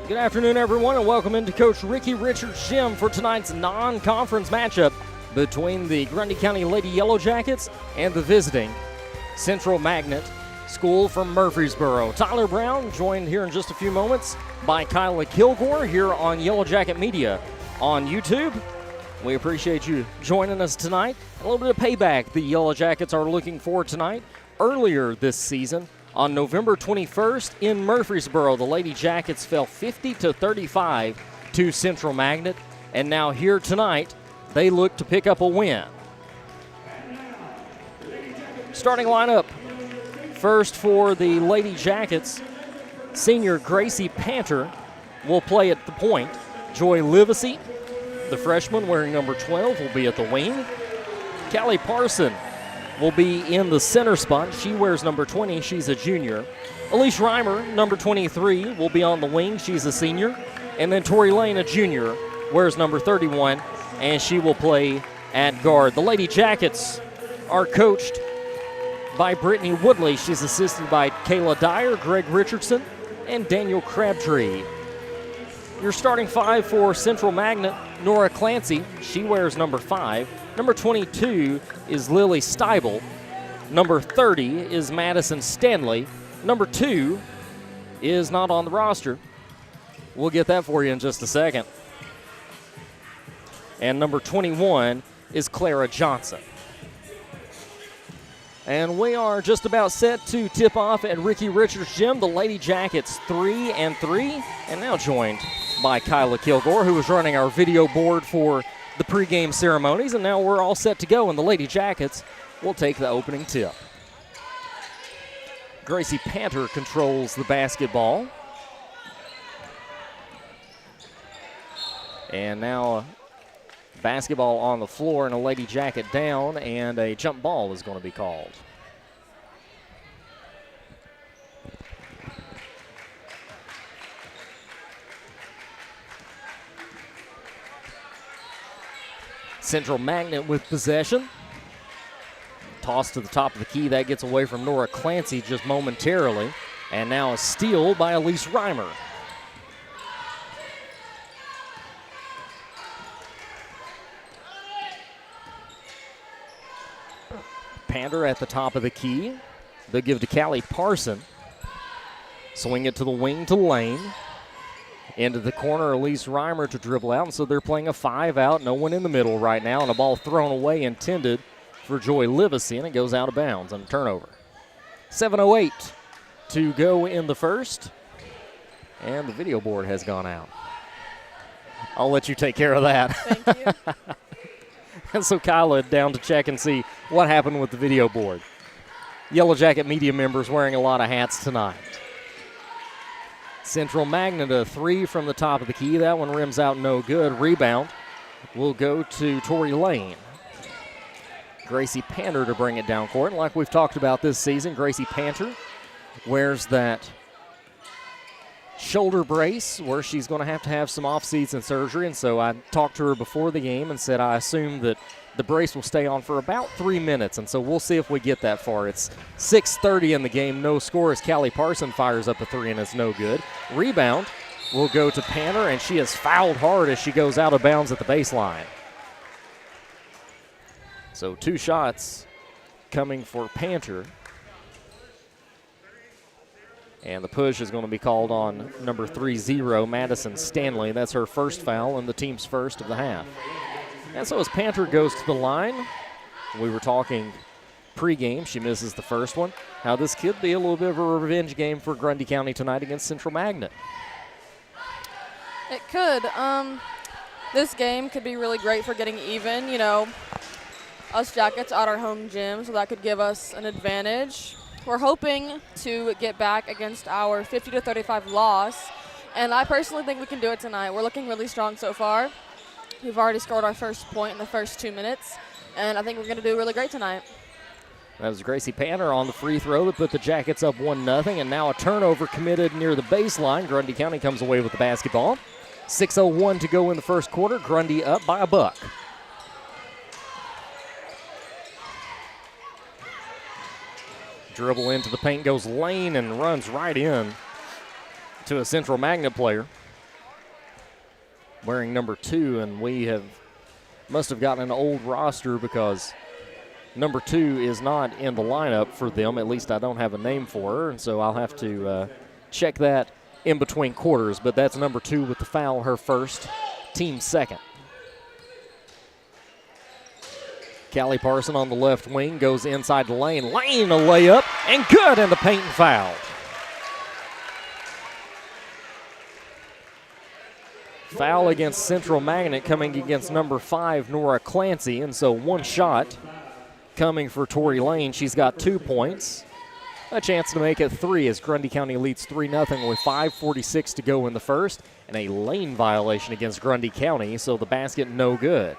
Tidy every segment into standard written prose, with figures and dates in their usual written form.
Good afternoon, everyone, and welcome into Coach Ricky Richards' gym for tonight's non-conference matchup between the Grundy County Lady Yellow Jackets and the visiting Central Magnet School from Murfreesboro. Tyler Brown joined here in just a few moments by Kyla Kilgore here on Yellow Jacket Media on YouTube. We appreciate you joining us tonight. A little bit of payback the Yellow Jackets are looking for tonight. Earlier this season, on November 21st in Murfreesboro, the Lady Jackets fell 50-35 to Central Magnet, and now here tonight, they look to pick up a win. Starting lineup, first for the Lady Jackets, senior Gracie Panter will play at the point. Joy Livesey, the freshman wearing number 12, will be at the wing. Callie Parson will be in the center spot. She wears number 20. She's a junior. Elise Reimer, number 23, will be on the wing. She's a senior. And then Tori Lane, a junior, wears number 31, and she will play at guard. The Lady Jackets are coached by Brittany Woodley. She's assisted by Kayla Dyer, Greg Richardson, and Daniel Crabtree. Your starting five for Central Magnet, Nora Clancy. She wears number 5. Number 22 is Lily Steibel. Number 30 is Madison Stanley. Number 2 is not on the roster. We'll get that for you in just a second. And number 21 is Clara Johnson. And we are just about set to tip off at Ricky Richards' gym. The Lady Jackets 3-3, and now joined by Kyla Kilgore, who is running our video board for the pregame ceremonies, and now we're all set to go, and the Lady Jackets will take the opening tip. Gracie Panter controls the basketball. And now basketball on the floor and a Lady Jacket down, and a jump ball is going to be called. Central Magnet with possession. Toss to the top of the key. That gets away from Nora Clancy just momentarily. And now a steal by Elise Reimer. Panter at the top of the key. They'll give to Callie Parson. Swing it to the wing to Lane. Into the corner, Elise Reimer to dribble out, and so they're playing a 5 out. No one in the middle right now, and a ball thrown away intended for Joy Livesey, and it goes out of bounds on a turnover. 7:08 to go in the first, and the video board has gone out. I'll let you take care of that. Thank you. And so Kyla down to check and see what happened with the video board. Yellow Jacket media members wearing a lot of hats tonight. Central Magnet, a 3 from the top of the key. That one rims out no good. Rebound will go to Tori Lane. Gracie Panter to bring it down court. And like we've talked about this season, Gracie Panter wears that shoulder brace where she's going to have some off-season surgery. And so I talked to her before the game and said I assume that the brace will stay on for about 3 minutes, and so we'll see if we get that far. It's 6:30 in the game, no score as Callie Parson fires up a 3, and it's no good. Rebound will go to Panter, and she is fouled hard as she goes out of bounds at the baseline. So 2 shots coming for Panter. And the push is going to be called on number 30, Madison Stanley. That's her first foul and the team's first of the half. And so as Panter goes to the line, we were talking pregame. She misses the first one. How this could be a little bit of a revenge game for Grundy County tonight against Central Magnet. It could. This game could be really great for getting even. You know, us Jackets at our home gym, so that could give us an advantage. We're hoping to get back against our 50-35 loss, and I personally think we can do it tonight. We're looking really strong so far. We've already scored our first point in the first 2 minutes, and I think we're going to do really great tonight. That was Gracie Panter on the free throw that put the Jackets up 1-0, and now a turnover committed near the baseline. Grundy County comes away with the basketball. 6:01 to go in the first quarter. Grundy up by a buck. Dribble into the paint, goes lane and runs right in to a Central Magnet player wearing number 2, and we must have gotten an old roster because number 2 is not in the lineup for them. At least I don't have a name for her, and so I'll have to check that in between quarters. But that's number 2 with the foul, her first, team second. Callie Parson on the left wing goes inside the lane. Lane, a layup, and good, and the paint and foul. Foul against Central Magnet coming against number 5, Nora Clancy, and so one shot coming for Tori Lane. She's got 2 points. A chance to make it 3 as Grundy County leads 3-0 with 5:46 to go in the first, and a lane violation against Grundy County, so the basket no good.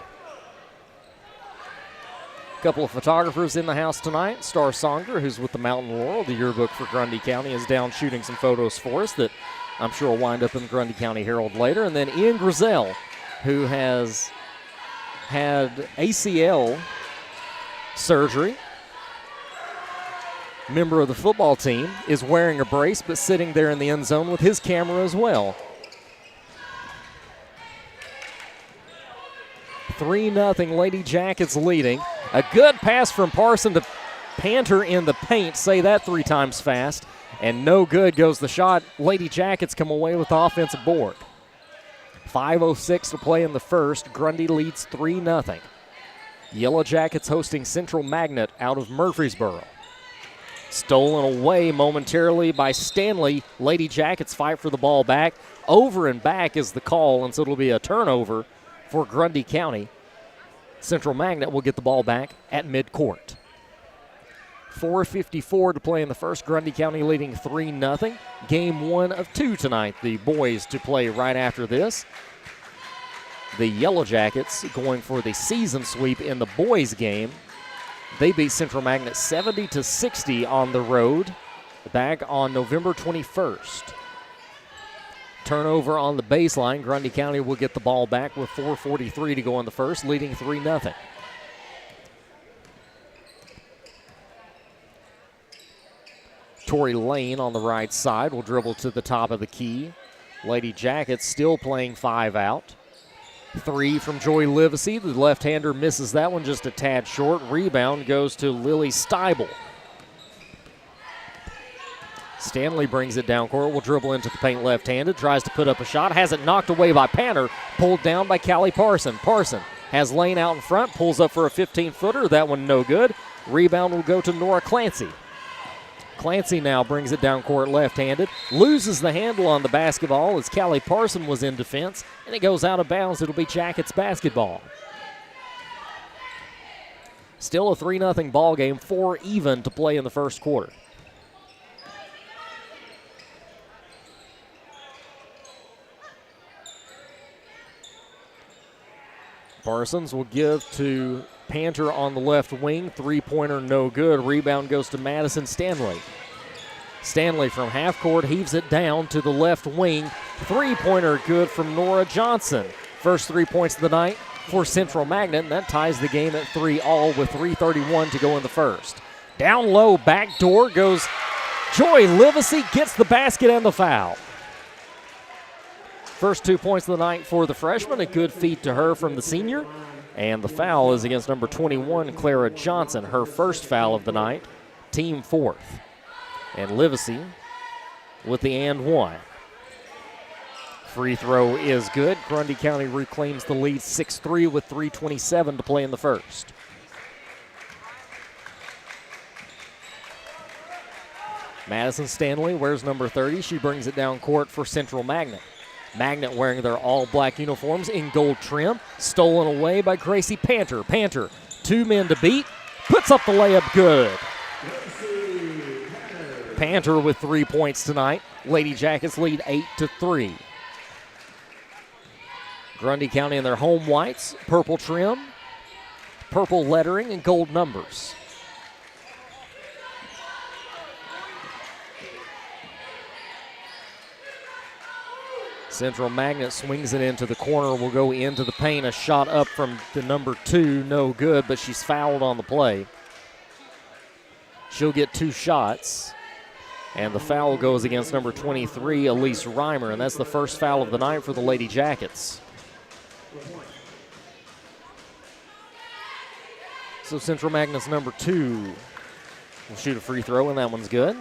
Couple of photographers in the house tonight. Star Songer, who's with the Mountain Laurel, the yearbook for Grundy County, is down shooting some photos for us that I'm sure will wind up in the Grundy County Herald later. And then Ian Grizel, who has had ACL surgery, member of the football team, is wearing a brace but sitting there in the end zone with his camera as well. 3-0 Lady Jackets leading. A good pass from Parson to Panter in the paint. Say that 3 times fast. And no good goes the shot. Lady Jackets come away with the offensive board. 5:06 to play in the first. Grundy leads 3-0. Yellow Jackets hosting Central Magnet out of Murfreesboro. Stolen away momentarily by Stanley. Lady Jackets fight for the ball back. Over and back is the call, and so it'll be a turnover for Grundy County. Central Magnet will get the ball back at midcourt. 4:54 to play in the first. Grundy County leading 3-0. Game 1 of 2 tonight. The boys to play right after this. The Yellow Jackets going for the season sweep in the boys game. They beat Central Magnet 70-60 on the road back on November 21st. Turnover on the baseline. Grundy County will get the ball back with 4:43 to go in the first, leading 3-0. Tori Lane on the right side will dribble to the top of the key. Lady Jackets still playing 5 out. 3 from Joy Livesey. The left-hander misses that one just a tad short. Rebound goes to Lily Steibel. Stanley brings it down court, will dribble into the paint left-handed, tries to put up a shot, has it knocked away by Panter, pulled down by Callie Parson. Parson has Lane out in front, pulls up for a 15-footer, that one no good. Rebound will go to Nora Clancy. Clancy now brings it down court left-handed, loses the handle on the basketball as Callie Parson was in defense, and it goes out of bounds. It'll be Jackets basketball. Still a 3-0 ball game, 4 even to play in the first quarter. Parsons will give to Panter on the left wing. 3-pointer no good. Rebound goes to Madison Stanley. Stanley from half court heaves it down to the left wing. 3-pointer good from Nora Johnson. First 3 points of the night for Central Magnet, and that ties the game at 3-all with 3:31 to go in the first. Down low, back door goes Joy Livesey, gets the basket and the foul. First 2 points of the night for the freshman, a good feed to her from the senior. And the foul is against number 21, Clara Johnson, her first foul of the night, team 4th. And Livesey with the and 1. Free throw is good. Grundy County reclaims the lead 6-3 with 3:27 to play in the first. Madison Stanley wears number 30. She brings it down court for Central Magnet. Magnet wearing their all-black uniforms in gold trim. Stolen away by Gracie Panter. Panter, 2 men to beat. Puts up the layup good. Panter with 3 points tonight. Lady Jackets lead 8-3. Grundy County in their home whites, purple trim, purple lettering, and gold numbers. Central Magnet swings it into the corner, will go into the paint. A shot up from the number 2, no good, but she's fouled on the play. She'll get 2 shots, and the foul goes against number 23, Elise Reimer, and that's the first foul of the night for the Lady Jackets. So Central Magnet's number 2 will shoot a free throw, and that one's good.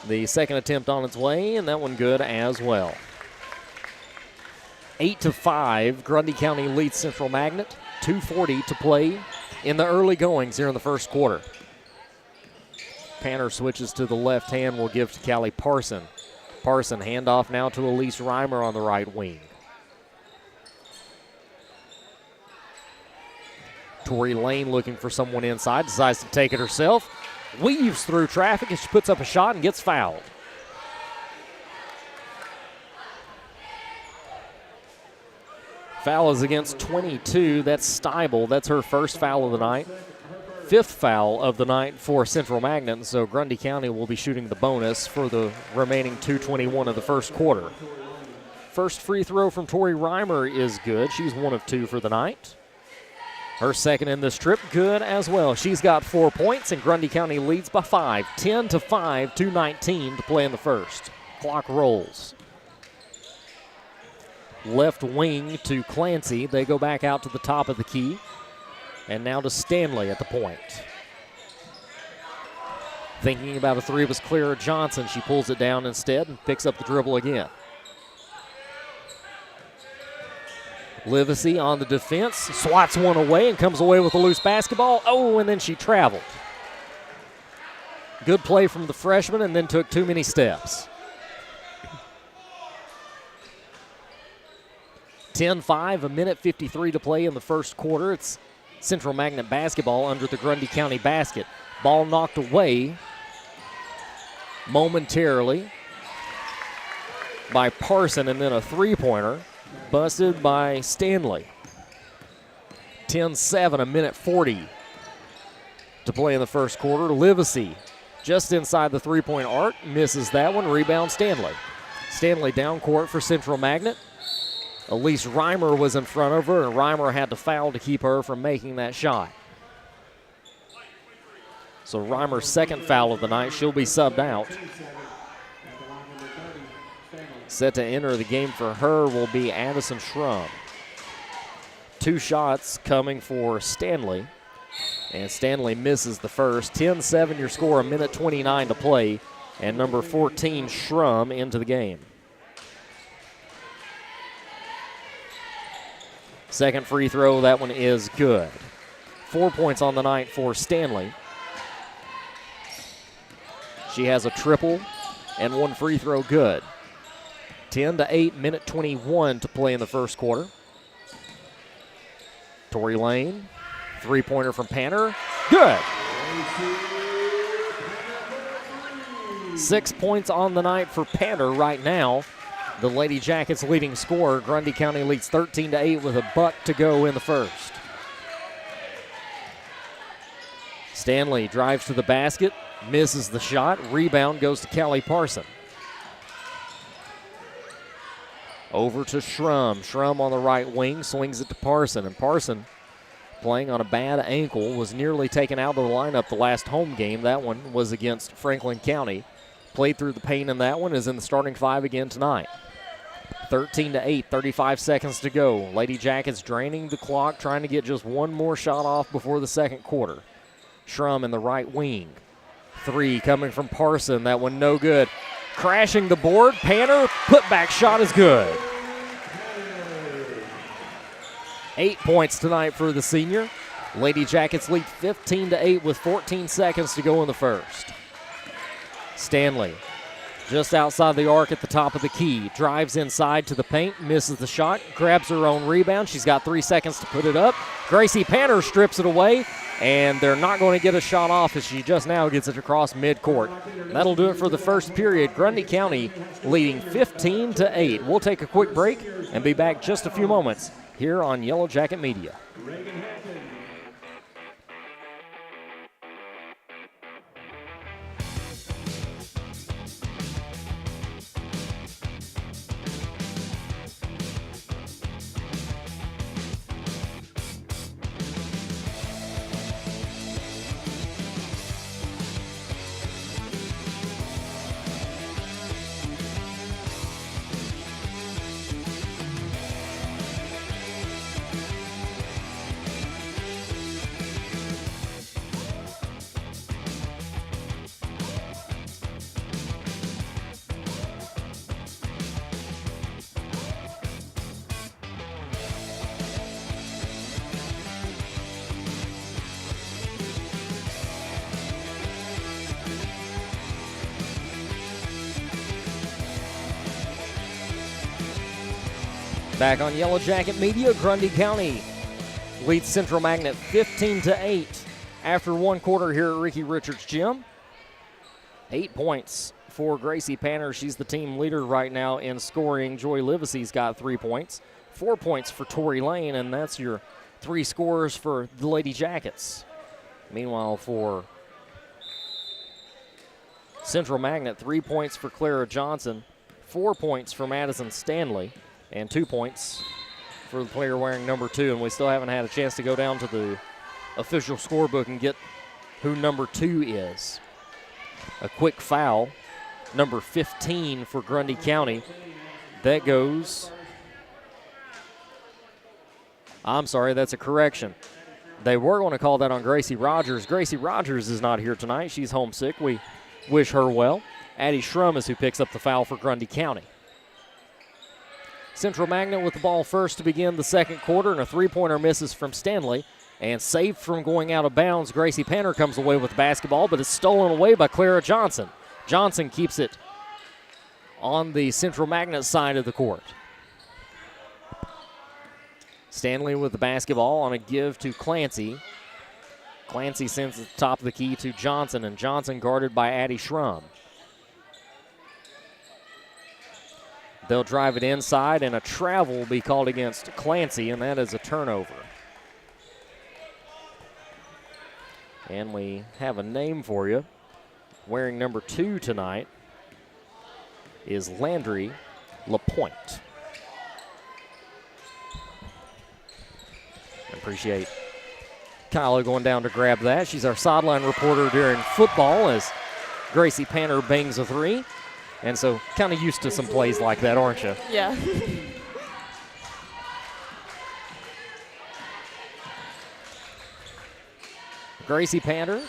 The second attempt on its way, and that one good as well. 8-5, Grundy County leads Central Magnet. 2:40 to play in the early goings here in the first quarter. Panter switches to the left hand, will give to Callie Parson. Parson handoff now to Elise Reimer on the right wing. Tori Lane looking for someone inside, decides to take it herself. Weaves through traffic as she puts up a shot and gets fouled. Foul is against 22. That's Steibel. That's her first foul of the night. 5th foul of the night for Central Magnet. And so Grundy County will be shooting the bonus for the remaining 2:21 of the first quarter. First free throw from Tori Reimer is good. She's 1 of 2 for the night. Her second in this trip, good as well. She's got 4 points, and Grundy County leads by 5. 10-5, 2:19 to play in the first. Clock rolls. Left wing to Clancy. They go back out to the top of the key. And now to Stanley at the point. Thinking about a 3 was Clara Johnson. She pulls it down instead and picks up the dribble again. Livesey on the defense, swats one away and comes away with a loose basketball. Oh, and then she traveled. Good play from the freshman and then took too many steps. 10-5, 1:53 to play in the first quarter. It's Central Magnet basketball under the Grundy County basket. Ball knocked away momentarily by Parson, and then a three-pointer busted by Stanley. 10-7, 1:40 to play in the first quarter. Livesey just inside the three-point arc, misses that one. Rebound Stanley. Stanley down court for Central Magnet. Elise Reimer was in front of her, and Reimer had to foul to keep her from making that shot. So Reimer's second foul of the night. She'll be subbed out. Set to enter the game for her will be Addison Schrum. 2 shots coming for Stanley, and Stanley misses the first. 10-7 your score, 1:29 to play, and number 14 Schrum into the game. Second free throw, that one is good. 4 points on the night for Stanley. She has a triple and 1 free throw good. 10-8, 1:21 to play in the first quarter. Tori Lane, three-pointer from Panter, good. 6 points on the night for Panter right now. The Lady Jackets leading scorer. Grundy County leads 13-8 with a buck to go in the first. Stanley drives to the basket, misses the shot. Rebound goes to Callie Parson. Over to Schrum. Schrum on the right wing, swings it to Parson. And Parson, playing on a bad ankle, was nearly taken out of the lineup the last home game. That one was against Franklin County. Played through the pain in that one, is in the starting 5 again tonight. 13-8, 35 seconds to go. Lady Jackets draining the clock, trying to get just one more shot off before the second quarter. Schrum in the right wing. 3 coming from Parson. That one no good. Crashing the board. Panter, putback shot is good. 8 points tonight for the senior. Lady Jackets lead 15-8 with 14 seconds to go in the first. Stanley just outside the arc at the top of the key. Drives inside to the paint, misses the shot, grabs her own rebound. She's got 3 seconds to put it up. Gracie Panter strips it away, and they're not going to get a shot off as she just now gets it across midcourt. That'll do it for the first period. Grundy County leading 15-8. We'll take a quick break and be back just a few moments here on Yellow Jacket Media. Back on Yellow Jacket Media, Grundy County leads Central Magnet 15-8 after one quarter here at Ricky Richards Gym. 8 points for Gracie Panter. She's the team leader right now in scoring. Joy Livesey's got 3 points. 4 points for Tori Lane, and that's your 3 scorers for the Lady Jackets. Meanwhile, for Central Magnet, 3 points for Clara Johnson, 4 points for Madison Stanley, and 2 points for the player wearing number 2. And we still haven't had a chance to go down to the official scorebook and get who number 2 is. A quick foul, number 15 for Grundy County. That goes, I'm sorry, that's a correction. They were going to call that on Gracie Rogers. Gracie Rogers is not here tonight. She's homesick. We wish her well. Addie Schrum is who picks up the foul for Grundy County. Central Magnet with the ball first to begin the second quarter, and a three-pointer misses from Stanley. And saved from going out of bounds, Gracie Panter comes away with the basketball, but it's stolen away by Clara Johnson. Johnson keeps it on the Central Magnet side of the court. Stanley with the basketball on a give to Clancy. Clancy sends it to the top of the key to Johnson, and Johnson guarded by Addie Schrum. They'll drive it inside, and a travel will be called against Clancy, and that is a turnover. And we have a name for you. Wearing number 2 tonight is Landry LaPointe. Appreciate Kyla going down to grab that. She's our sideline reporter during football as Gracie Panter bangs a 3. And so kind of used to some plays like that, aren't you? Yeah. Gracie Panter,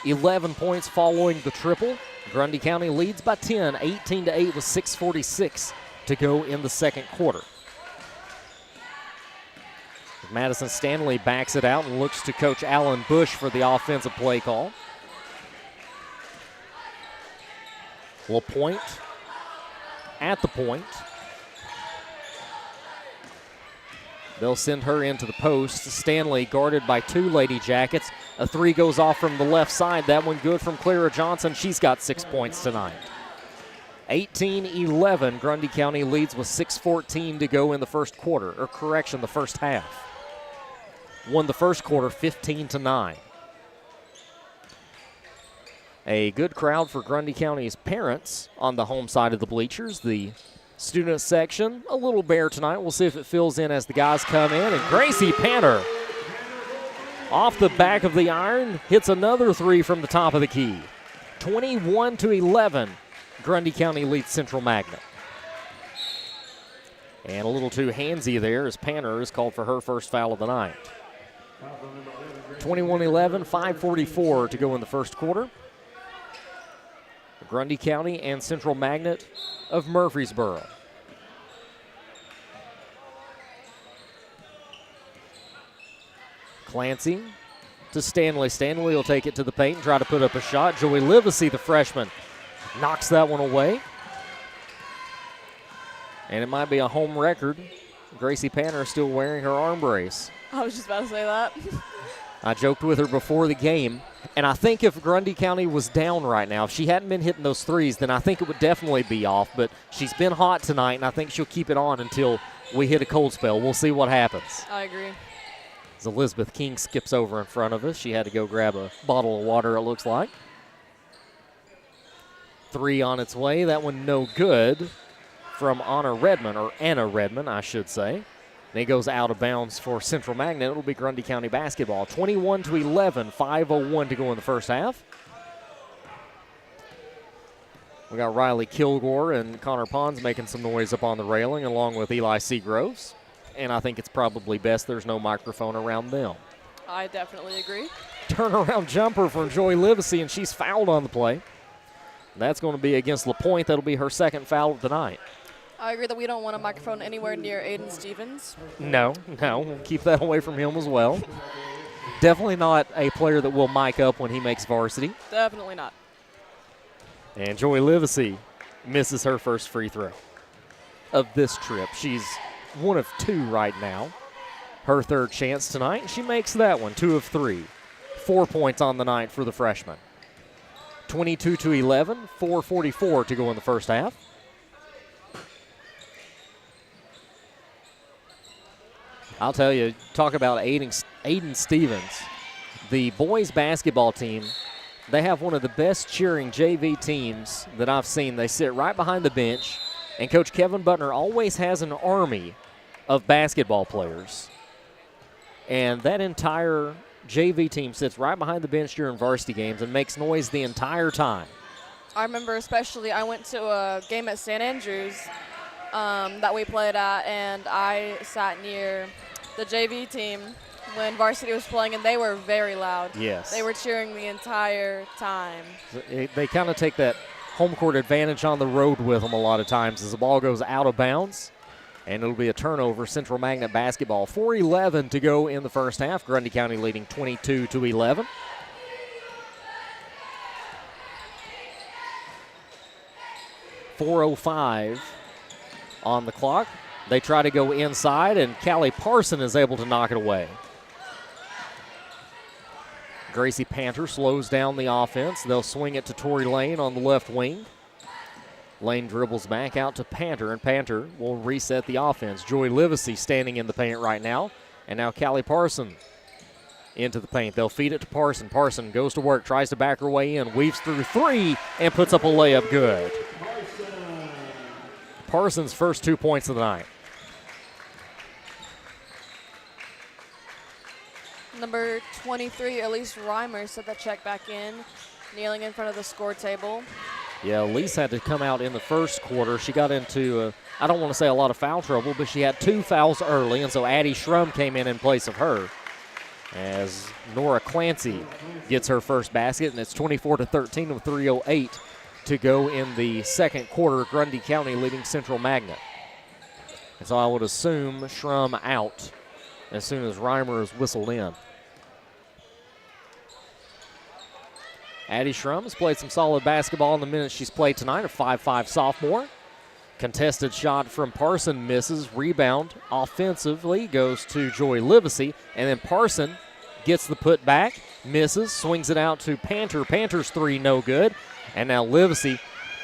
11 points following the triple. Grundy County leads by 10, 18-8 with 6:46 to go in the second quarter. Madison Stanley backs it out and looks to Coach Alan Bush for the offensive play call. LaPointe at the point. They'll send her into the post. Stanley guarded by 2 Lady Jackets. A 3 goes off from the left side. That one good from Clara Johnson. She's got 6 points tonight. 18-11. Grundy County leads with 6:14 to go in the first quarter. Or correction, the first half. Won the first quarter 15-9. A good crowd for Grundy County's parents on the home side of the bleachers. The student section, a little bare tonight. We'll see if it fills in as the guys come in. And Gracie Panter, off the back of the iron, hits another 3 from the top of the key. 21-11, Grundy County leads Central Magnet. And a little too handsy there as Panter is called for her first foul of the night. 21-11, 5:44 to go in the first quarter. Grundy County and Central Magnet of Murfreesboro. Clancy to Stanley. Stanley will take it to the paint and try to put up a shot. Joey Livesey, the freshman, knocks that one away. And it might be a home record. Gracie Panter still wearing her arm brace. I was just about to say that. I joked with her before the game, and I think if Grundy County was down right now, if she hadn't been hitting those threes, then I think it would definitely be off. But she's been hot tonight, and I think she'll keep it on until we hit a cold spell. We'll see what happens. I agree. As Elizabeth King skips over in front of us, she had to go grab a bottle of water, it looks like. 3 on its way. That one no good from Anna Redmond, I should say. And he goes out of bounds for Central Magnet. It'll be Grundy County basketball. 21-11, 5:01 to go in the first half. We got Riley Kilgore and Connor Pons making some noise up on the railing, along with Eli Seagroves. And I think it's probably best there's no microphone around them. I definitely agree. Turnaround jumper from Joy Livesey, and she's fouled on the play. That's going to be against LaPointe. That'll be her second foul of the night. I agree that we don't want a microphone anywhere near Aiden Stevens. No, we'll keep that away from him as well. Definitely not a player that will mic up when he makes varsity. Definitely not. And Joy Livesey misses her first free throw of this trip. She's 1 of 2 right now. Her third chance tonight. She makes that one, 2 of 3. 4 points on the night for the freshman. 22-11, 4:44 to go in the first half. I'll tell you, talk about Aiden Stevens. The boys basketball team, they have one of the best cheering JV teams that I've seen. They sit right behind the bench, and Coach Kevin Butner always has an army of basketball players. And that entire JV team sits right behind the bench during varsity games and makes noise the entire time. I remember especially I went to a game at St. Andrews that we played at, and I sat near the JV team when varsity was playing, and they were very loud. Yes. They were cheering the entire time. They kind of take that home court advantage on the road with them a lot of times as the ball goes out of bounds, and it'll be a turnover. Central Magnet basketball. 4:11 to go in the first half. Grundy County leading 22-11. .405 on the clock. They try to go inside, and Callie Parson is able to knock it away. Gracie Panter slows down the offense. They'll swing it to Tori Lane on the left wing. Lane dribbles back out to Panter, and Panter will reset the offense. Joy Livesey standing in the paint right now, and now Callie Parson into the paint. They'll feed it to Parson. Parson goes to work, tries to back her way in, weaves through 3, and puts up a layup good. Parsons' first 2 points of the night. Number 23, Elise Reimer, set that check back in, kneeling in front of the score table. Yeah, Elise had to come out in the first quarter. She got into, I don't want to say a lot of foul trouble, but she had 2 fouls early, and so Addie Schrum came in place of her as Nora Clancy gets her first basket, and it's 24-13 with 3:08 to go in the second quarter. Grundy County leading Central Magnet. And so I would assume Schrum out as soon as Reimer is whistled in. Addie Schrum has played some solid basketball in the minutes she's played tonight, a 5'5 sophomore. Contested shot from Parson misses. Rebound offensively goes to Joy Livesey, and then Parson gets the put back, misses, swings it out to Panter. Panter's 3 no good. And now Livesey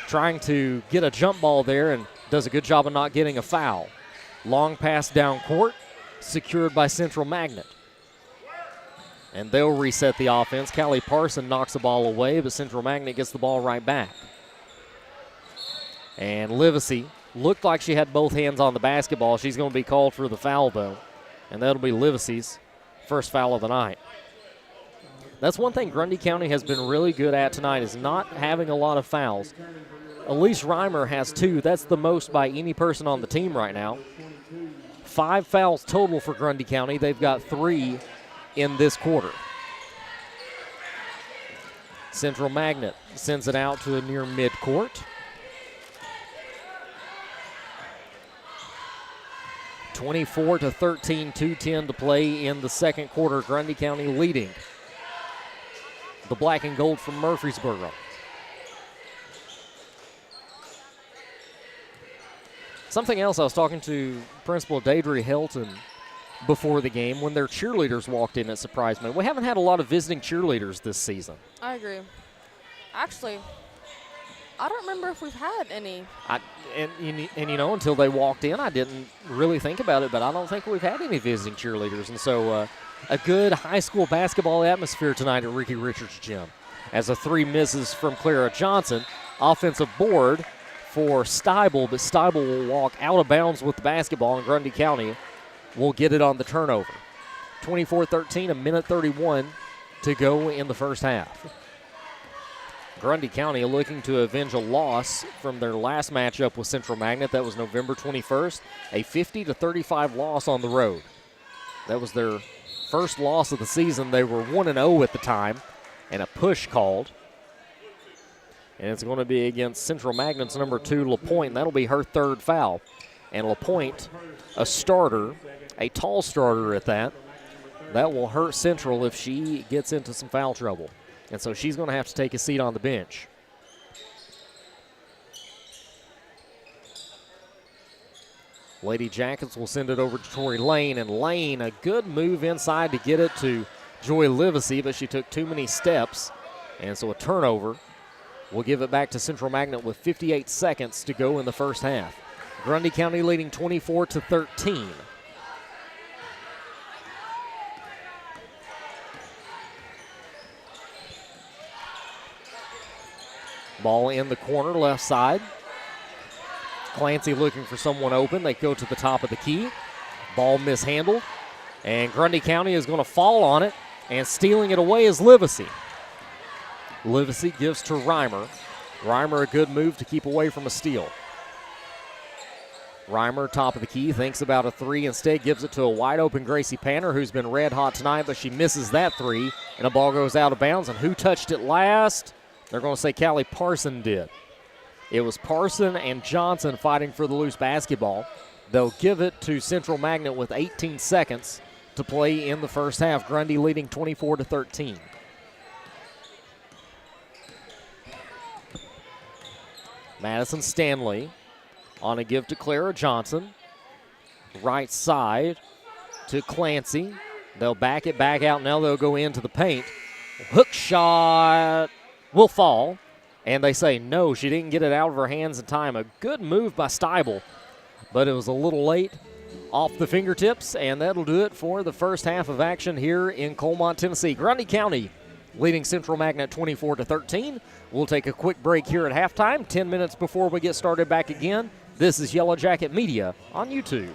trying to get a jump ball there and does a good job of not getting a foul. Long pass down court, secured by Central Magnet. And they'll reset the offense. Callie Parson knocks the ball away, but Central Magnet gets the ball right back. And Livesey looked like she had both hands on the basketball. She's going to be called for the foul, though. And that'll be Livesey's first foul of the night. That's one thing Grundy County has been really good at tonight, is not having a lot of fouls. Elise Reimer has 2. That's the most by any person on the team right now. 5 fouls total for Grundy County. They've got 3 in this quarter. Central Magnet sends it out to near midcourt. 24-13, 2:10 to play in the second quarter. Grundy County leading the black and gold from Murfreesboro. Something else, I was talking to Principal Deidre Helton before the game when their cheerleaders walked in. It surprised me. We haven't had a lot of visiting cheerleaders this season. I agree. Actually, I don't remember if we've had any. Until they walked in, I didn't really think about it, but I don't think we've had any visiting cheerleaders. And so a good high school basketball atmosphere tonight at Ricky Richards Gym. As a 3 misses from Clara Johnson, offensive board for Steibel, but Steibel will walk out of bounds with the basketball, and Grundy County will get it on the turnover. 24-13, a minute 31 to go in the first half. Grundy County looking to avenge a loss from their last matchup with Central Magnet. That was November 21st, a 50-35 loss on the road. That was their first loss of the season. They were 1-0 at the time, and a push called. And it's going to be against Central Magnet's number 2, LaPointe, and that'll be her 3rd foul. And LaPointe, a starter, a tall starter at that. That will hurt Central if she gets into some foul trouble. And so she's going to have to take a seat on the bench. Lady Jackets will send it over to Tori Lane, and Lane, a good move inside to get it to Joy Livesey, but she took too many steps, and so a turnover. We'll give it back to Central Magnet with 58 seconds to go in the first half. Grundy County leading 24-13. Ball in the corner, left side. Clancy looking for someone open. They go to the top of the key. Ball mishandled. And Grundy County is going to fall on it. And stealing it away is Livesey. Livesey gives to Reimer. Reimer, a good move to keep away from a steal. Reimer, top of the key, thinks about a 3. Instead gives it to a wide open Gracie Panner, who's been red hot tonight, but she misses that 3. And the ball goes out of bounds. And who touched it last? They're going to say Callie Parson did. It was Parson and Johnson fighting for the loose basketball. They'll give it to Central Magnet with 18 seconds to play in the first half. Grundy leading 24-13. Madison Stanley on a give to Clara Johnson. Right side to Clancy. They'll back it back out. Now they'll go into the paint. Hook shot will fall. And they say no, she didn't get it out of her hands in time. A good move by Steibel, but it was a little late off the fingertips, and that'll do it for the first half of action here in Colmont, Tennessee. Grundy County leading Central Magnet 24-13. We'll take a quick break here at halftime, 10 minutes before we get started back again. This is Yellow Jacket Media on YouTube.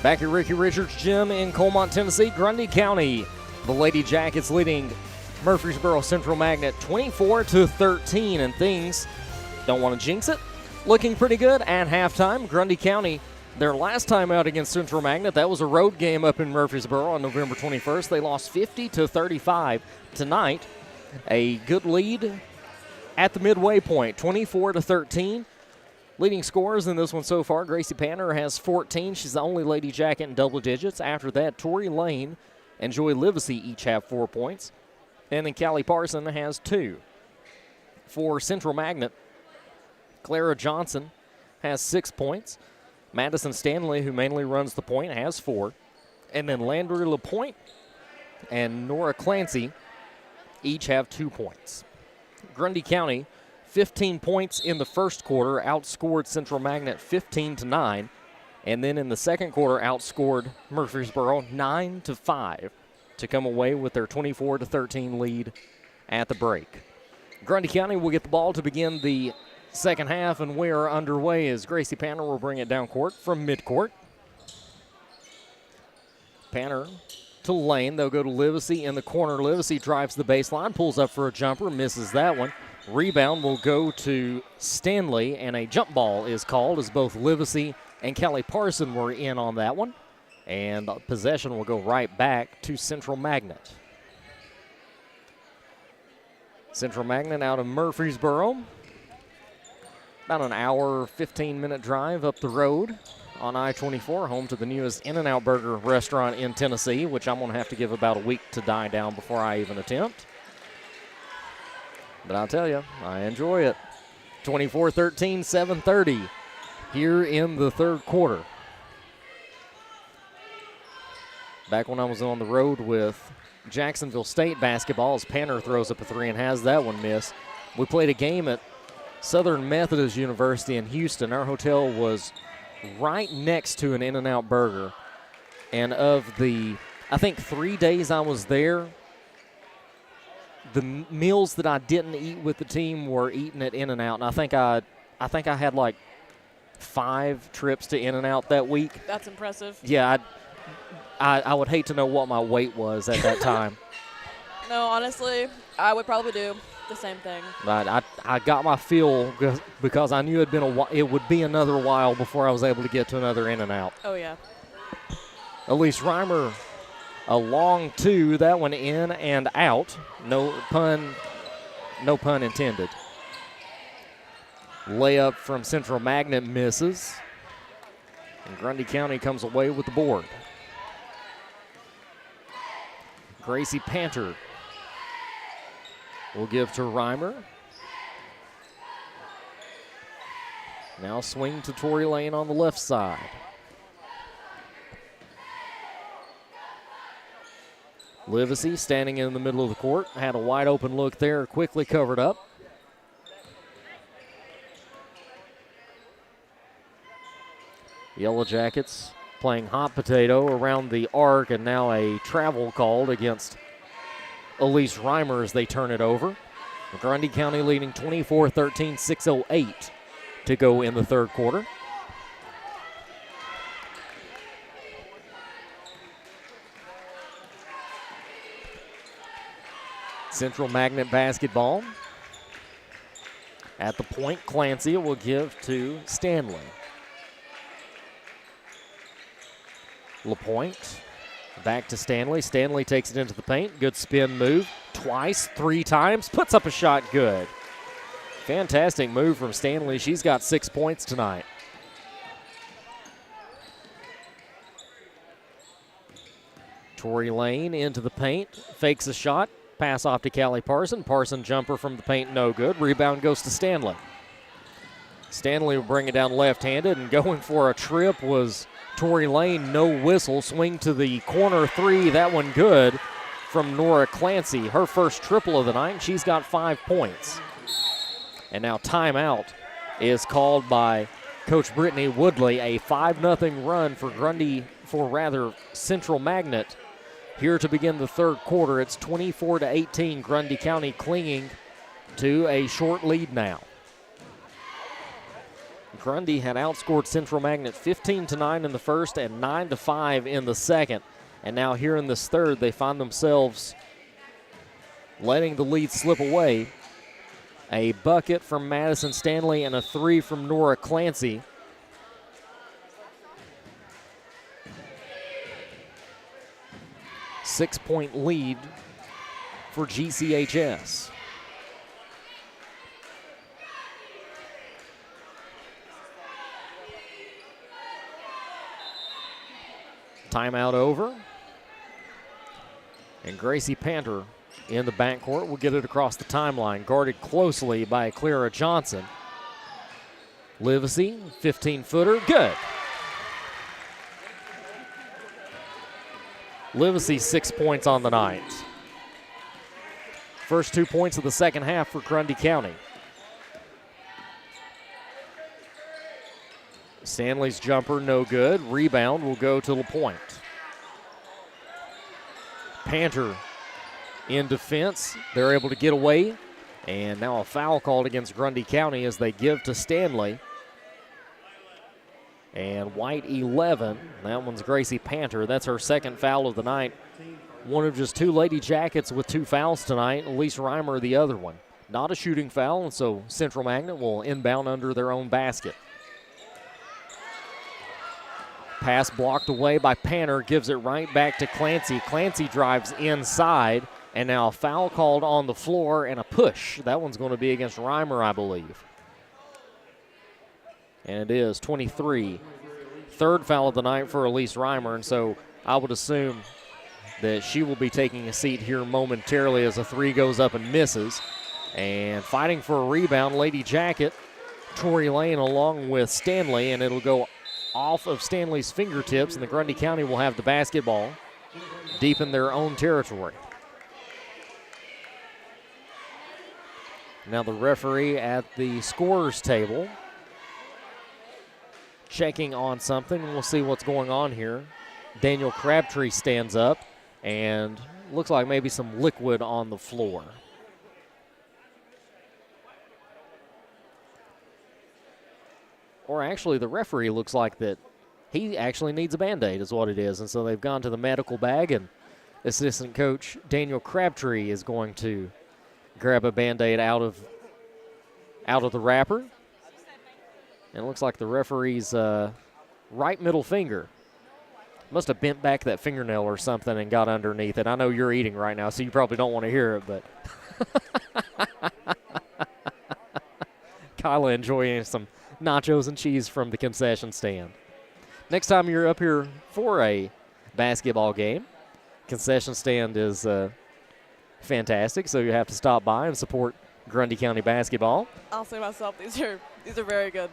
Back at Ricky Richards Gym in Colmont, Tennessee, Grundy County. The Lady Jackets leading Murfreesboro Central Magnet 24-13, and things, don't want to jinx it, looking pretty good at halftime. Grundy County, their last time out against Central Magnet, that was a road game up in Murfreesboro on November 21st. They lost 50-35 tonight. A good lead at the midway point, 24-13. Leading scorers in this one so far, Gracie Panter has 14. She's the only Lady Jacket in double digits. After that, Tori Lane and Joy Livesey each have 4 points. And then Callie Parson has 2. For Central Magnet, Clara Johnson has 6 points. Madison Stanley, who mainly runs the point, has 4. And then Landry LaPointe and Nora Clancy each have 2 points. Grundy County, 15 points in the first quarter, outscored Central Magnet 15-9. And then in the second quarter, outscored Murfreesboro 9-5 to come away with their 24-13 lead at the break. Grundy County will get the ball to begin the second half, and we are underway as Gracie Panter will bring it down court from midcourt. Panter to Lane. They'll go to Livesey in the corner. Livesey drives the baseline, pulls up for a jumper, misses that one. Rebound will go to Stanley, and a jump ball is called as both Livesey and Kelly Parson were in on that one. And possession will go right back to Central Magnet. Central Magnet out of Murfreesboro. About an hour, 15-minute drive up the road on I-24, home to the newest In-N-Out Burger restaurant in Tennessee, which I'm going to have to give about a week to die down before I even attempt. But I'll tell you, I enjoy it. 24-13, 7:30 here in the third quarter. Back when I was on the road with Jacksonville State basketball, as Panter throws up a 3 and has that one miss. We played a game at Southern Methodist University in Houston. Our hotel was right next to an In-N-Out Burger. And of the, I think, 3 days I was there, the meals that I didn't eat with the team were eaten at In-N-Out, and I think I had like 5 trips to In-N-Out that week. That's impressive. Yeah, I would hate to know what my weight was at that time. No, honestly, I would probably do the same thing. But I got my fill because I knew it would be another while before I was able to get to another In-N-Out. Oh, yeah. Elise Reimer, a long 2, that one in and out. No pun intended. Layup from Central Magnet misses. And Grundy County comes away with the board. Gracie Panter will give to Reimer. Now swing to Tori Lane on the left side. Livesey standing in the middle of the court. Had a wide open look there, quickly covered up. Yellow Jackets playing hot potato around the arc, and now a travel called against Elise Reimer as they turn it over. Grundy County leading 24-13, 6:08 to go in the third quarter. Central Magnet basketball. At the point, Clancy will give to Stanley. LaPointe back to Stanley. Stanley takes it into the paint. Good spin move. Twice, 3 times. Puts up a shot good. Fantastic move from Stanley. She's got 6 points tonight. Tori Lane into the paint. Fakes a shot. Pass off to Callie Parson. Parson jumper from the paint, no good. Rebound goes to Stanley. Stanley will bring it down left-handed, and going for a trip was Tori Lane. No whistle. Swing to the corner 3. That one good from Nora Clancy. Her first triple of the night. She's got 5 points. And now timeout is called by Coach Brittany Woodley. A 5-0 run for Central Magnet. Here to begin the third quarter, it's 24-18. Grundy County clinging to a short lead now. Grundy had outscored Central Magnet 15-9 in the first and 9-5 in the second. And now here in this third, they find themselves letting the lead slip away. A bucket from Madison Stanley and a 3 from Nora Clancy. Six-point lead for GCHS. Timeout over. And Gracie Panther in the backcourt will get it across the timeline, guarded closely by Clara Johnson. Livesey, 15-footer, good. Livesey 6 points on the night. First 2 points of the second half for Grundy County. Stanley's jumper, no good. Rebound will go to LaPointe. Panther in defense. They're able to get away. And now a foul called against Grundy County as they give to Stanley. And White 11. That one's Gracie Panther. That's her second foul of the night. One of just 2 Lady Jackets with 2 fouls tonight. Elise Reimer the other one. Not a shooting foul, and so Central Magnet will inbound under their own basket. Pass blocked away by Panther, gives it right back to Clancy. Clancy drives inside, and now a foul called on the floor and a push. That one's going to be against Reimer, I believe. And it is 23. Third foul of the night for Elise Reimer, and so I would assume that she will be taking a seat here momentarily as a 3 goes up and misses. And fighting for a rebound, Lady Jacket, Tory Lane along with Stanley, and it'll go off of Stanley's fingertips, and the Grundy County will have the basketball deep in their own territory. Now the referee at the scorer's table checking on something, and we'll see what's going on here. Daniel Crabtree stands up, and looks like maybe some liquid on the floor. Or actually, the referee looks like that he actually needs a Band-Aid is what it is. And so they've gone to the medical bag, and assistant coach Daniel Crabtree is going to grab a Band-Aid out of the wrapper. And it looks like the referee's right middle finger must have bent back that fingernail or something and got underneath it. I know you're eating right now, so you probably don't want to hear it, but Kyla enjoying some nachos and cheese from the concession stand. Next time you're up here for a basketball game, concession stand is fantastic, so you have to stop by and support Grundy County basketball. I'll say myself, these are very good.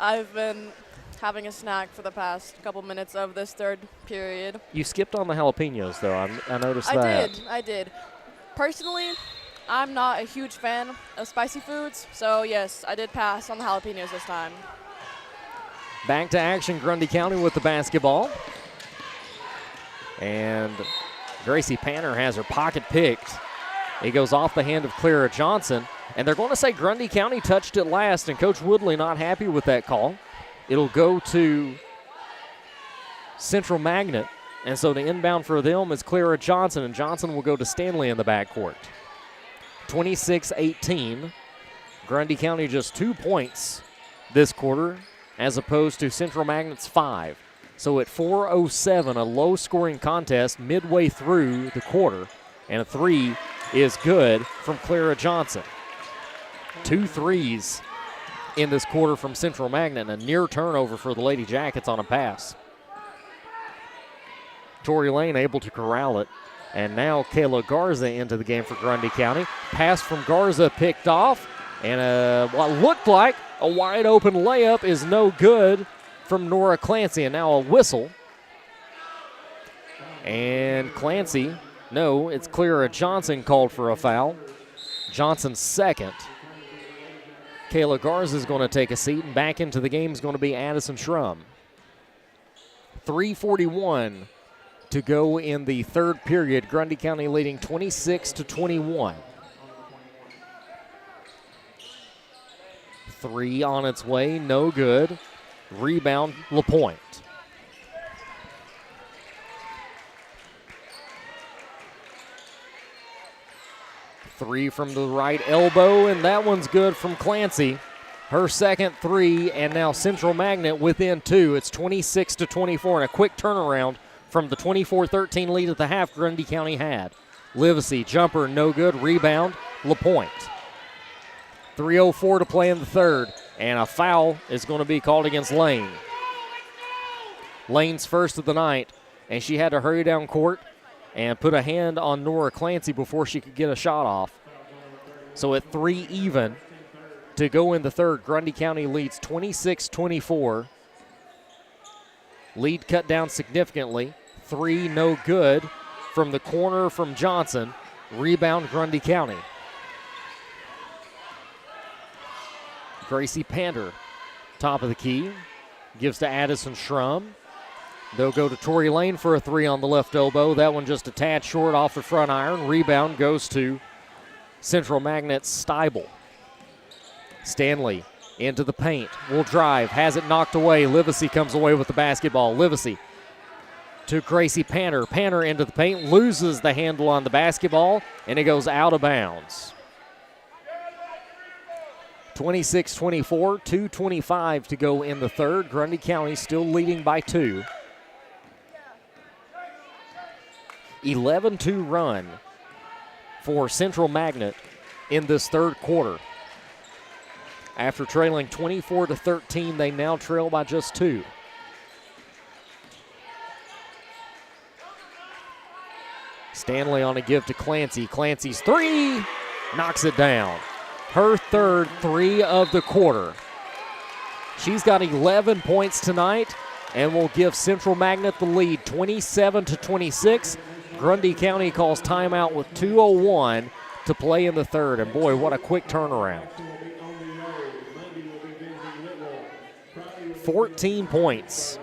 I've been having a snack for the past couple minutes of this third period. You skipped on the jalapenos, though. I noticed that. I did. Personally, I'm not a huge fan of spicy foods, so yes, I did pass on the jalapenos this time. Back to action, Grundy County with the basketball. And Gracie Panther has her pocket picked. It goes off the hand of Clara Johnson, and they're going to say Grundy County touched it last, and Coach Woodley not happy with that call. It'll go to Central Magnet, and so the inbound for them is Clara Johnson, and Johnson will go to Stanley in the backcourt. 26-18. Grundy County just 2 points this quarter as opposed to Central Magnet's 5. So at 4:07, a low-scoring contest midway through the quarter, and a 3 is good from Clara Johnson. 2 threes in this quarter from Central Magnet, and a near turnover for the Lady Jackets on a pass. Tory Lane able to corral it. And now Kayla Garza into the game for Grundy County. Pass from Garza picked off, and what looked like a wide open layup is no good from Nora Clancy. And now a whistle. And Clancy, no, it's Clara Johnson called for a foul. Johnson's second. Kayla Garza is going to take a seat, and back into the game is going to be Addison Schrum. 3:41 to go in the third period. Grundy County leading 26-21. 3 on its way, no good. Rebound, LaPointe. Three from the right elbow, and that one's good from Clancy. Her second three, and now Central Magnet within two. It's 26-24, and a quick turnaround from the 24-13 lead at the half Grundy County had. Livesey, jumper, no good. Rebound, LaPointe. 3:04 to play in the third, and a foul is going to be called against Lane. Lane's first of the night, and she had to hurry down court and put a hand on Nora Clancy before she could get a shot off. So at 3 even to go in the third, Grundy County leads 26-24. Lead cut down significantly. 3 no good from the corner from Johnson. Rebound Grundy County. Gracie Pander, top of the key, gives to Addison Schrum. They'll go to Tori Lane for a three on the left elbow. That one just a tad short off the front iron. Rebound goes to Central Magnet Steibel. Stanley into the paint, will drive, has it knocked away. Livesey comes away with the basketball. Livesey to Gracie Pander. Pander into the paint, loses the handle on the basketball, and it goes out of bounds. 26-24, 2:25 to go in the third. Grundy County still leading by 2. 11-2 run for Central Magnet in this third quarter. After trailing 24-13, they now trail by just 2. Stanley on a give to Clancy. Clancy's three, knocks it down. Her third three of the quarter. She's got 11 points tonight and will give Central Magnet the lead, 27-26. Grundy County calls timeout with 2:01 to play in the third. And boy, what a quick turnaround. 14 points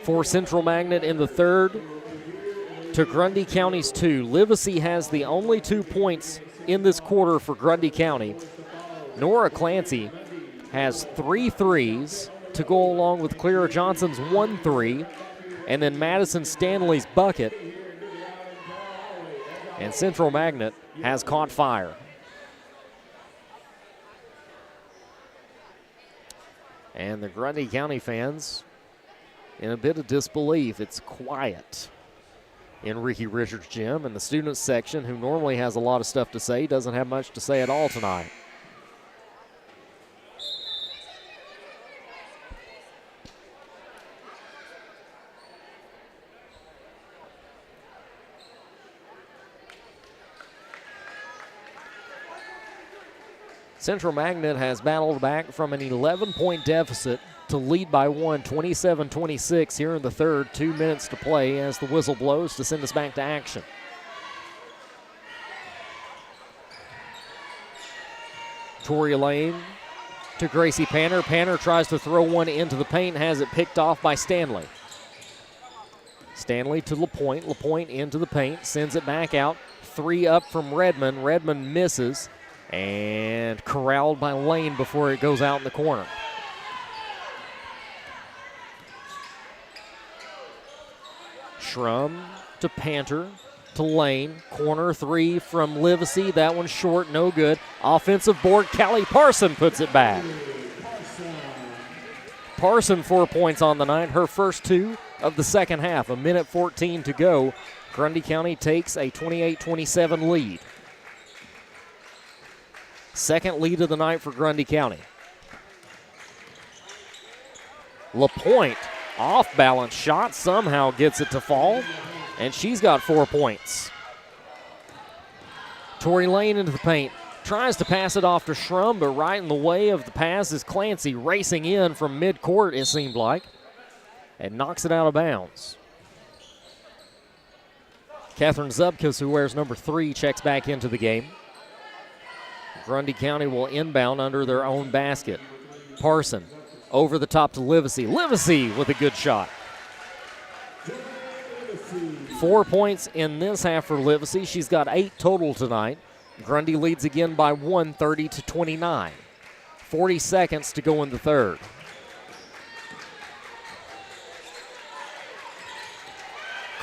for Central Magnet in the third to Grundy County's 2. Livesey has the only 2 points in this quarter for Grundy County. Nora Clancy has 3 threes to go along with Clara Johnson's 1 3, and then Madison Stanley's bucket. And Central Magnet has caught fire. And the Grundy County fans in a bit of disbelief. It's quiet in Ricky Richards' gym, and the students section, who normally has a lot of stuff to say, doesn't have much to say at all tonight. Central Magnet has battled back from an 11-point deficit to lead by 1, 27-26 here in the third. 2 minutes to play as the whistle blows to send us back to action. Tori Lane to Gracie Pander. Pander tries to throw one into the paint, has it picked off by Stanley. Stanley to LaPointe. LaPointe into the paint, sends it back out. 3 up from Redmond. Redmond misses and corralled by Lane before it goes out in the corner. Schrum to Panter to Lane. Corner 3 from Livesey. That one's short, no good. Offensive board, Callie Parson puts it back. Parson 4 points on the night, her first 2 of the second half. 1:14 to go. Grundy County takes a 28-27 lead. Second lead of the night for Grundy County. LaPointe, off-balance shot, somehow gets it to fall, and she's got 4 points. Tori Lane into the paint, tries to pass it off to Schrum, but right in the way of the pass is Clancy racing in from midcourt, it seemed like, and knocks it out of bounds. Catherine Zubkas, who wears number 3, checks back into the game. Grundy County will inbound under their own basket. Parson over the top to Livesey. Livesey with a good shot. 4 points in this half for Livesey. She's got 8 total tonight. Grundy leads again by 1, 30-29. 40 seconds to go in the third.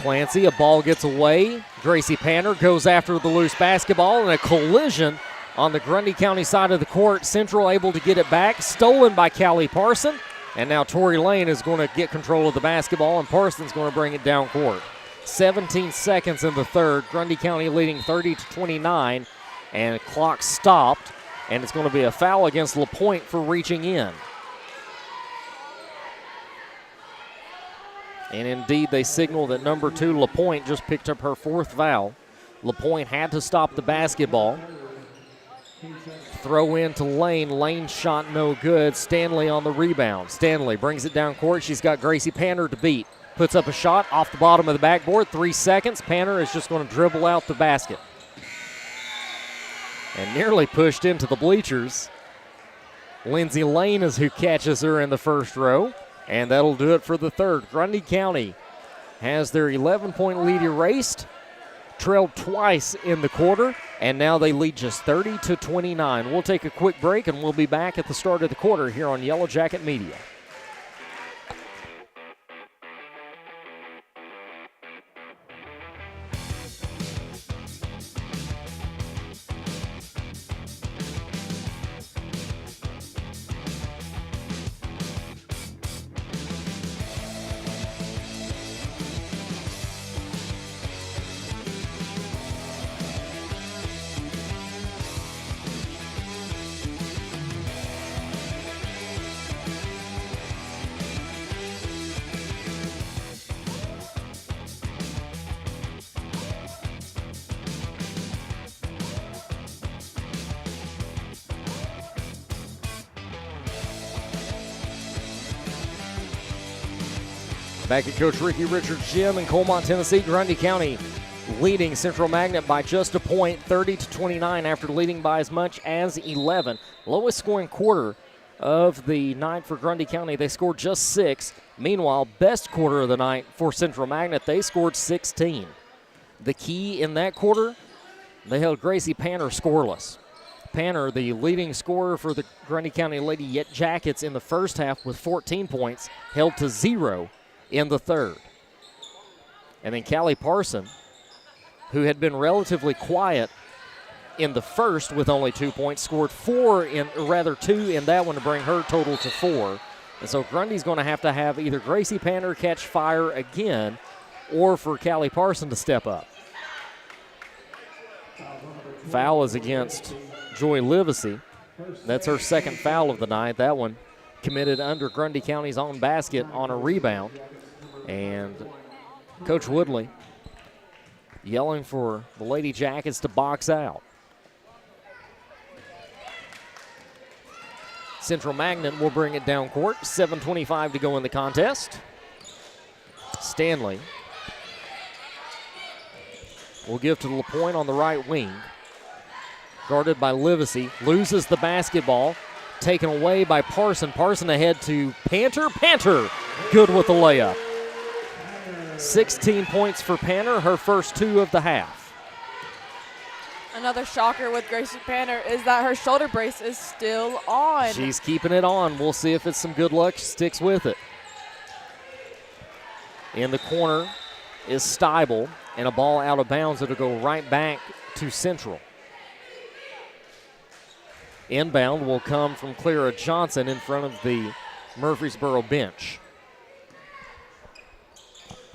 Clancy, a ball gets away. Gracie Panter goes after the loose basketball, and a collision on the Grundy County side of the court. Central able to get it back, stolen by Callie Parson, and now Tori Lane is going to get control of the basketball, and Parson's going to bring it down court. 17 seconds in the third. Grundy County leading 30-29, and clock stopped, and it's going to be a foul against LaPointe for reaching in. And indeed, they signal that number 2, LaPointe, just picked up her 4th foul. LaPointe had to stop the basketball. Throw in to Lane. Lane shot no good. Stanley on the rebound. Stanley brings it down court. She's got Gracie Panter to beat. Puts up a shot off the bottom of the backboard. 3 seconds. Panter is just going to dribble out the basket. And nearly pushed into the bleachers. Lindsay Lane is who catches her in the first row. And that'll do it for the third. Grundy County has their 11-point lead erased, trailed twice in the quarter, and now they lead just 30-29. We'll take a quick break, and we'll be back at the start of the quarter here on Yellow Jacket Media. Back at Coach Ricky Richards' gym in Colmont, Tennessee. Grundy County leading Central Magnet by just a point, 30-29, after leading by as much as 11. Lowest scoring quarter of the night for Grundy County. They scored just 6. Meanwhile, best quarter of the night for Central Magnet. They scored 16. The key in that quarter, they held Gracie Panter scoreless. Panter, the leading scorer for the Grundy County Lady Jackets in the first half with 14 points, held to 0 in the third. And then Callie Parson, who had been relatively quiet in the first with only 2 points, scored 2 in that one to bring her total to 4. And so Grundy's going to have either Gracie Panter catch fire again or for Callie Parson to step up. Foul is against Joy Livesey. That's her second foul of the night. That one committed under Grundy County's own basket on a rebound. And Coach Woodley yelling for the Lady Jackets to box out. Central Magnet will bring it down court. 7:25 to go in the contest. Stanley will give to LaPointe on the right wing. Guarded by Livesey. Loses the basketball. Taken away by Parson. Parson ahead to Panter. Panter good with the layup. 16 points for Panter, her first 2 of the half. Another shocker with Gracie Panter is that her shoulder brace is still on. She's keeping it on. We'll see if it's some good luck. She sticks with it. In the corner is Steibel, and a ball out of bounds. It'll go right back to Central. Inbound will come from Clara Johnson in front of the Murfreesboro bench.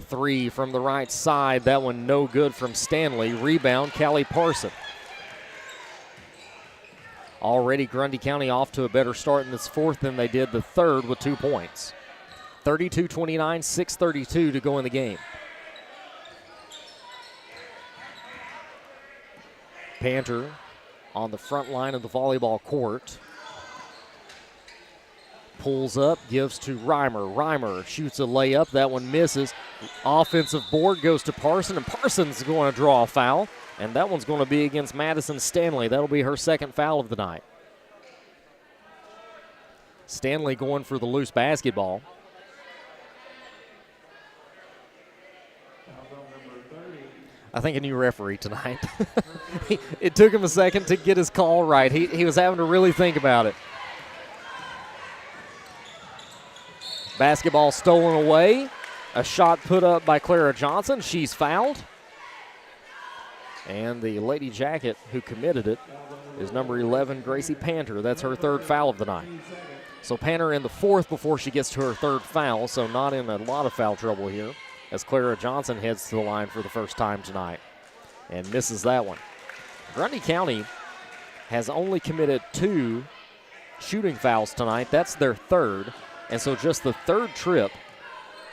3 from the right side. That one no good from Stanley. Rebound, Callie Parson. Already Grundy County off to a better start in this fourth than they did the third with 2 points. 32-29, 6:32 to go in the game. Panter on the front line of the volleyball court. Pulls up, gives to Reimer. Reimer shoots a layup. That one misses. Offensive board goes to Parson, and Parson's going to draw a foul, and that one's going to be against Madison Stanley. That'll be her second foul of the night. Stanley going for the loose basketball. I think a new referee tonight. It took him a second to get his call right. He was having to really think about it. Basketball stolen away. A shot put up by Clara Johnson. She's fouled. And the Lady Jacket who committed it is number 11, Gracie Panter. That's her third foul of the night. So Panter in the fourth before she gets to her third foul, so not in a lot of foul trouble here as Clara Johnson heads to the line for the first time tonight and misses that one. Grundy County has only committed 2 shooting fouls tonight. That's their third, and so just the third trip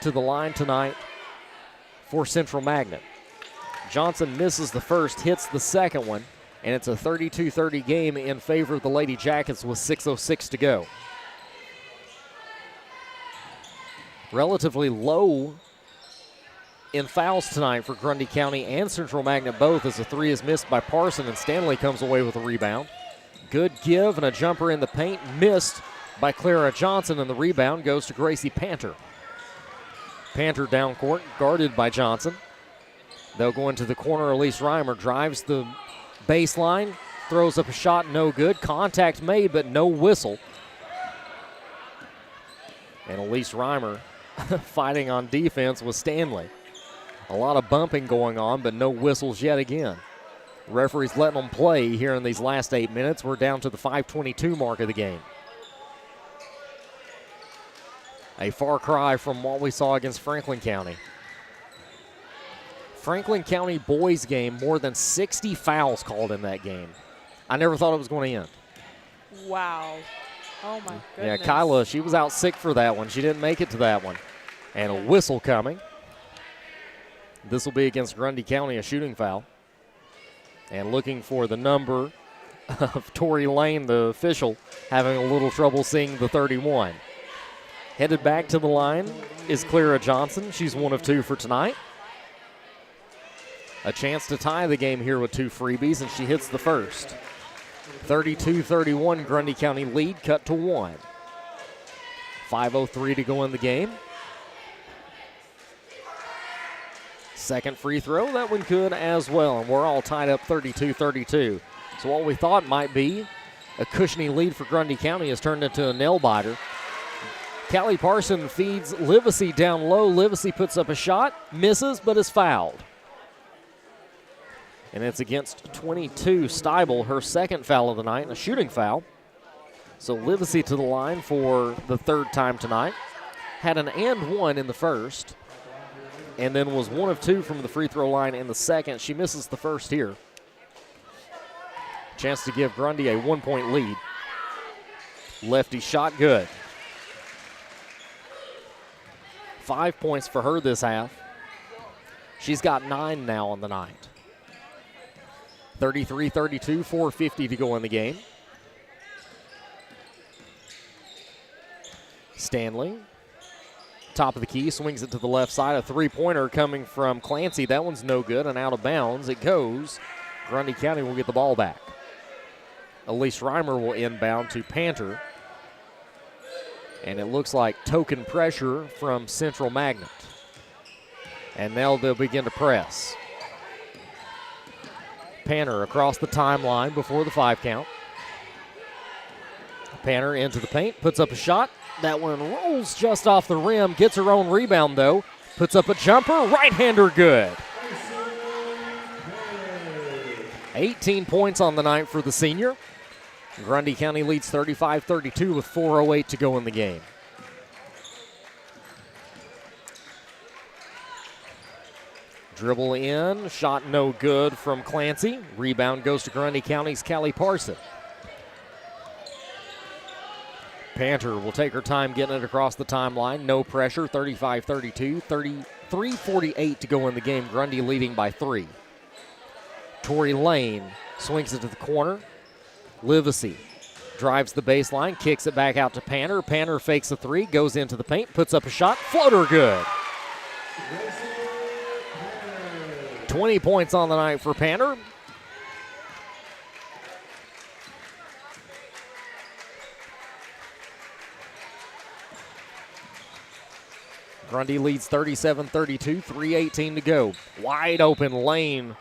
to the line tonight for Central Magnet. Johnson misses the first, hits the second one, and it's a 32-30 game in favor of the Lady Jackets with 6:06 to go. Relatively low in fouls tonight for Grundy County and Central Magnet both, as a 3 is missed by Parson and Stanley comes away with a rebound. Good give and a jumper in the paint, missed by Clara Johnson, and the rebound goes to Gracie Panter. Panter down court, guarded by Johnson. They'll go into the corner. Elise Reimer drives the baseline, throws up a shot, no good. Contact made, but no whistle. And Elise Reimer fighting on defense with Stanley. A lot of bumping going on, but no whistles yet again. Referee's letting them play here in these last 8 minutes. We're down to the 5:22 mark of the game. A far cry from what we saw against Franklin County. Franklin County boys game, more than 60 fouls called in that game. I never thought it was going to end. Wow. Oh, my goodness. Yeah, Kyla, she was out sick for that one. She didn't make it to that one. And a whistle coming. This will be against Grundy County, a shooting foul. And looking for the number of Tori Lane, the official, having a little trouble seeing the 31. Headed back to the line is Clara Johnson. She's 1 of 2 for tonight. A chance to tie the game here with 2 freebies, and she hits the first. 32-31 Grundy County lead, cut to 1. 5:03 to go in the game. Second free throw, that one good as well, and we're all tied up 32-32. So what we thought might be a cushiony lead for Grundy County has turned into a nail-biter. Callie Parson feeds Livesey down low. Livesey puts up a shot, misses, but is fouled. And it's against 22 Steibel, her second foul of the night, and a shooting foul. So Livesey to the line for the third time tonight. Had an and one in the first, and then was 1 of 2 from the free throw line in the second. She misses the first here. Chance to give Grundy a 1-point lead. Lefty shot good. 5 points for her this half. She's got 9 now on the night. 33-32, 4:50 to go in the game. Stanley, top of the key, swings it to the left side. A three-pointer coming from Clancy. That one's no good and out of bounds. It goes. Grundy County will get the ball back. Elise Reimer will inbound to Panter. And it looks like token pressure from Central Magnet. And now they'll begin to press. Panter across the timeline before the 5 count. Panter into the paint, puts up a shot. That one rolls just off the rim, gets her own rebound though. Puts up a jumper, right-hander good. 18 points on the night for the senior. Grundy County leads 35-32 with 4:08 to go in the game. Dribble in, shot no good from Clancy. Rebound goes to Grundy County's Callie Parson. Panter will take her time getting it across the timeline. No pressure, 35-32, 33-48 to go in the game. Grundy leading by 3. Tori Lane swings it to the corner. Livesey drives the baseline, kicks it back out to Panter. Panter fakes a 3, goes into the paint, puts up a shot, floater good. 20 points on the night for Panter. Grundy leads 37-32, 3:18 to go. Wide open lane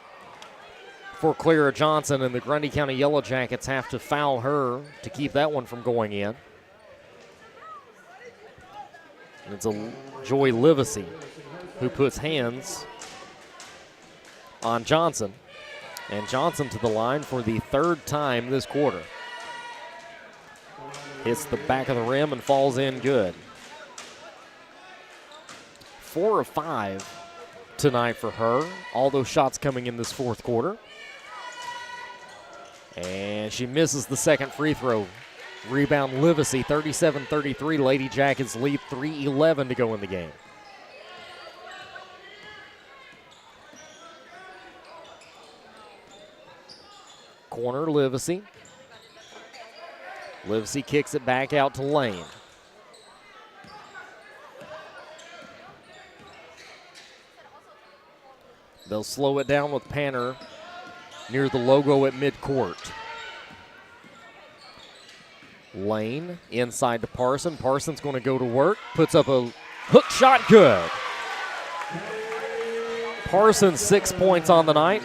for Clara Johnson, and the Grundy County Yellow Jackets have to foul her to keep that one from going in. And it's a Joy Livesey who puts hands on Johnson. And Johnson to the line for the third time this quarter. Hits the back of the rim and falls in good. 4 of 5 tonight for her. All those shots coming in this fourth quarter. And she misses the second free throw. Rebound Livesey, 37-33. Lady Jackets lead, 3:11 to go in the game. Corner Livesey. Livesey kicks it back out to Lane. They'll slow it down with Panner near the logo at midcourt. Lane inside to Parson. Parson's going to go to work. Puts up a hook shot, good. Parson 6 points on the night.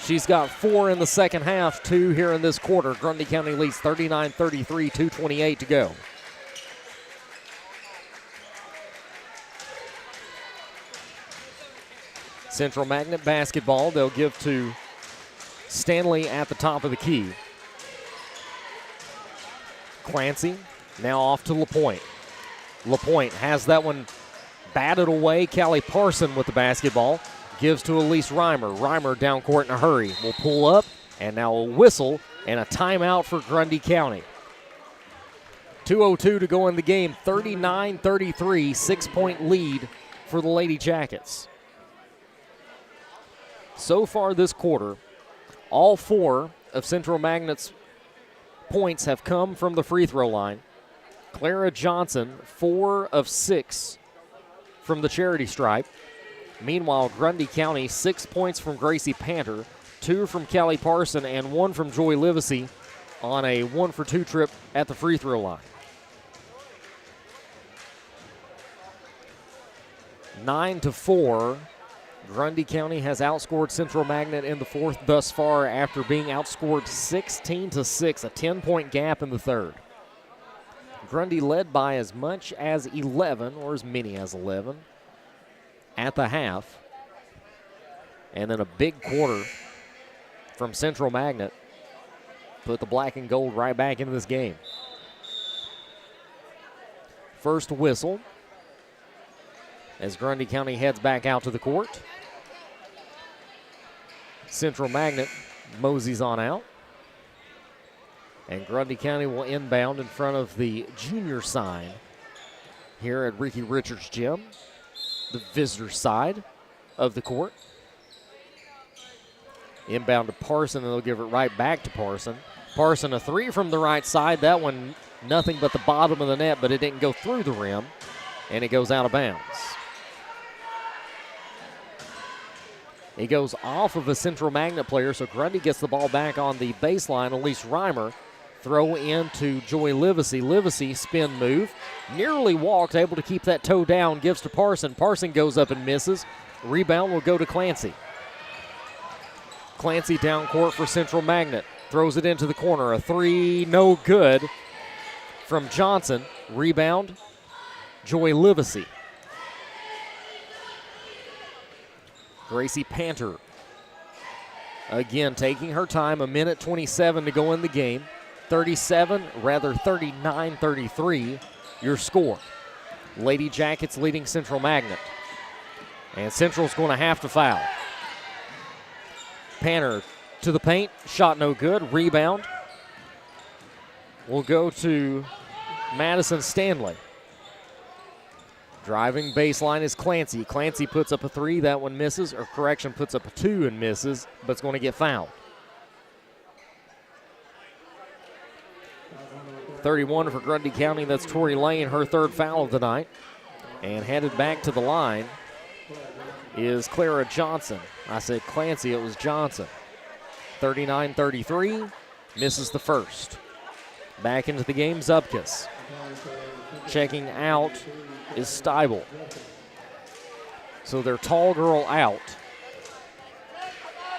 She's got 4 in the second half, 2 here in this quarter. Grundy County leads 39-33, 2:28 to go. Central Magnet basketball. They'll give to Stanley at the top of the key. Clancy now off to LaPointe. LaPointe has that one batted away. Callie Parson with the basketball. Gives to Elise Reimer. Reimer down court in a hurry. Will pull up, and now a whistle and a timeout for Grundy County. 2:02 to go in the game. 39-33, 6-point lead for the Lady Jackets. So far this quarter, all 4 of Central Magnet's points have come from the free throw line. Clara Johnson, 4 of 6 from the charity stripe. Meanwhile, Grundy County, 6 points from Gracie Panter, 2 from Callie Parson, and 1 from Joy Livesey on a 1-for-2 trip at the free throw line. 9-4, Grundy County has outscored Central Magnet in the fourth thus far after being outscored 16-6, a 10-point gap in the third. Grundy led by as much as 11, or as many as 11, at the half. And then a big quarter from Central Magnet put the black and gold right back into this game. First whistle as Grundy County heads back out to the court. Central Magnet moseys on out. And Grundy County will inbound in front of the junior sign here at Ricky Richards Gym, the visitor side of the court. Inbound to Parson, and they'll give it right back to Parson. Parson, a 3 from the right side. That one, nothing but the bottom of the net, but it didn't go through the rim, and it goes out of bounds. It goes off of a Central Magnet player, so Grundy gets the ball back on the baseline. Elise Reimer throw into Joy Livesey. Livesey spin move, nearly walked, able to keep that toe down, gives to Parson. Parson goes up and misses. Rebound will go to Clancy. Clancy down court for Central Magnet. Throws it into the corner. A 3, no good from Johnson. Rebound, Joy Livesey. Gracie Panter again taking her time. 1:27 to go in the game. 39-33 your score. Lady Jackets leading Central Magnet. And Central's going to have to foul. Panter to the paint. Shot no good. Rebound will go to Madison Stanley. Driving baseline is Clancy. Clancy puts up a 3. That one misses, or correction, puts up a 2 and misses, but it's going to get fouled. 31 for Grundy County. That's Tori Lane, her third foul of the night. And headed back to the line is Clara Johnson. I said Clancy, it was Johnson. 39-33, misses the first. Back into the game, Zupkis. Checking out is Steibel. So their tall girl out.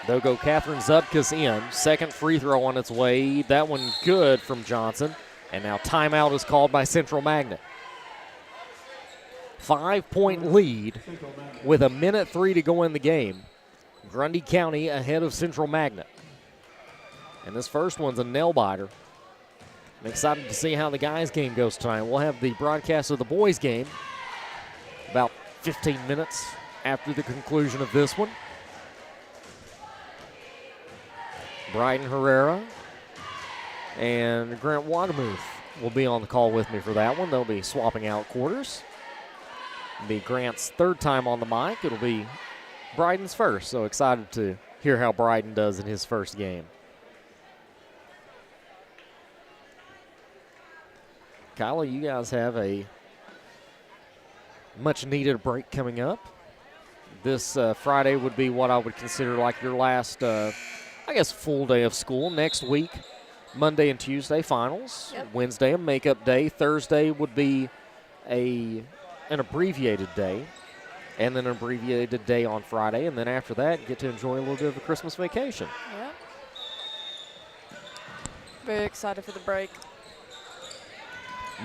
They'll go Catherine Zupkis in. Second free throw on its way. That one good from Johnson. And now timeout is called by Central Magnet. 5-point lead with 1:03 to go in the game. Grundy County ahead of Central Magnet. And this first one's a nail-biter. I'm excited to see how the guys' game goes tonight. We'll have the broadcast of the boys' game about 15 minutes after the conclusion of this one. Bryden Herrera and Grant Wadamuth will be on the call with me for that one. They'll be swapping out quarters. It'll be Grant's third time on the mic. It'll be Bryden's first, so excited to hear how Bryden does in his first game. Kyla, you guys have a much-needed break coming up. This Friday would be what I would consider like your last, I guess, full day of school. Next week, Monday and Tuesday, finals. Yep. Wednesday, a makeup day. Thursday would be an abbreviated day, and then an abbreviated day on Friday. And then after that, get to enjoy a little bit of a Christmas vacation. Yep. Very excited for the break.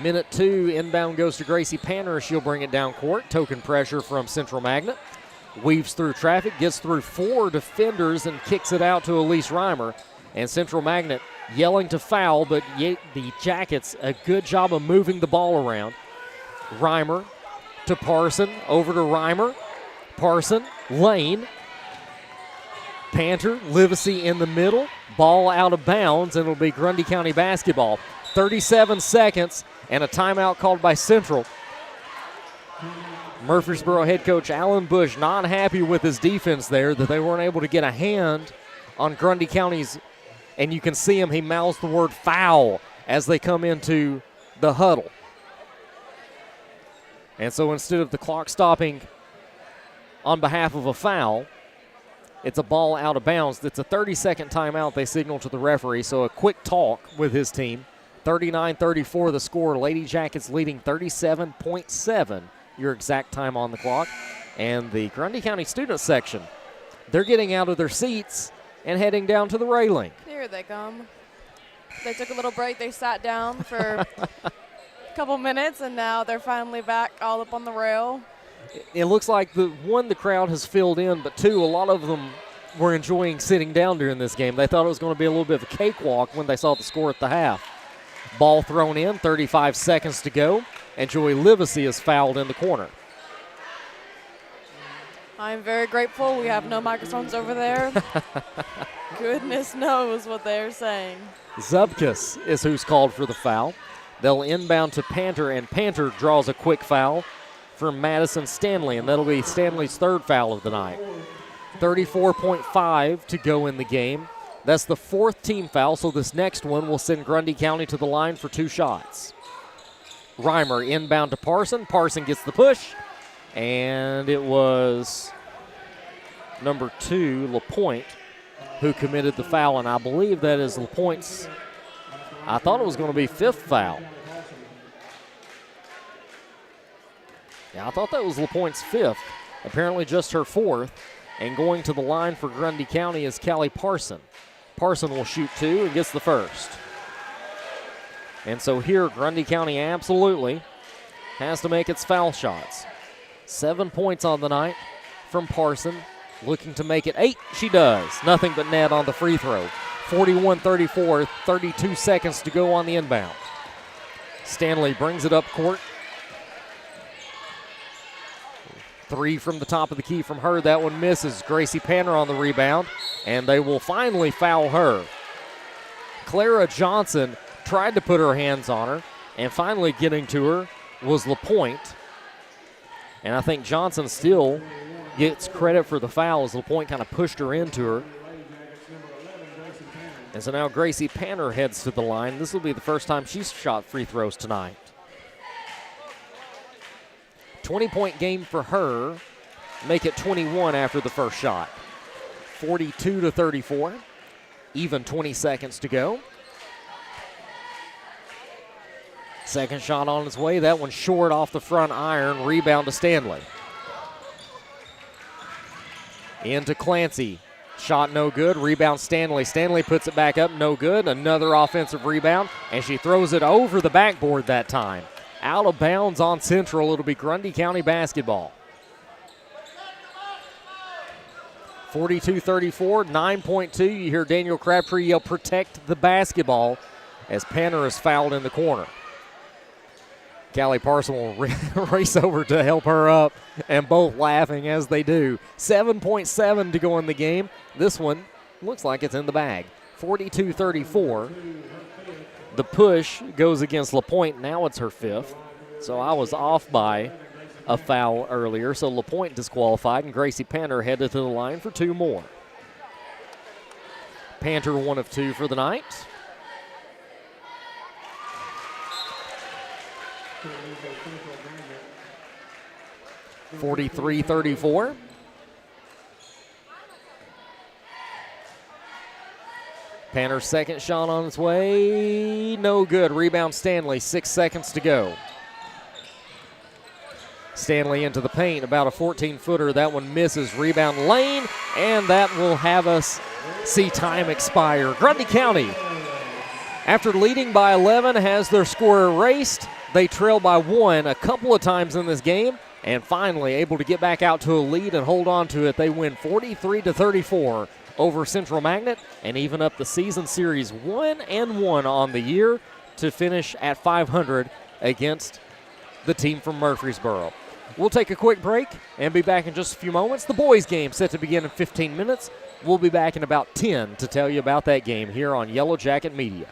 Minute 2, inbound goes to Gracie Panner. She'll bring it down court. Token pressure from Central Magnet. Weaves through traffic, gets through 4 defenders, and kicks it out to Elise Reimer. And Central Magnet yelling to foul, but the Jackets, a good job of moving the ball around. Reimer to Parson, over to Reimer. Parson, Lane. Panther, Livesey in the middle. Ball out of bounds, and it'll be Grundy County basketball. 37 seconds, and a timeout called by Central. Murfreesboro head coach Alan Bush not happy with his defense there, that they weren't able to get a hand on Grundy County's, and you can see him, he mouths the word foul as they come into the huddle. And so instead of the clock stopping on behalf of a foul, it's a ball out of bounds. It's a 30-second timeout they signal to the referee, so a quick talk with his team. 39-34 the score. Lady Jackets leading 37.7, your exact time on the clock. And the Grundy County student section, they're getting out of their seats and heading down to the railing. Here they come. They took a little break. They sat down for a couple minutes, and now they're finally back all up on the rail. It looks like the crowd has filled in, but 2, a lot of them were enjoying sitting down during this game. They thought it was going to be a little bit of a cakewalk when they saw the score at the half. Ball thrown in, 35 seconds to go, and Joy Livesey is fouled in the corner. I'm very grateful we have no microphones over there. Goodness knows what they're saying. Zubkus is who's called for the foul. They'll inbound to Panther, and Panther draws a quick foul from Madison Stanley, and that'll be Stanley's third foul of the night. 34.5 to go in the game. That's the 4th team foul, so this next one will send Grundy County to the line for 2 shots. Reimer inbound to Parson. Parson gets the push, and it was number 2, LaPointe, who committed the foul, and I believe that is LaPointe's, I thought it was going to be 5th foul. Yeah, I thought that was LaPointe's 5th. Apparently just her 4th. And going to the line for Grundy County is Callie Parson. Parson will shoot 2 and gets the first. And so here, Grundy County absolutely has to make its foul shots. 7 points on the night from Parson. Looking to make it 8. She does. Nothing but net on the free throw. 41-34, 32 seconds to go on the inbound. Stanley brings it up court. 3 from the top of the key from her. That one misses. Gracie Panner on the rebound, and they will finally foul her. Clara Johnson tried to put her hands on her, and finally getting to her was LaPointe. And I think Johnson still gets credit for the foul as LaPointe kind of pushed her into her. And so now Gracie Panner heads to the line. This will be the first time she's shot free throws tonight. 20-point game for her. Make it 21 after the first shot. 42-34. Even 20 seconds to go. Second shot on its way. That one short off the front iron. Rebound to Stanley. Into Clancy. Shot no good. Rebound Stanley. Stanley puts it back up. No good. Another offensive rebound. And she throws it over the backboard that time. Out of bounds on Central. It'll be Grundy County basketball. 42-34, 9.2. You hear Daniel Crabtree yell, protect the basketball, as Panter is fouled in the corner. Callie Parson will race over to help her up, and both laughing as they do. 7.7 to go in the game. This one looks like it's in the bag. 42-34. The push goes against LaPointe. Now it's her 5th. So I was off by a foul earlier. So LaPointe disqualified, and Gracie Panter headed to the line for 2 more. Panter 1 of 2 for the night. 43-34. Panter's second shot on its way. No good. Rebound Stanley. 6 seconds to go. Stanley into the paint. About a 14-footer. That one misses. Rebound Lane. And that will have us see time expire. Grundy County, after leading by 11, has their score erased. They trail by 1 a couple of times in this game, and finally able to get back out to a lead and hold on to it. They win 43-34 over Central Magnet and even up the season series 1-1 on the year to finish at 500 against the team from Murfreesboro. We'll take a quick break and be back in just a few moments. The boys' game set to begin in 15 minutes. We'll be back in about 10 to tell you about that game here on Yellow Jacket Media.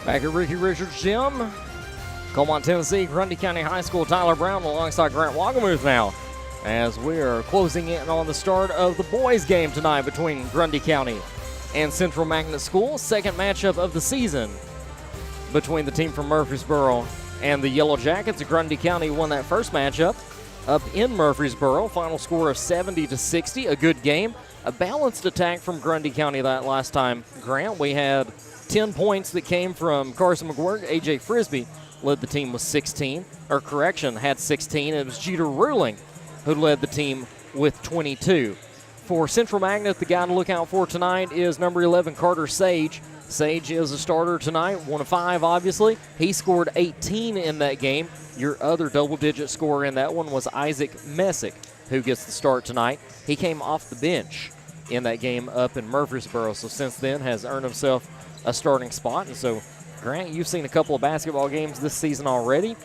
Back at Ricky Richards Gym, Coleman, Tennessee, Grundy County High School, Tyler Brown alongside Grant Wagamuth now, as we are closing in on the start of the boys' game tonight between Grundy County and Central Magnet School. Second matchup of the season between the team from Murfreesboro and the Yellow Jackets. Grundy County won that first matchup up in Murfreesboro. Final score of 70-60. A good game. A balanced attack from Grundy County that last time. Grant, we had 10 points that came from Carson McGuirk. A.J. Frisbee led the team with 16. Or correction, had 16. It was Jeter Ruling who led the team with 22. For Central Magnet, the guy to look out for tonight is number 11, Carter Sage. Sage is a starter tonight, 1 of 5, obviously. He scored 18 in that game. Your other double-digit scorer in that one was Isaac Messick, who gets the start tonight. He came off the bench in that game up in Murfreesboro, so since then has earned himself a starting spot. And so, Grant, you've seen a couple of basketball games this season already.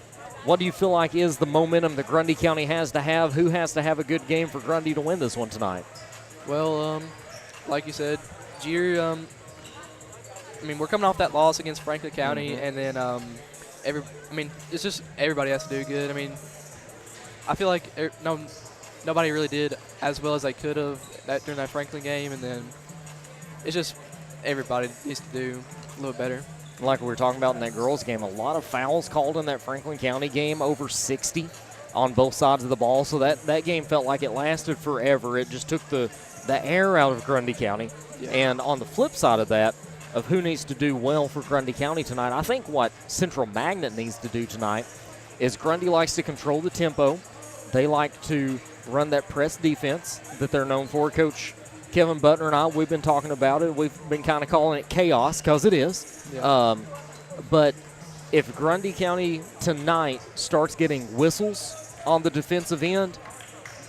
What do you feel like is the momentum that Grundy County has to have? Who has to have a good game for Grundy to win this one tonight? Well, like you said, Jeter, we're coming off that loss against Franklin County, and then it's just everybody has to do good. I feel like nobody really did as well as they could have during that Franklin game, and then it's just everybody needs to do a little better. Like we were talking about in that girls' game, a lot of fouls called in that Franklin County game, over 60 on both sides of the ball. So that game felt like it lasted forever. It just took the air out of Grundy County. Yeah. And on the flip side of that, of who needs to do well for Grundy County tonight, I think what Central Magnet needs to do tonight is Grundy likes to control the tempo. They like to run that press defense that they're known for. Coach Kevin Butler and I, we've been talking about it. We've been kind of calling it chaos because it is. Yeah. But if Grundy County tonight starts getting whistles on the defensive end,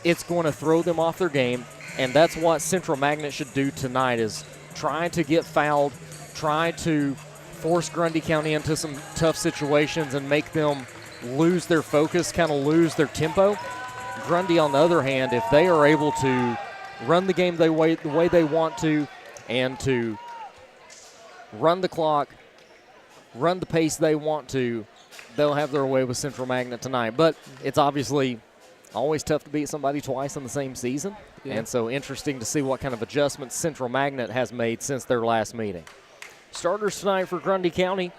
it's going to throw them off their game, and that's what Central Magnet should do tonight, is try to get fouled, try to force Grundy County into some tough situations and make them lose their focus, kind of lose their tempo. Grundy, on the other hand, if they are able to run the game the way they want to, and to run the clock, run the pace they want to, they'll have their way with Central Magnet tonight. But it's obviously always tough to beat somebody twice in the same season. Yeah. And so interesting to see what kind of adjustments Central Magnet has made since their last meeting. Starters tonight for Grundy County,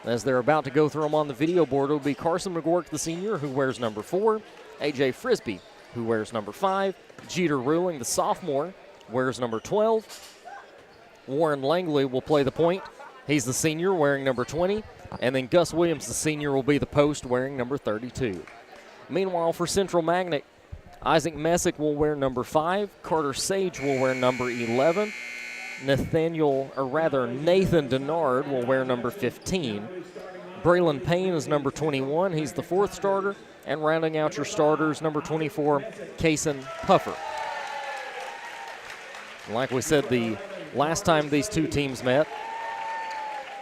as they're about to go through them on the video board, will be Carson McGuirk, the senior, who wears number 4, A.J. Frisbee, who wears number 5, Jeter Ruling, the sophomore, wears number 12. Warren Langley will play the point. He's the senior, wearing number 20. And then Gus Williams, the senior, will be the post, wearing number 32. Meanwhile, for Central Magnet, Isaac Messick will wear number 5. Carter Sage will wear number 11. Nathan Denard will wear number 15. Braylon Payne is number 21. He's the 4th starter. And rounding out your starters, number 24, Kason Puffer. Like we said, the last time these two teams met,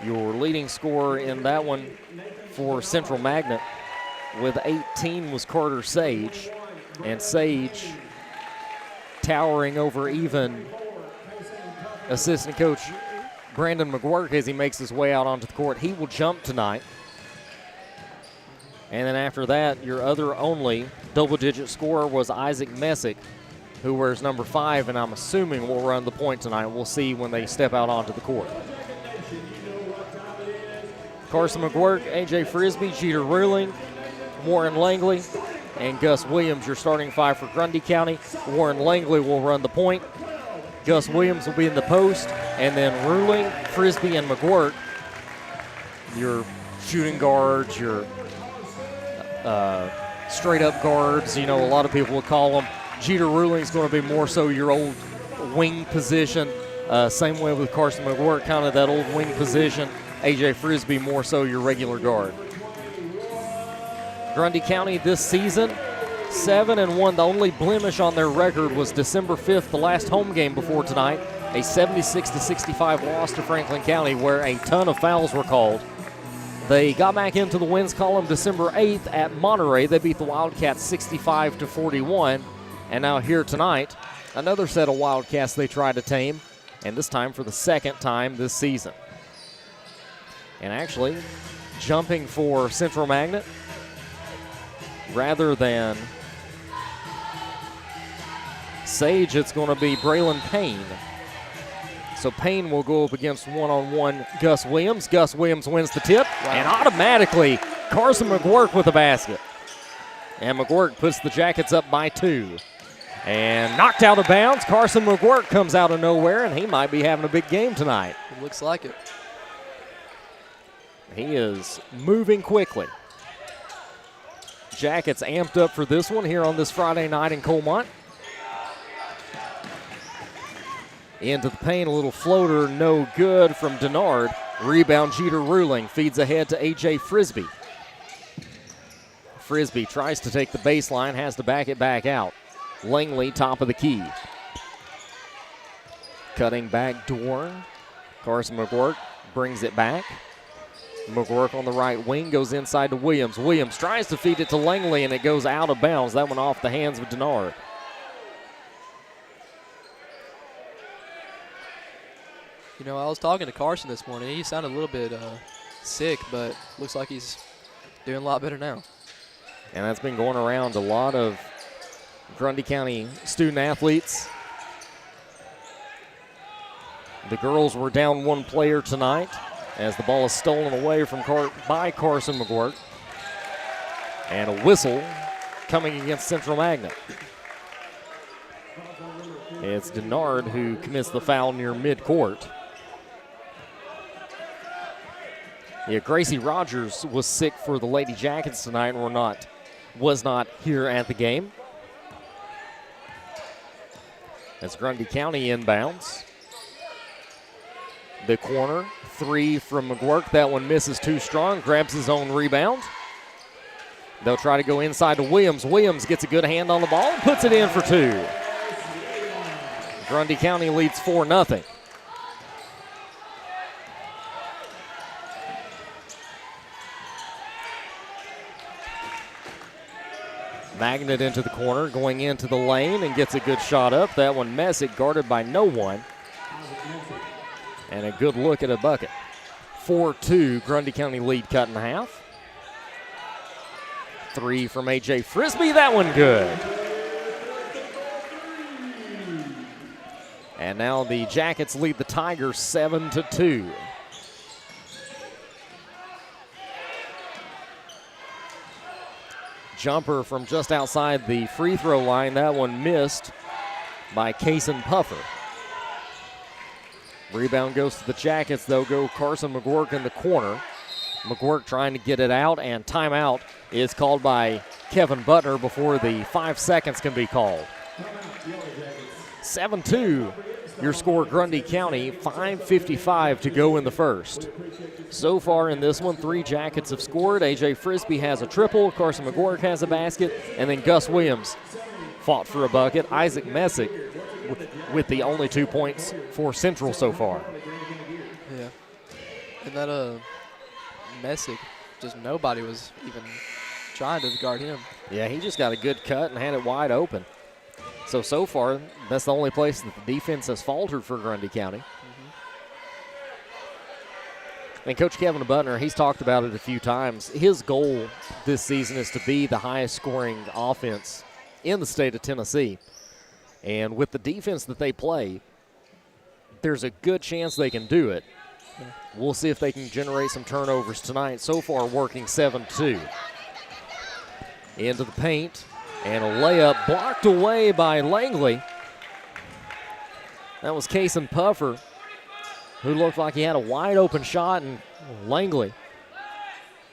your leading scorer in that one for Central Magnet with 18 was Carter Sage. And Sage towering over even assistant coach Brandon McGuirk as he makes his way out onto the court. He will jump tonight. And then after that, your other only double-digit scorer was Isaac Messick, who wears number 5, and I'm assuming will run the point tonight. We'll see when they step out onto the court. Carson McGuirk, A.J. Frisbee, Jeter Ruling, Warren Langley, and Gus Williams, your starting 5 for Grundy County. Warren Langley will run the point. Gus Williams will be in the post, and then Ruling, Frisbee, and McGuirk, your shooting guards, your straight-up guards, a lot of people would call them. Jeter Ruling is going to be more so your old wing position. Same way with Carson McGuirk, kind of that old wing position. A.J. Frisbee more so your regular guard. Grundy County this season, 7-1. The only blemish on their record was December 5th, the last home game before tonight, a 76-65 loss to Franklin County where a ton of fouls were called. They got back into the wins column December 8th at Monterey. They beat the Wildcats 65-41. And now here tonight, another set of Wildcats they tried to tame, and this time for the second time this season. And actually, jumping for Central Magnet, rather than Sage, it's going to be Braylon Payne. So Payne will go up against one-on-one Gus Williams. Gus Williams wins the tip, and automatically Carson McGuirk with the basket. And McGuirk puts the Jackets up by 2. And knocked out of bounds. Carson McGuirk comes out of nowhere, and he might be having a big game tonight. It looks like it. He is moving quickly. Jackets amped up for this one here on this Friday night in Colmont. Into the paint, a little floater, no good from Denard. Rebound, Jeter Ruling feeds ahead to A.J. Frisbee. Frisbee tries to take the baseline, has to back it back out. Langley, top of the key. Cutting back door. Carson McGuirk brings it back. McGuirk on the right wing goes inside to Williams. Williams tries to feed it to Langley, and it goes out of bounds. That one off the hands of Denard. You know, I was talking to Carson this morning. He sounded a little bit sick, but looks like he's doing a lot better now. And that's been going around a lot of Grundy County student athletes. The girls were down one player tonight as the ball is stolen away from by Carson McGuirk. And a whistle coming against Central Magnet. It's Denard who commits the foul near midcourt. Yeah, Gracie Rogers was sick for the Lady Jackets tonight and was not here at the game. As Grundy County inbounds. The corner, 3 from McGuirk. That one misses too strong, grabs his own rebound. They'll try to go inside to Williams. Williams gets a good hand on the ball and puts it in for 2. Grundy County leads 4-0. Magnet into the corner, going into the lane and gets a good shot up. That one Messick guarded by no one. And a good look at a bucket. 4-2, Grundy County lead cut in half. 3 from A.J. Frisbee, that one good. And now the Jackets lead the Tigers 7-2. Jumper from just outside the free throw line. That one missed by Kason Puffer. Rebound goes to the Jackets. They'll go Carson McGuirk in the corner. McGuirk trying to get it out, and timeout is called by Kevin Butner before the 5 seconds can be called. 7-2, your score, Grundy County, 5:55 to go in the first. So far in this one, 3 Jackets have scored. A.J. Frisbee has a triple, Carson McGuirk has a basket, and then Gus Williams fought for a bucket. Isaac Messick with the only 2 points for Central so far. Yeah. And that Messick, just nobody was even trying to guard him. Yeah, he just got a good cut and had it wide open. So far, that's the only place that the defense has faltered for Grundy County. And Coach Kevin Butner, he's talked about it a few times. His goal this season is to be the highest scoring offense in the state of Tennessee. And with the defense that they play, there's a good chance they can do it. We'll see if they can generate some turnovers tonight. So far, working 7-2. Into the paint, and a layup blocked away by Langley. That was Kason Puffer, who looked like he had a wide open shot, and Langley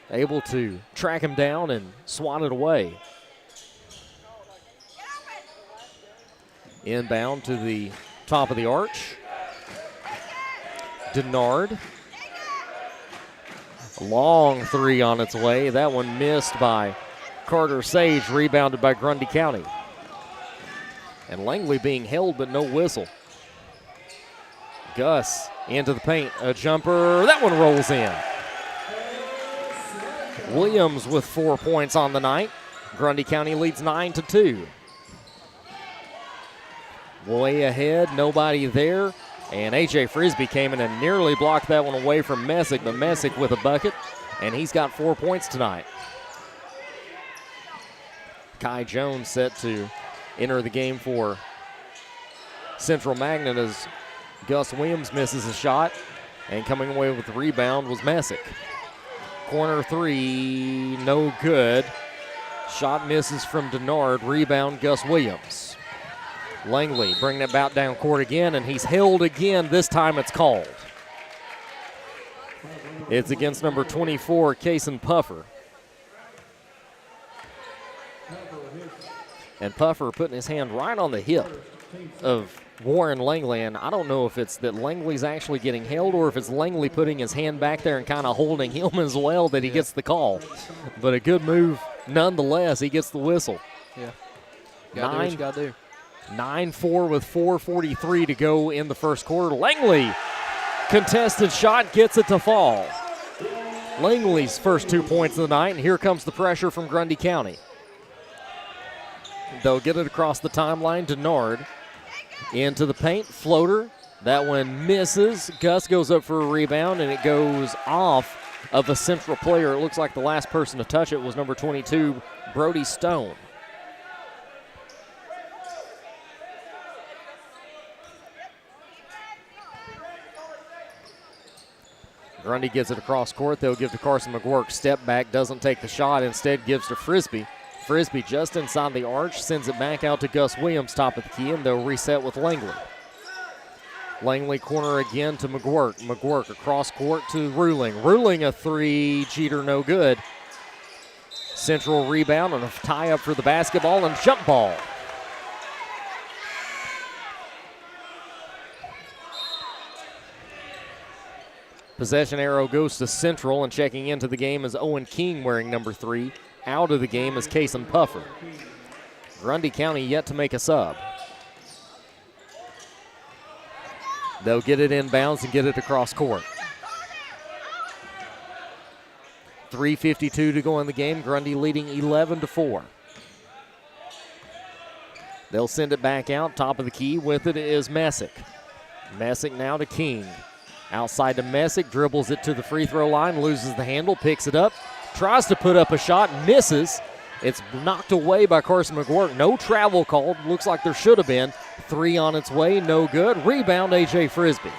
able to track him down and swat it away. Inbound to the top of the arch. Denard. A long 3 on its way. That one missed by Carter Sage, rebounded by Grundy County. And Langley being held, but no whistle. Gus into the paint, a jumper, that one rolls in. Williams with 4 points on the night. Grundy County leads 9-2. Way ahead, nobody there, And A.J. Frisbee came in and nearly blocked that one away from Messick, but Messick with a bucket, and he's got 4 points tonight. Kai Jones set to enter the game for Central Magnet as Gus Williams misses a shot, and coming away with the rebound was Messick. Corner three, no good. Shot misses from Denard, rebound Gus Williams. Langley bringing it back down court again, and he's held again. This time it's called. It's against number 24, Kason Puffer. And Puffer putting his hand right on the hip of Warren Langley, and I don't know if it's that Langley's actually getting held or if it's Langley putting his hand back there and kind of holding him as well that he gets the call. But a good move nonetheless. He gets the whistle. Yeah. Gotta do what you gotta do. 9-4 with 4:43 to go in the first quarter. Langley, contested shot, gets it to fall. Langley's first 2 points of the night, and here comes the pressure from Grundy County. They'll get it across the timeline. Denard into the paint, floater. That one misses. Gus goes up for a rebound, and it goes off of a Central player. It looks like the last person to touch it was number 22, Brody Stone. Grundy gets it across court. They'll give to Carson McGuirk. Step back, doesn't take the shot. Instead gives to Frisbee. Frisbee just inside the arch, sends it back out to Gus Williams, top of the key, and they'll reset with Langley. Langley corner again to McGuirk. McGuirk across court to Ruling. Ruling a three, Jeter no good. Central rebound and a tie up for the basketball and jump ball. Possession arrow goes to Central, and checking into the game is Owen King wearing number 3. Out of the game is Kason Puffer. Grundy County yet to make a sub. They'll get it inbounds and get it across court. 3:52 to go in the game. Grundy leading 11-4. They'll send it back out. Top of the key with it is Messick. Messick now to King. Outside to Messick, dribbles it to the free throw line, loses the handle, picks it up, tries to put up a shot, misses. It's knocked away by Carson McGuirk. No travel called. Looks like there should have been. 3 on its way, no good. Rebound, A.J. Frisbee.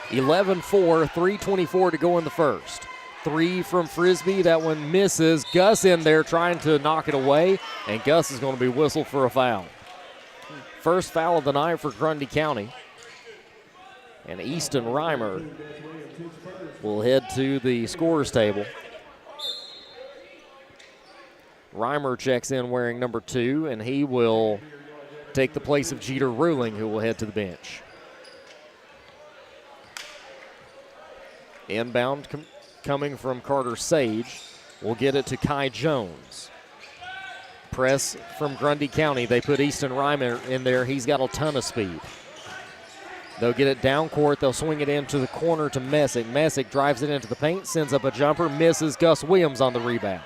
11-4, 3:24 to go in the first. 3 from Frisbee. That one misses. Gus in there trying to knock it away, and Gus is going to be whistled for a foul. First foul of the night for Grundy County. And Easton Reimer will head to the scorer's table. Reimer checks in wearing number 2, and he will take the place of Jeter Ruling, who will head to the bench. Inbound coming from Carter Sage. We'll get it to Kai Jones. Press from Grundy County. They put Easton Reimer in there. He's got a ton of speed. They'll get it down court. They'll swing it into the corner to Messick. Messick drives it into the paint, sends up a jumper, misses. Gus Williams on the rebound.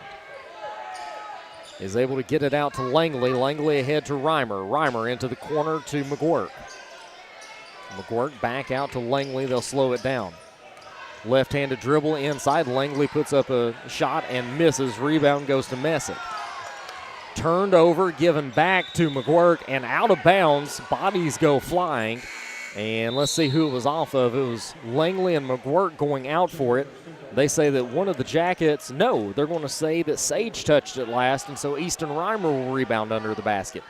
Is able to get it out to Langley. Langley ahead to Reimer. Reimer into the corner to McGuirk. McGuirk back out to Langley. They'll slow it down. Left-handed dribble inside. Langley puts up a shot and misses. Rebound goes to Messick. Turned over, given back to McGuirk, and out of bounds. Bodies go flying. And let's see who it was off of. It was Langley and McGuirk going out for it. They say that one of the Jackets, no, they're going to say that Sage touched it last, and so Easton Reimer will rebound under the basket.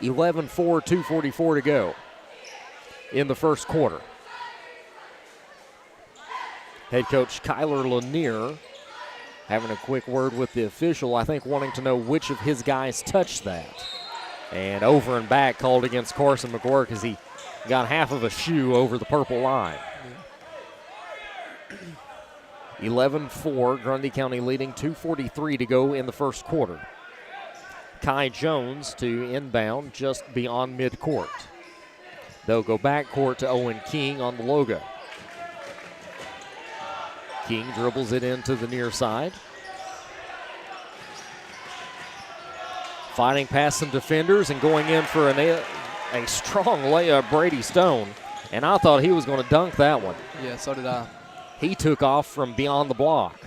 11-4, 2:44 to go in the first quarter. Head coach Kyler Lanier having a quick word with the official, I think wanting to know which of his guys touched that. And over and back called against Carson McGuirk as he got half of a shoe over the purple line. 11-4, Grundy County leading, 2:43 to go in the first quarter. Kai Jones to inbound just beyond midcourt. They'll go back court to Owen King on the logo. King dribbles it into the near side. Fighting past some defenders and going in for a strong layup, Brady Stone, and I thought he was going to dunk that one. Yeah, so did I. He took off from beyond the block.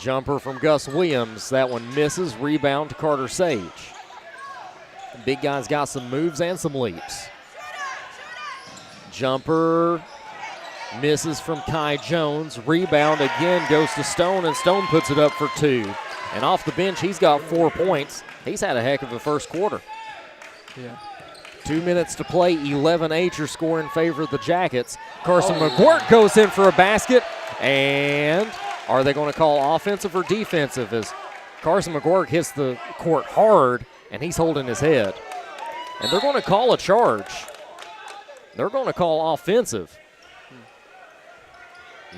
Jumper from Gus Williams. That one misses. Rebound to Carter Sage. The big guy's got some moves and some leaps. Jumper misses from Kai Jones. Rebound again goes to Stone, and Stone puts it up for 2. And off the bench, he's got 4 points. He's had a heck of a first quarter. Yeah. 2 minutes to play, 11-8 your score in favor of the Jackets. Carson McGuirk goes in for a basket, and are they going to call offensive or defensive as Carson McGuirk hits the court hard, and he's holding his head. And they're going to call a charge. They're going to call offensive.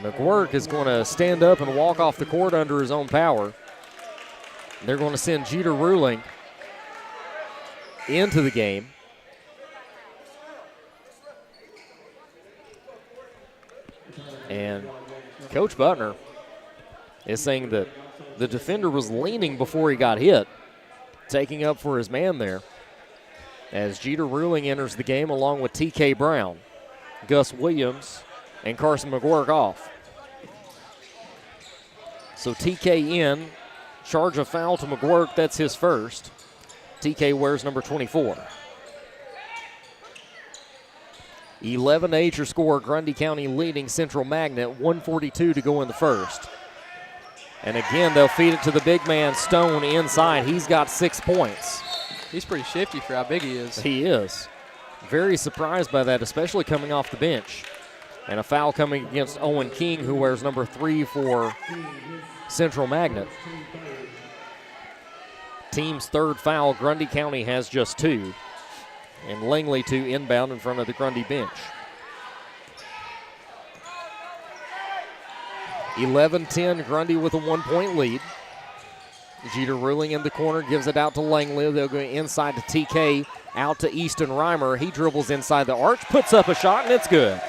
McGuirk is going to stand up and walk off the court under his own power. They're going to send Jeter Ruling into the game. And Coach Butner is saying that the defender was leaning before he got hit, taking up for his man there. As Jeter Ruling enters the game along with T.K. Brown, Gus Williams, and Carson McGuirk off. So T.K. in, charge a foul to McGuirk, that's his first. T.K. wears number 24. 11-8 your score, Grundy County leading Central Magnet, 1:42 to go in the first. And again, they'll feed it to the big man, Stone, inside. He's got 6 points. He's pretty shifty for how big he is. He is. Very surprised by that, especially coming off the bench. And a foul coming against Owen King, who wears number 3 for Central Magnet. Team's third foul. Grundy County has just 2. And Langley to inbound in front of the Grundy bench. 11-10, Grundy with a 1-point lead. Jeter Ruling in the corner, gives it out to Langley. They'll go inside to TK, out to Easton Reimer. He dribbles inside the arch, puts up a shot, and it's good.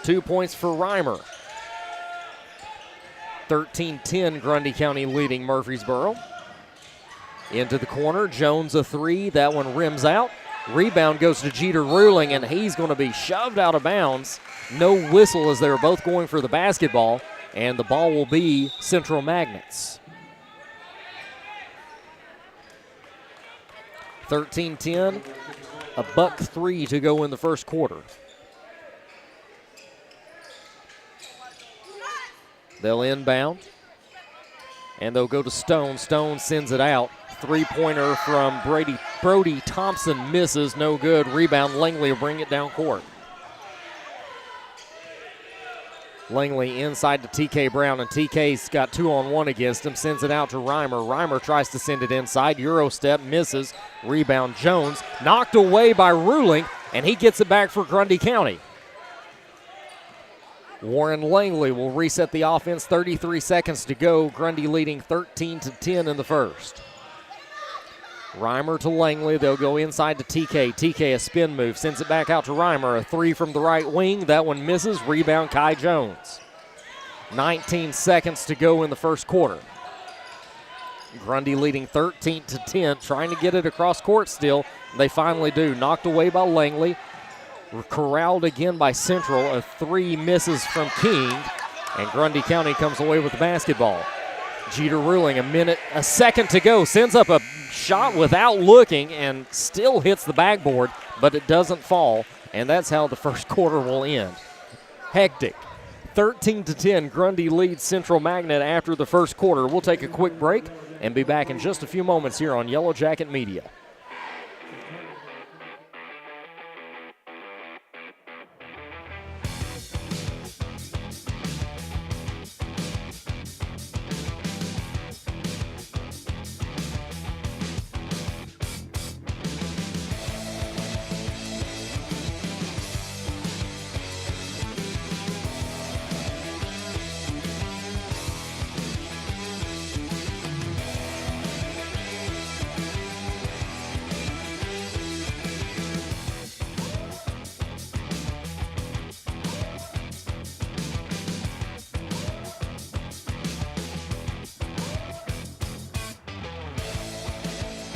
2 points for Reimer. 13-10, Grundy County leading Murfreesboro. Into the corner, Jones a 3. That one rims out. Rebound goes to Jeter Ruling, and he's going to be shoved out of bounds. No whistle as they were both going for the basketball, and the ball will be Central Magnets. 13-10, a buck 3 to go in the first quarter. They'll inbound, and they'll go to Stone. Stone sends it out. Three-pointer from Brody Thompson misses, no good. Rebound, Langley will bring it down court. Langley inside to TK Brown, and TK's got 2-on-1 against him, sends it out to Reimer. Reimer tries to send it inside, Euro step, misses. Rebound, Jones, knocked away by Ruling, and he gets it back for Grundy County. Warren Langley will reset the offense, 33 seconds to go. Grundy leading 13-10 in the first. Reimer to Langley. They'll go inside to TK. TK a spin move. Sends it back out to Reimer. A 3 from the right wing. That one misses. Rebound Kai Jones. 19 seconds to go in the first quarter. Grundy leading 13-10. Trying to get it across court still. They finally do. Knocked away by Langley. Corralled again by Central. A 3 misses from King. And Grundy County comes away with the basketball. Jeter Ruling, a second to go. Sends up a shot without looking and still hits the backboard, but it doesn't fall. And that's how the first quarter will end. Hectic. 13-10, Grundy leads Central Magnet after the first quarter. We'll take a quick break and be back in just a few moments here on Yellow Jacket Media.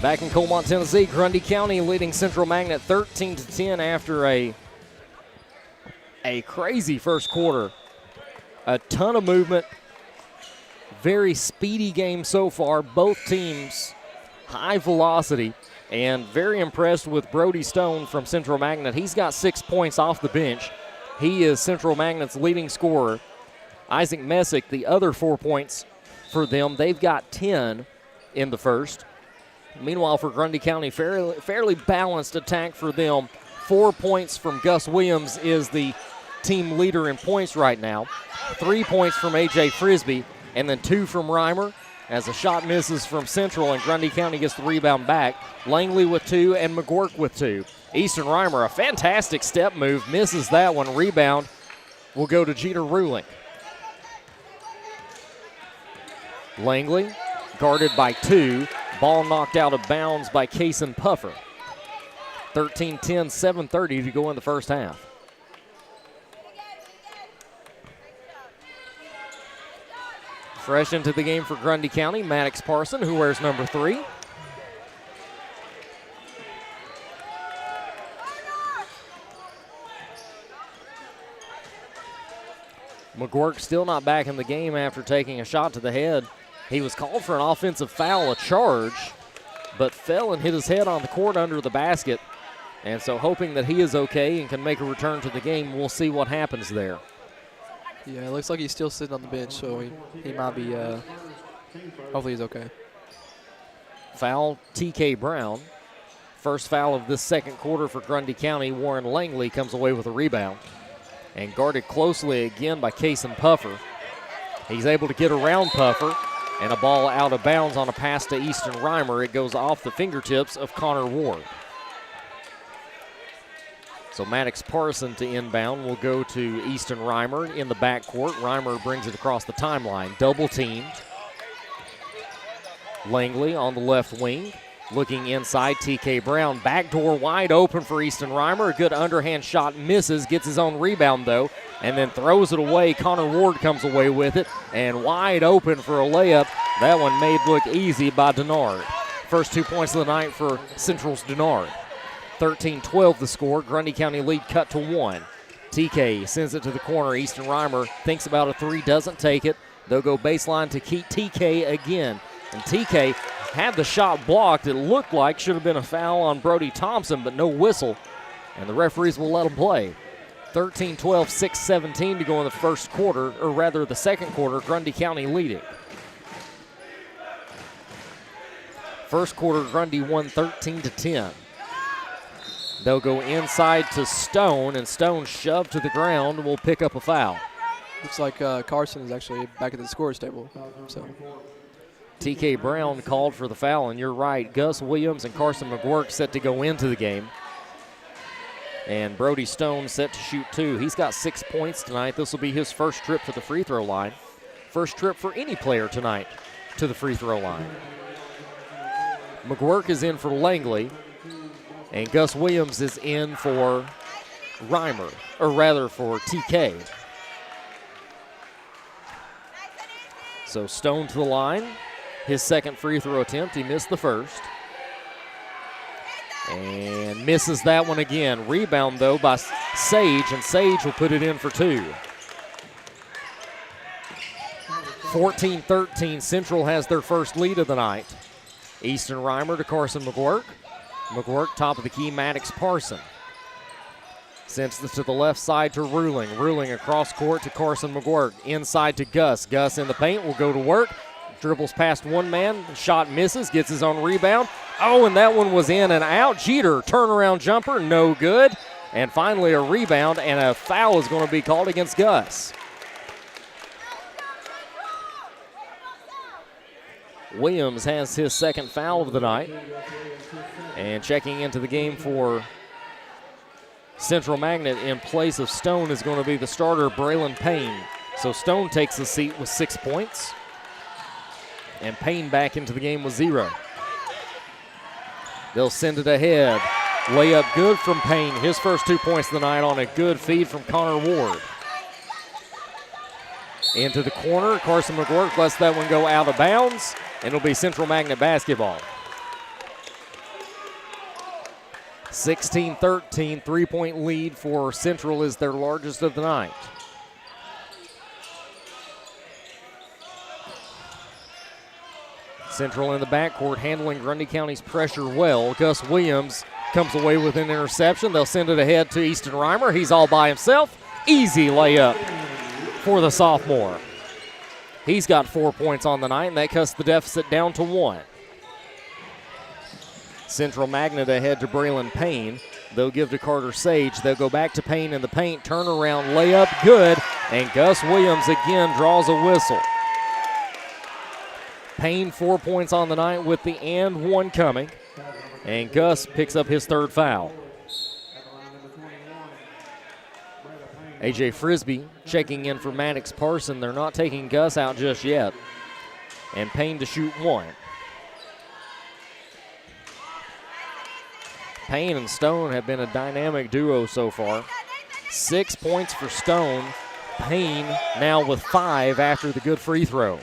Back in Colmont, Tennessee, Grundy County leading Central Magnet 13-10 after a crazy first quarter. A ton of movement. Very speedy game so far. Both teams high velocity, and very impressed with Brody Stone from Central Magnet. He's got 6 points off the bench. He is Central Magnet's leading scorer. Isaac Messick, the other 4 points for them. They've got 10 in the first. Meanwhile, for Grundy County, fairly balanced attack for them. 4 points from Gus Williams is the team leader in points right now. 3 points from A.J. Frisbee, and then 2 from Reimer. As the shot misses from Central, and Grundy County gets the rebound back. Langley with 2 and McGuirk with 2. Easton Reimer, a fantastic step move, misses that one. Rebound will go to Jeter Ruling. Langley guarded by 2. Ball knocked out of bounds by Kaysen Puffer. 13-10, 7:30 to go in the first half. Fresh into the game for Grundy County, Maddox Parson, who wears number 3. McGuirk still not back in the game after taking a shot to the head. He was called for an offensive foul, a charge, but fell and hit his head on the court under the basket. And so hoping that he is okay and can make a return to the game, we'll see what happens there. Yeah, it looks like he's still sitting on the bench, so he might be, hopefully he's okay. Foul, TK Brown. First foul of this second quarter for Grundy County. Warren Langley comes away with a rebound. And guarded closely again by Kaysen Puffer. He's able to get around Puffer, and a ball out of bounds on a pass to Easton Reimer. It goes off the fingertips of Connor Ward. So Maddox Parson to inbound will go to Easton Reimer in the backcourt. Reimer brings it across the timeline. Double teamed. Langley on the left wing. Looking inside, TK Brown. Backdoor wide open for Easton Reimer. A good underhand shot misses. Gets his own rebound though. And then throws it away. Connor Ward comes away with it. And wide open for a layup. That one made look easy by Denard. First 2 points of the night for Central's Denard. 13-12 the score. Grundy County lead cut to 1. TK sends it to the corner. Easton Reimer thinks about a 3, doesn't take it. They'll go baseline to keep TK again. And TK had the shot blocked. It looked like should have been a foul on Brody Thompson, but no whistle. And the referees will let him play. 13-12, 6:17 to go in the first quarter, or rather the second quarter. Grundy County leading. First quarter, Grundy won 13-10. They'll go inside to Stone, and Stone shoved to the ground will pick up a foul. Looks like Carson is actually back at the scorer's table. So TK Brown called for the foul, and you're right. Gus Williams and Carson McGuirk set to go into the game. And Brody Stone set to shoot 2. He's got 6 points tonight. This will be his first trip to the free throw line. First trip for any player tonight to the free throw line. McGuirk is in for Langley. And Gus Williams is in for Reimer, or rather for TK. So Stone to the line. His second free throw attempt. He missed the first. And misses that one again. Rebound, though, by Sage, and Sage will put it in for 2. 14-13, Central has their first lead of the night. Easton Reimer to Carson McGuirk. McGuirk, top of the key, Maddox Parson. Sends this to the left side to Ruling. Ruling across court to Carson McGuirk. Inside to Gus. Gus in the paint will go to work. Dribbles past one man. Shot misses. Gets his own rebound. Oh, and that one was in and out. Jeter, turnaround jumper, no good. And finally a rebound, and a foul is going to be called against Gus. Williams has his second foul of the night. And checking into the game for Central Magnet in place of Stone is going to be the starter, Braylon Payne. So Stone takes the seat with 6 points. And Payne back into the game with 0. They'll send it ahead. Layup good from Payne. His first 2 points of the night on a good feed from Connor Ward. Into the corner. Carson McGuirk lets that one go out of bounds. And it'll be Central Magnet basketball. 16-13, 3-point lead for Central is their largest of the night. Central in the backcourt handling Grundy County's pressure well. Gus Williams comes away with an interception. They'll send it ahead to Easton Reimer. He's all by himself. Easy layup for the sophomore. He's got 4 points on the night, and that cuts the deficit down to 1. Central Magnet ahead to Braylon Payne. They'll give to Carter Sage. They'll go back to Payne in the paint. Turnaround layup, good. And Gus Williams again draws a whistle. Payne 4 points on the night with the and one coming. And Gus picks up his third foul. A.J. Frisbee checking in for Maddox Parson. They're not taking Gus out just yet. And Payne to shoot 1. Payne and Stone have been a dynamic duo so far. 6 points for Stone. Payne now with 5 after the good free throw.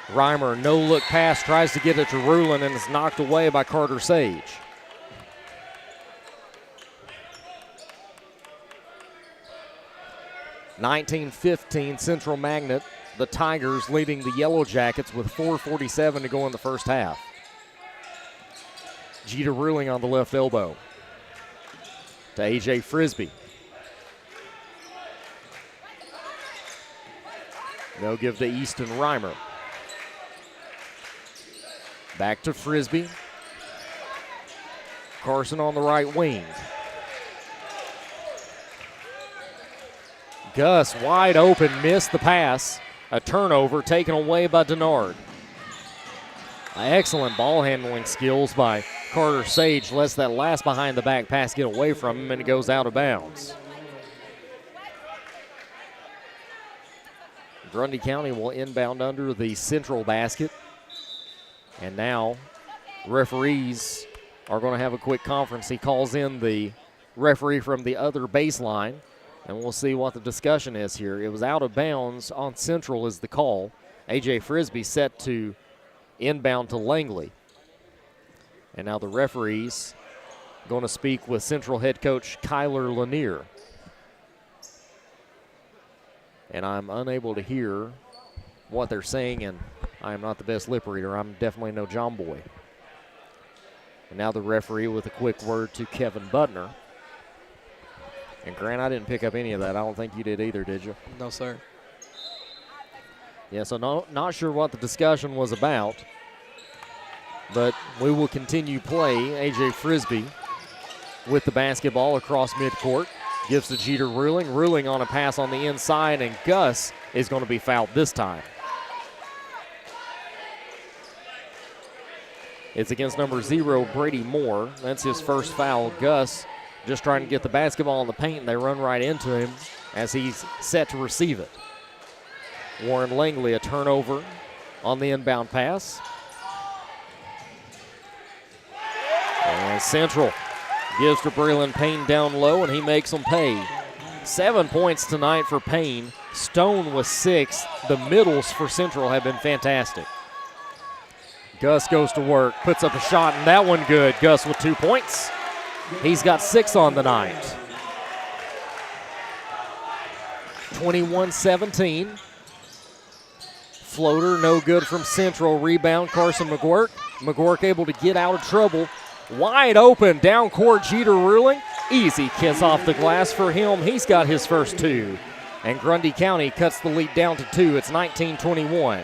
Reimer, no-look pass, tries to get it to Rulin and is knocked away by Carter Sage. (19-15) Central Magnet. The Tigers leading the Yellow Jackets with 4:47 to go in the first half. Jeter Ruling on the left elbow to A.J. Frisbee. They'll give to Easton Reimer. Back to Frisbee. Carson on the right wing. Gus wide open, missed the pass. A turnover taken away by Denard. Excellent ball handling skills by Carter Sage. Lets that last behind the back pass get away from him, and it goes out of bounds. Grundy County will inbound under the Central basket. And now referees are going to have a quick conference. He calls in the referee from the other baseline, and we'll see what the discussion is here. It was out of bounds on Central is the call. A.J. Frisbee set to inbound to Langley. And now the referees going to speak with Central head coach Kyler Lanier. And I'm unable to hear what they're saying, and I am not the best lip reader. I'm definitely no John Boy. And now the referee with a quick word to Kevin Butner. And Grant, I didn't pick up any of that. I don't think you did either, did you? No, sir. Yeah, so not sure what the discussion was about. But we will continue play. A.J. Frisbee with the basketball across midcourt. Gives to Jeter Ruling. Ruling on a pass on the inside, and Gus is going to be fouled this time. It's against number 0, Brady Moore. That's his first foul. Gus just trying to get the basketball in the paint, and they run right into him as he's set to receive it. Warren Langley, a turnover on the inbound pass. And Central gives to Braylon Payne down low, and he makes them pay. 7 points tonight for Payne. Stone with 6. The middles for Central have been fantastic. Gus goes to work, puts up a shot, and that one good. Gus with 2 points. He's got 6 on the night. 21-17. Floater, no good from Central. Rebound, Carson McGuirk. McGuirk able to get out of trouble. Wide open, down court, Jeter Ruling. Easy kiss off the glass for him. He's got his first 2. And Grundy County cuts the lead down to 2. It's 19-21.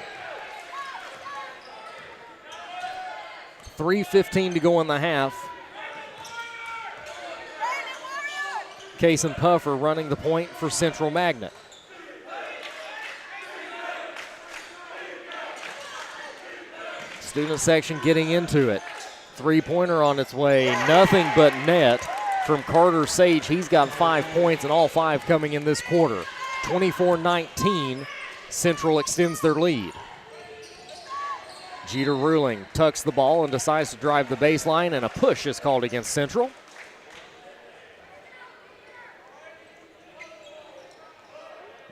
3:15 to go in the half. Kason Puffer running the point for Central Magnet. Student section getting into it. Three-pointer on its way. Nothing but net from Carter Sage. He's got 5 points, and all 5 coming in this quarter. 24-19. Central extends their lead. Jeter Ruling tucks the ball and decides to drive the baseline, and a push is called against Central.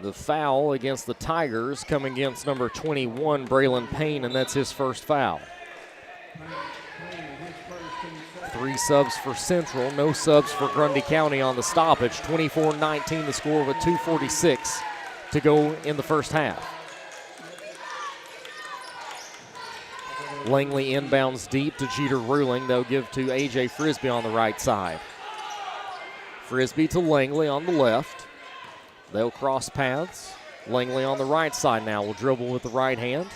The foul against the Tigers coming against number 21, Braylon Payne, and that's his first foul. 3 subs for Central, no subs for Grundy County on the stoppage. 24-19 the score with 2:46 to go in the first half. Langley inbounds deep to Jeter Ruling. They'll give to A.J. Frisbee on the right side. Frisbee to Langley on the left. They'll cross paths. Langley on the right side now will dribble with the right hand.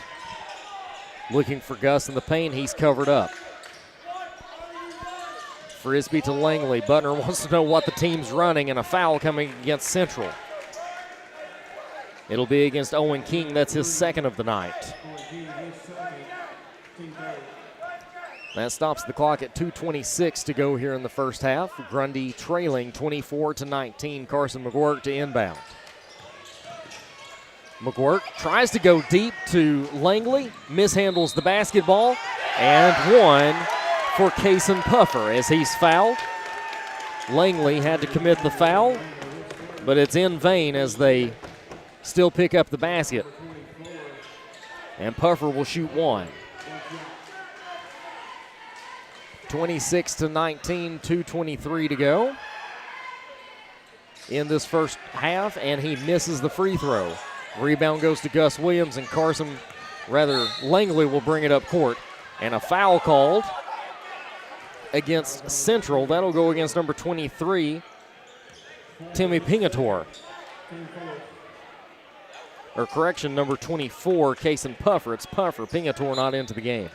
Looking for Gus in the paint. He's covered up. Frisbee to Langley. Butner wants to know what the team's running, and a foul coming against Central. It'll be against Owen King. That's his second of the night. That stops the clock at 2:26 to go here in the first half. Grundy trailing 24-19. Carson McGuirk to inbound. McGuirk tries to go deep to Langley, mishandles the basketball, and one for Kason Puffer as he's fouled. Langley had to commit the foul, but it's in vain as they still pick up the basket. And Puffer will shoot one. 26-19, 2:23 to go in this first half, and he misses the free throw. Rebound goes to Gus Williams, and Langley will bring it up court. And a foul called against Central. That'll go against number 23, Timmy Pingator. Or correction, number 24, Kason Puffer. It's Puffer. Pingator not into the game.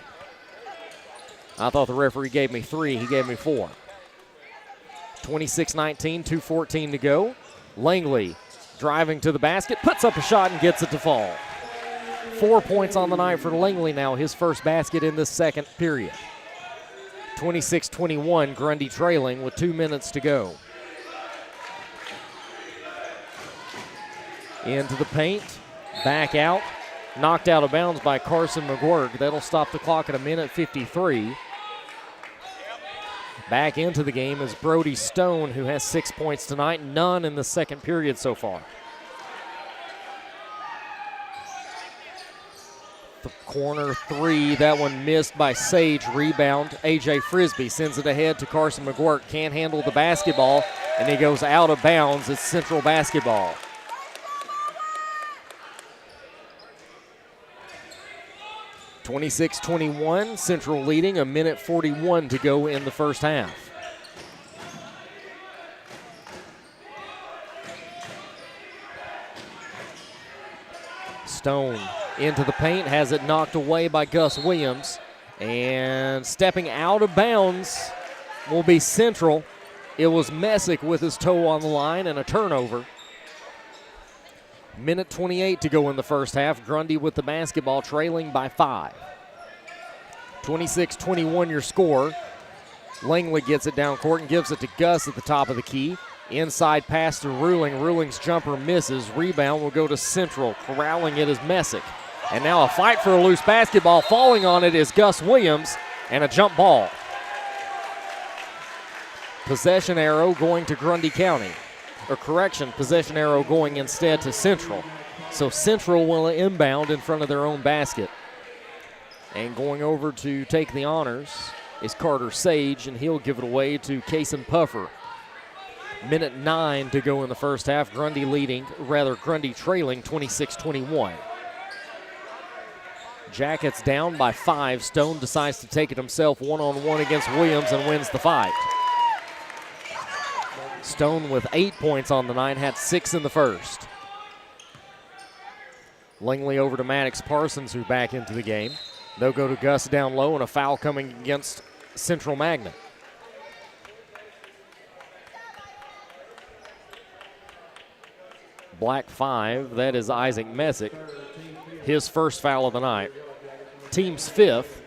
I thought the referee gave me 3. He gave me 4. 26-19, 2:14 to go. Langley driving to the basket, puts up a shot and gets it to fall. 4 points on the night for Langley now, his first basket in this second period. 26-21, Grundy trailing with 2 minutes to go. Into the paint, back out, knocked out of bounds by Carson McGuirk. That'll stop the clock at 1:53. Back into the game is Brody Stone, who has 6 points tonight, none in the second period so far. The corner 3, that one missed by Sage. Rebound, A.J. Frisbee sends it ahead to Carson McGuirk. Can't handle the basketball, and he goes out of bounds. It's Central basketball. (26-21), Central leading, 1:41 to go in the first half. Stone into the paint, has it knocked away by Gus Williams, and stepping out of bounds will be Central. It was Messick with his toe on the line and a turnover. 1:28 to go in the first half. Grundy with the basketball, trailing by 5. 26-21 your score. Langley gets it down court and gives it to Gus at the top of the key. Inside pass to Ruling. Ruling's jumper misses. Rebound will go to Central. Corralling it is Messick. And now a fight for a loose basketball. Falling on it is Gus Williams, and a jump ball. Possession arrow going to Grundy County. Or correction, possession arrow going instead to Central. So Central will inbound in front of their own basket. And going over to take the honors is Carter Sage, and he'll give it away to Kason Puffer. 1:09 to go in the first half. Grundy trailing 26-21. Jackets down by 5. Stone decides to take it himself one-on-one against Williams and wins the fight. Stone with 8 points on the night, had 6 in the first. Langley over to Maddox Parsons, who back into the game. They'll go to Gus down low, and a foul coming against Central Magnet. Black 5, that is Isaac Messick. His first foul of the night. Team's 5th,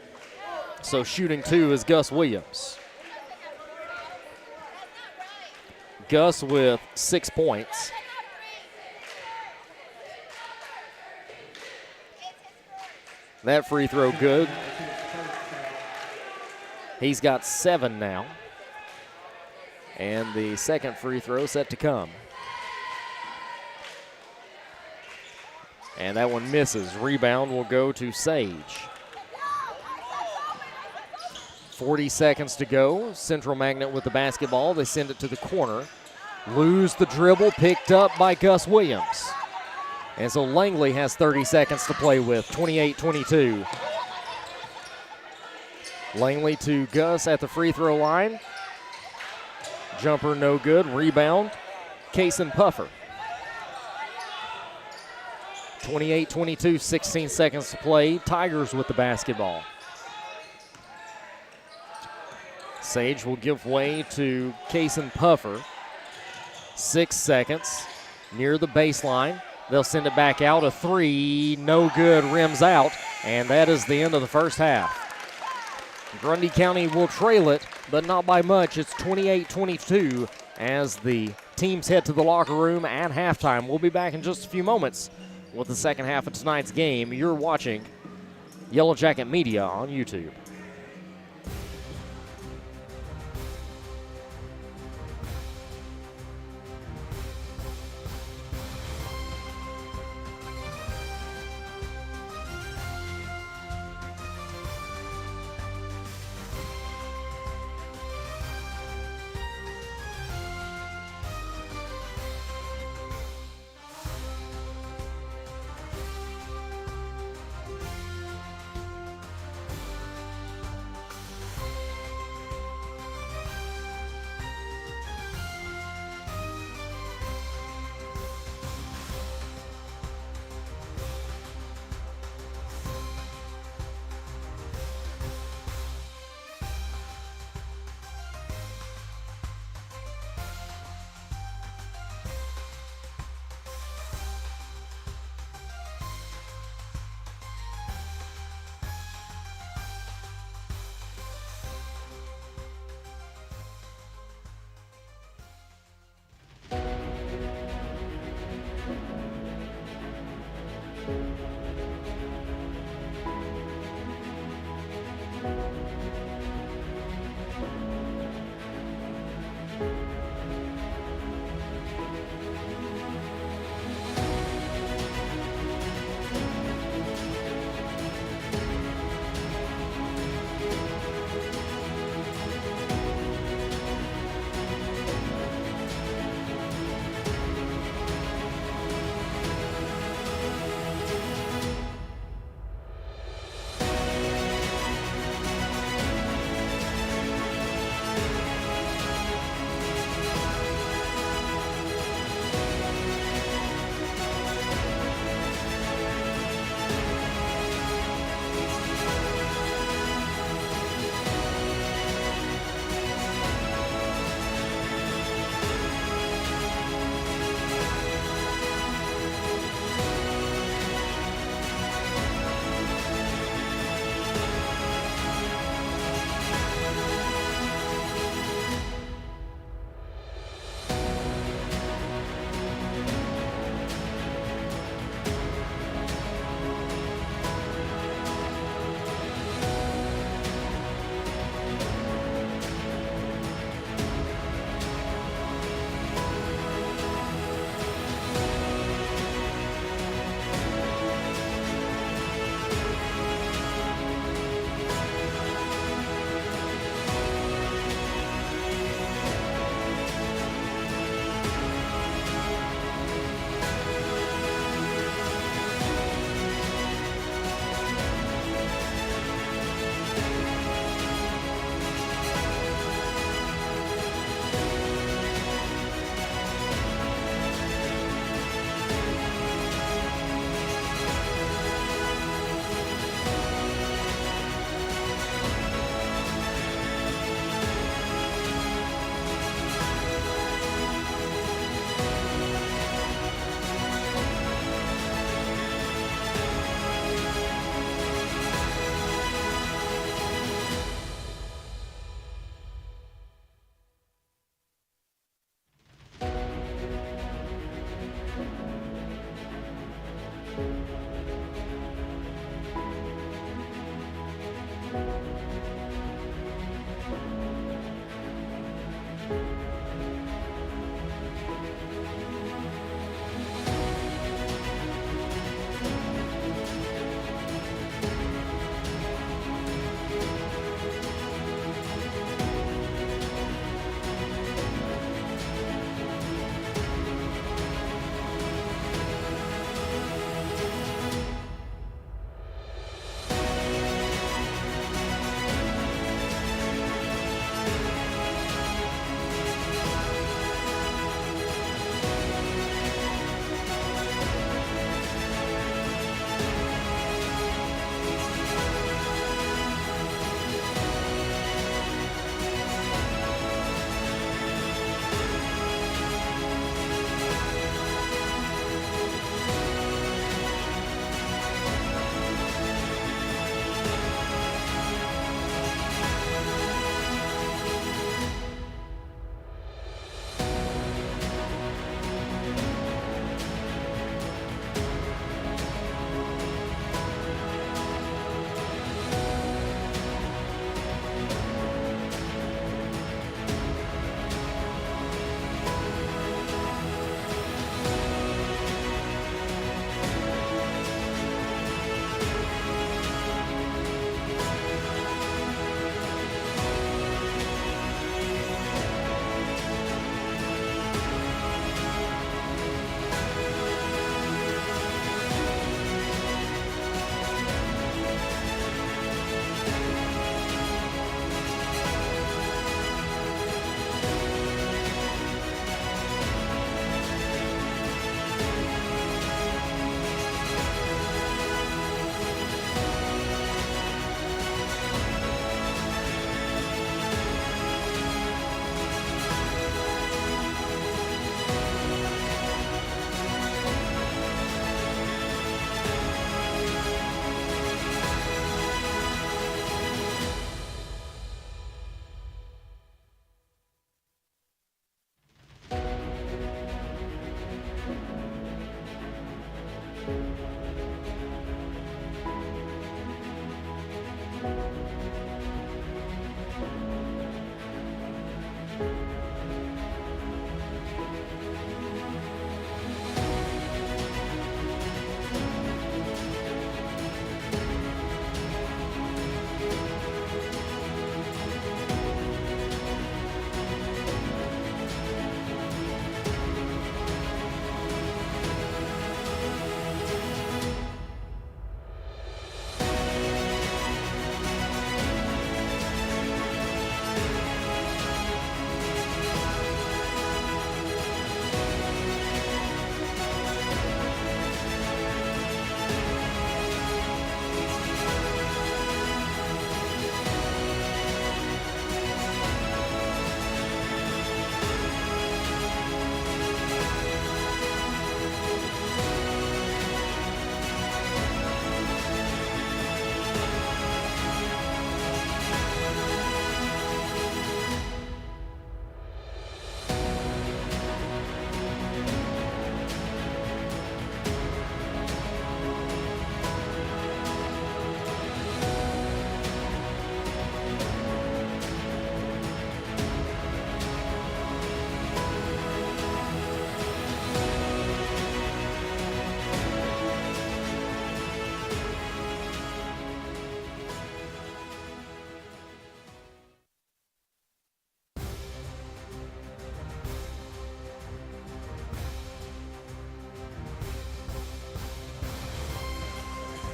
so shooting 2 is Gus Williams. Gus with 6 points. That free throw good. He's got 7 now. And the second free throw set to come. And that one misses. Rebound will go to Sage. 40 seconds to go. Central Magnet with the basketball. They send it to the corner. Lose the dribble, picked up by Gus Williams. And so Langley has 30 seconds to play with, 28-22. Langley to Gus at the free throw line. Jumper no good, rebound, Kason Puffer. 28-22, 16 seconds to play. Tigers with the basketball. Sage will give way to Kason Puffer. 6 seconds, near the baseline. They'll send it back out. A three, no good, rims out, and that is the end of the first half. Grundy County will trail it, but not by much. It's 28-22 as the teams head to the locker room at halftime. We'll be back in just a few moments with the second half of tonight's game. You're watching Yellow Jacket Media on YouTube.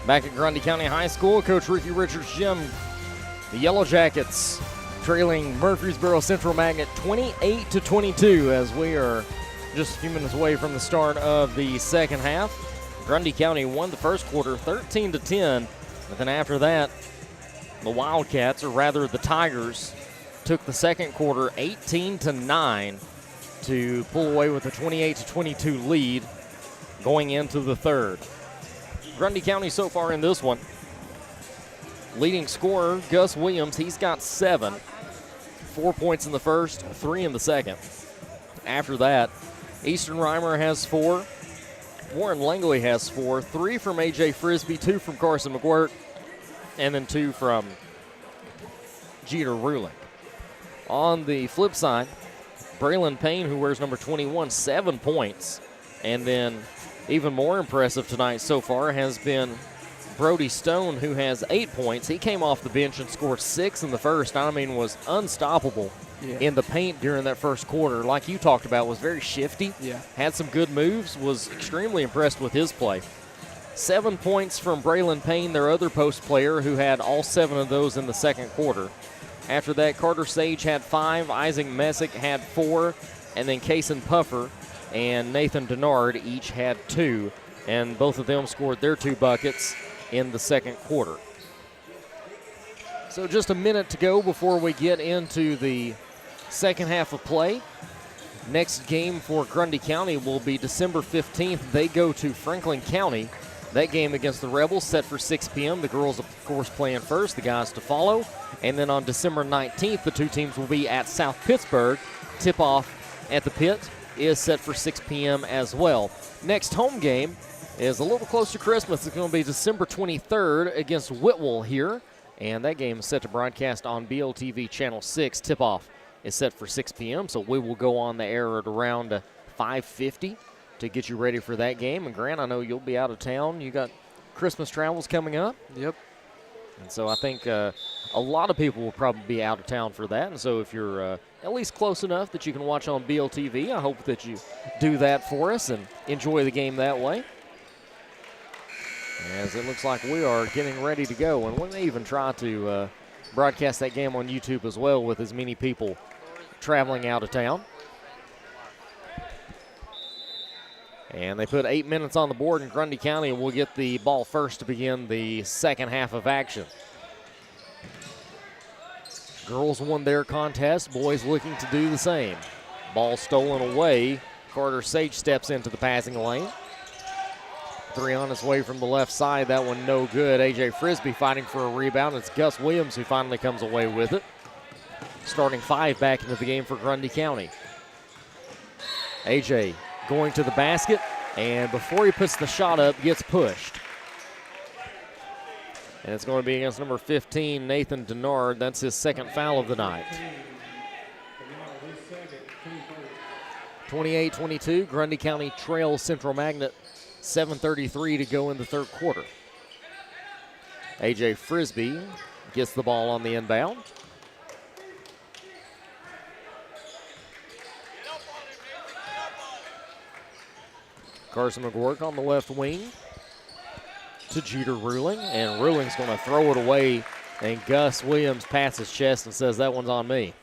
Back at Grundy County High School, Coach Ricky Richards' gym, the Yellow Jackets trailing Murfreesboro Central Magnet 28-22 as we are just a few minutes away from the start of the second half. Grundy County won the first quarter 13-10, but then after that, the Wildcats, or rather the Tigers, took the second quarter 18-9 to pull away with a 28-22 lead going into the third. Grundy County so far in this one, leading scorer Gus Williams, he's got 7. 4 points in the first, 3 in the second. After that, Eastern Reimer has 4. Warren Langley has 4. 3 from A.J. Frisbee, 2 from Carson McGuirk, and then 2 from Jeter Rulick. On the flip side, Braylon Payne, who wears number 21, 7 points. And then even more impressive tonight so far has been Brody Stone, who has 8 points. He came off the bench and scored 6 in the first. I mean, was unstoppable in the paint during that first quarter. Like you talked about, was very shifty. Had some good moves, was extremely impressed with his play. 7 points from Braylon Payne, their other post player, who had all 7 of those in the second quarter. After that, Carter Sage had 5, Isaac Messick had 4, and then Kason Puffer and Nathan Denard each had 2, and both of them scored their 2 buckets in the second quarter. So just a minute to go before we get into the second half of play. Next game for Grundy County will be December 15th. They go to Franklin County. That game against the Rebels set for 6 p.m. The girls, of course, playing first, the guys to follow. And then on December 19th, the 2 teams will be at South Pittsburgh. Tip-off at the pit is set for 6 p.m. as well. Next home game is a little close to Christmas. It's going to be December 23rd against Whitwell here. And that game is set to broadcast on BLTV Channel 6. Tip-off is set for 6 p.m., so we will go on the air at around 5:50 to get you ready for that game. And Grant, I know you'll be out of town. You got Christmas travels coming up. Yep. And so I think a lot of people will probably be out of town for that. And so if you're at least close enough that you can watch on BLTV, I hope that you do that for us and enjoy the game that way. As it looks like we are getting ready to go. And we may even try to broadcast that game on YouTube as well with as many people traveling out of town. And they put 8 minutes on the board in Grundy County, and we'll get the ball first to begin the second half of action. Girls won their contest, boys looking to do the same. Ball stolen away. Carter Sage steps into the passing lane. 3 on his way from the left side, that one no good. A.J. Frisbee fighting for a rebound. It's Gus Williams who finally comes away with it. Starting 5 back into the game for Grundy County. A.J. going to the basket, and before he puts the shot up, gets pushed. And it's going to be against number 15, Nathan Denard. That's his second foul of the night. 28-22, Grundy County trails Central Magnet. 7:33 to go in the third quarter. A.J. Frisbee gets the ball on the inbound. Carson McGuirk on the left wing to Jeter Ruling, and Ruling's going to throw it away, and Gus Williams pats his chest and says, that one's on me.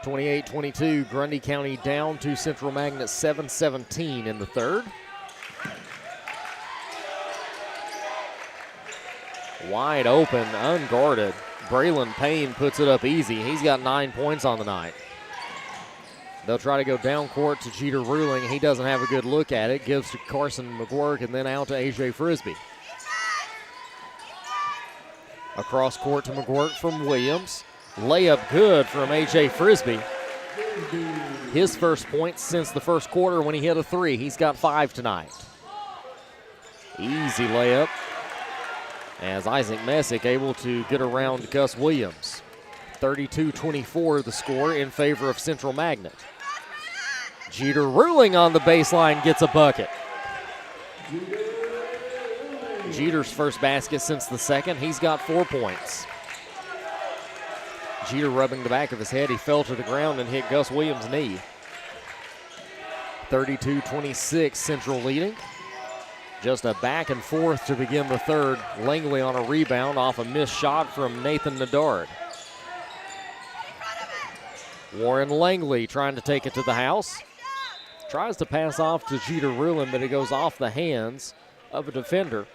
28-22, Grundy County down to Central Magnet, 7:17 in the third. Wide open, unguarded. Braylon Payne puts it up easy. He's got 9 points on the night. They'll try to go down court to Jeter Ruling. He doesn't have a good look at it. Gives to Carson McGuirk and then out to A.J. Frisbee. Across court to McGuirk from Williams. Layup good from A.J. Frisbee. His first points since the first quarter when he hit a 3. He's got 5 tonight. Easy layup as Isaac Messick able to get around Gus Williams. 32-24 the score in favor of Central Magnet. Jeter Ruling on the baseline gets a bucket. Jeter's first basket since the second. He's got 4 points. Jeter rubbing the back of his head. He fell to the ground and hit Gus Williams' knee. 32-26, Central leading. Just a back and forth to begin the third. Langley on a rebound off a missed shot from Nathan Nadard. Warren Langley trying to take it to the house. Tries to pass off to Jeter Ruland, but it goes off the hands of a defender.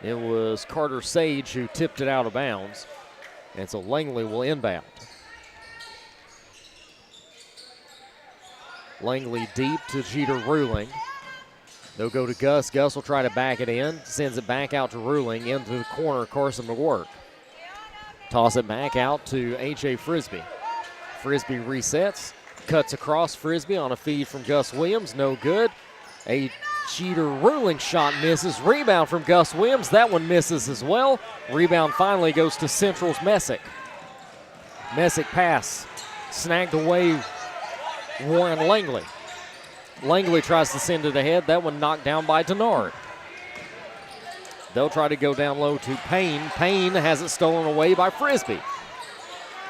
It was Carter Sage who tipped it out of bounds. And so Langley will inbound. Langley deep to Jeter Ruling. They'll go to Gus. Gus will try to back it in. Sends it back out to Ruling. Into the corner, Carson McGuirk. Toss it back out to A.J. Frisbee. Frisbee resets. Cuts across Frisbee on a feed from Gus Williams. No good. A Jeter Ruling shot misses. Rebound from Gus Williams. That one misses as well. Rebound finally goes to Central's Messick. Messick pass. Snagged away Warren Langley. Langley tries to send it ahead. That one knocked down by Denard. They'll try to go down low to Payne. Payne has it stolen away by Frisbee.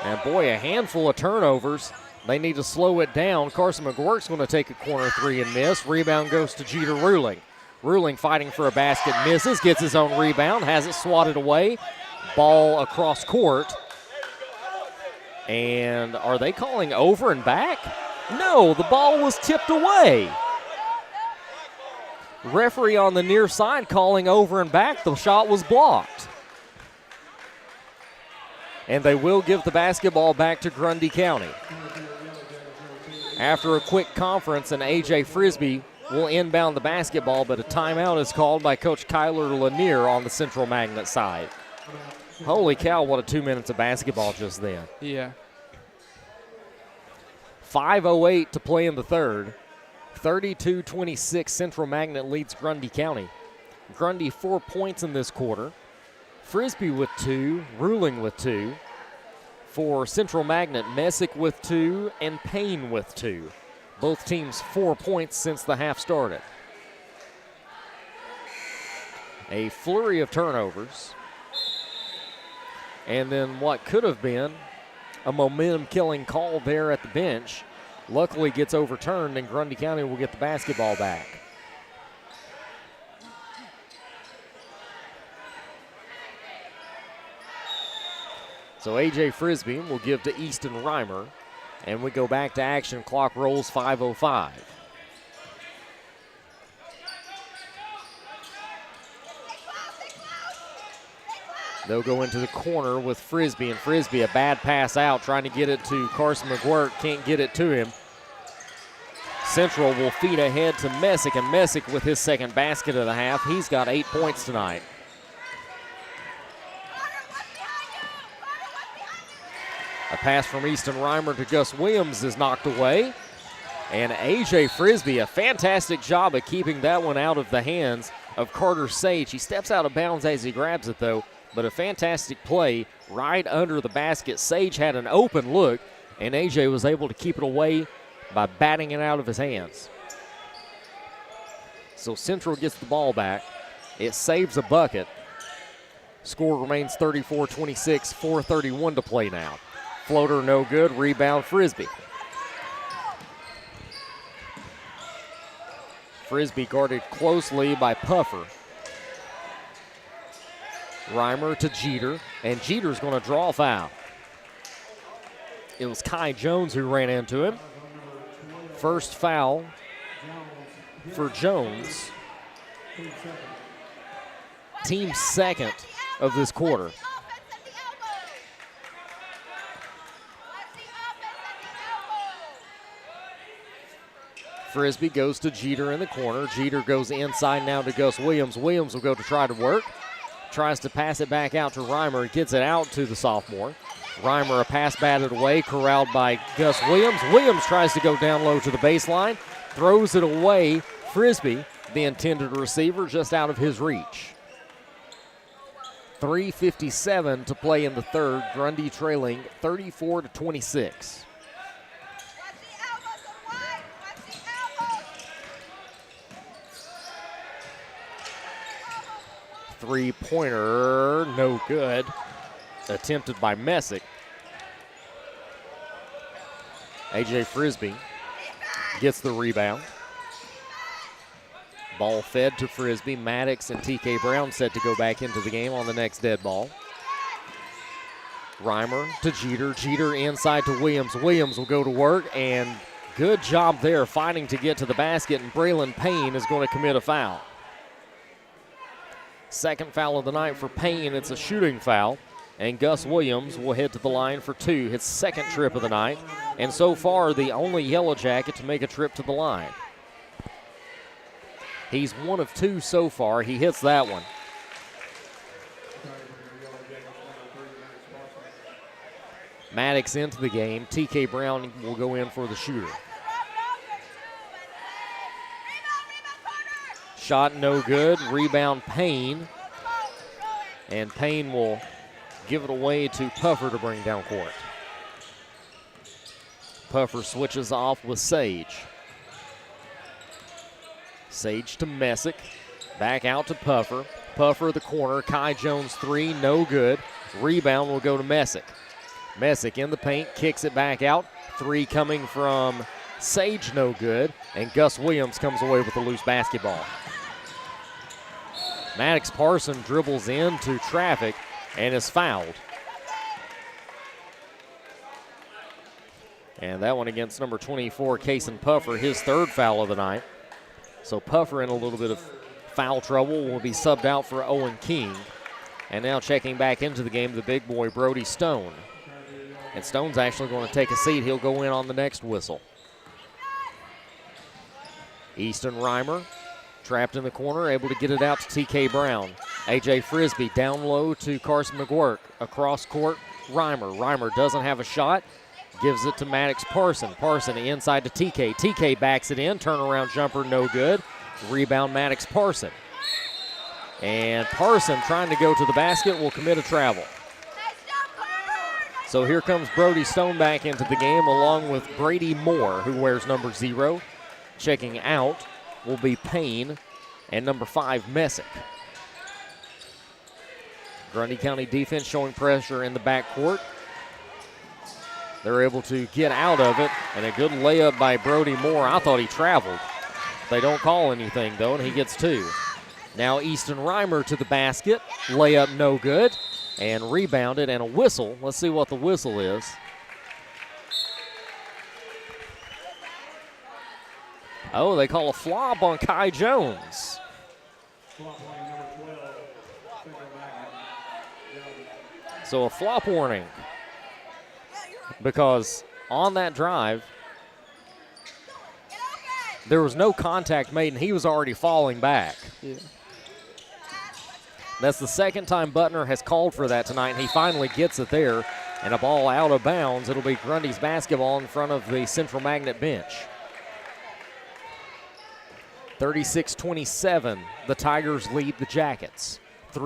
And boy, a handful of turnovers. They need to slow it down. Carson McGuirk's going to take a corner three and miss. Rebound goes to Jeter Ruling. Ruling fighting for a basket, misses, gets his own rebound, has it swatted away. Ball across court. And are they calling over and back? No, the ball was tipped away. Referee on the near side calling over and back. The shot was blocked. And they will give the basketball back to Grundy County. After a quick conference, and A.J. Frisbee will inbound the basketball, but a timeout is called by Coach Kyler Lanier on the Central Magnet side. Holy cow, what a 2 minutes of basketball just then. Yeah. 5:08 to play in the third. 32-26, Central Magnet leads Grundy County. Grundy 4 points in this quarter. Frisbee with 2, Ruling with 2. For Central Magnet, Messick with 2 and Payne with 2. Both teams 4 points since the half started. A flurry of turnovers. And then what could have been a momentum-killing call there at the bench luckily gets overturned, and Grundy County will get the basketball back. So A.J. Frisbee will give to Easton Reimer, and we go back to action. Clock rolls 5:05. They'll go into the corner with Frisbee, and Frisbee a bad pass out, trying to get it to Carson McGuirk, can't get it to him. Central will feed ahead to Messick, and Messick with his second basket of the half. He's got 8 points tonight. A pass from Easton Reimer to Gus Williams is knocked away. And A.J. Frisbee, a fantastic job of keeping that one out of the hands of Carter Sage. He steps out of bounds as he grabs it, though, but a fantastic play right under the basket. Sage had an open look, and A.J. was able to keep it away by batting it out of his hands. So Central gets the ball back. It saves a bucket. Score remains 34-26, 4:31 to play now. Floater no good, rebound Frisbee. Frisbee guarded closely by Puffer. Reimer to Jeter, and Jeter's going to draw a foul. It was Kai Jones who ran into him. First foul for Jones. Team second of this quarter. Frisbee goes to Jeter in the corner. Jeter goes inside now to Gus Williams. Williams will go to try to work. Tries to pass it back out to Reimer. Gets it out to the sophomore. Reimer, a pass batted away, corralled by Gus Williams. Williams tries to go down low to the baseline. Throws it away. Frisbee, the intended receiver, just out of his reach. 3:57 to play in the third. Grundy trailing 34-26. Three-pointer, no good. Attempted by Messick. A.J. Frisbee gets the rebound. Ball fed to Frisbee. Maddox and TK Brown set to go back into the game on the next dead ball. Reimer to Jeter. Jeter inside to Williams. Williams will go to work, and good job there fighting to get to the basket, and Braylon Payne is going to commit a foul. Second foul of the night for Payne. It's a shooting foul, and Gus Williams will head to the line for 2, his second trip of the night, and so far the only Yellow Jacket to make a trip to the line. He's 1 of 2 so far. He hits that one. Maddox into the game. TK Brown will go in for the shooter. Shot no good. Rebound Payne. And Payne will give it away to Puffer to bring down court. Puffer switches off with Sage. Sage to Messick. Back out to Puffer. Puffer the corner. Kai Jones 3, no good. Rebound will go to Messick. Messick in the paint, kicks it back out. 3 coming from Sage, no good. And Gus Williams comes away with a loose basketball. Maddox Parson dribbles into traffic and is fouled. And that one against number 24, Kason Puffer, his 3rd foul of the night. So Puffer in a little bit of foul trouble, will be subbed out for Owen King. And now checking back into the game, the big boy, Brody Stone. And Stone's actually going to take a seat. He'll go in on the next whistle. Easton Reimer trapped in the corner, able to get it out to TK Brown. A.J. Frisbee down low to Carson McGuirk. Across court, Reimer. Reimer doesn't have a shot. Gives it to Maddox Parson. Parson inside to TK. TK backs it in. Turnaround jumper, no good. Rebound, Maddox Parson. And Parson, trying to go to the basket, will commit a travel. So here comes Brody Stone back into the game, along with Brady Moore, who wears number 0. Checking out will be Payne and number 5, Messick. Grundy County defense showing pressure in the backcourt. They're able to get out of it, and a good layup by Brody Moore. I thought he traveled. They don't call anything, though, and he gets 2. Now Easton Reimer to the basket. Layup no good, and rebounded, and a whistle. Let's see what the whistle is. Oh, they call a flop on Kai Jones. So a flop warning. Because on that drive, there was no contact made, and he was already falling back. Yeah. That's the second time Butner has called for that tonight, and he finally gets it there. And a ball out of bounds. It'll be Grundy's basketball in front of the Central Magnet bench. 36-27, the Tigers lead the Jackets. 2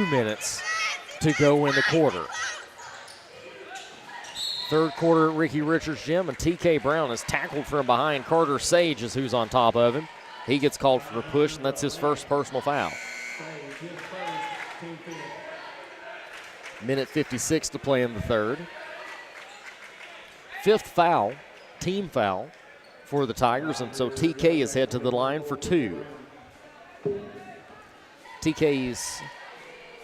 minutes to go in the quarter. Third quarter at Ricky Richards Gym, and TK Brown is tackled from behind. Carter Sage is who's on top of him. He gets called for a push, and that's his first personal foul. Minute 56 to play in the third. 5th foul, team foul for the Tigers, and so TK is head to the line for 2. TK's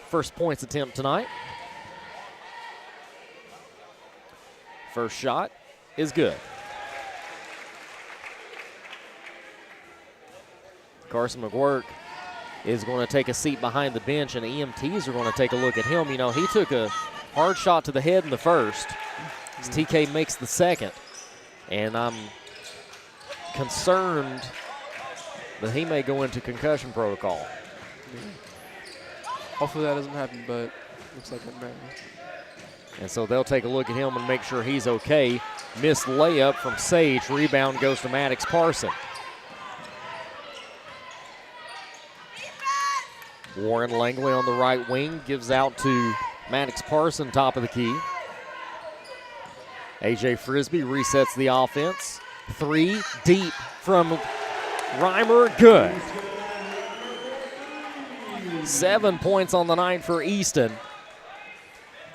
first points attempt tonight. First shot is good. Carson McGuirk is going to take a seat behind the bench, and EMTs are going to take a look at him. You know, he took a hard shot to the head in the first. As TK makes the second. And I'm concerned that he may go into concussion protocol. Hopefully that doesn't happen, but looks like it may. And so they'll take a look at him and make sure he's okay. Missed layup from Sage. Rebound goes to Maddox Parson. Warren Langley on the right wing gives out to Maddox Parson, top of the key. A.J. Frisbee resets the offense. 3 deep from Reimer, good. 7 points on the night for Easton.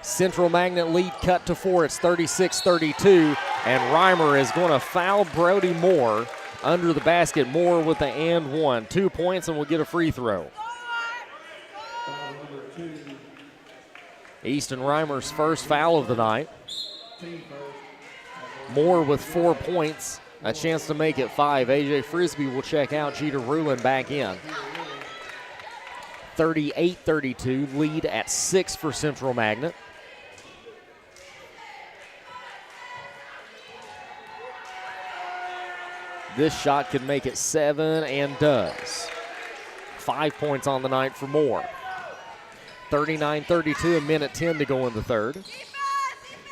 Central Magnet lead cut to 4. It's 36-32, And Reimer is going to foul Brody Moore under the basket. Moore with the and one. 2 points and will get a free throw. Easton Reimer's first foul of the night. Moore with 4 points. A chance to make it 5. A.J. Frisbee will check out. Jeter Rulin back in. 38-32, lead at 6 for Central Magnet. This shot could make it 7 and does. 5 points on the night for Moore. 39-32, a minute 10 to go in the third.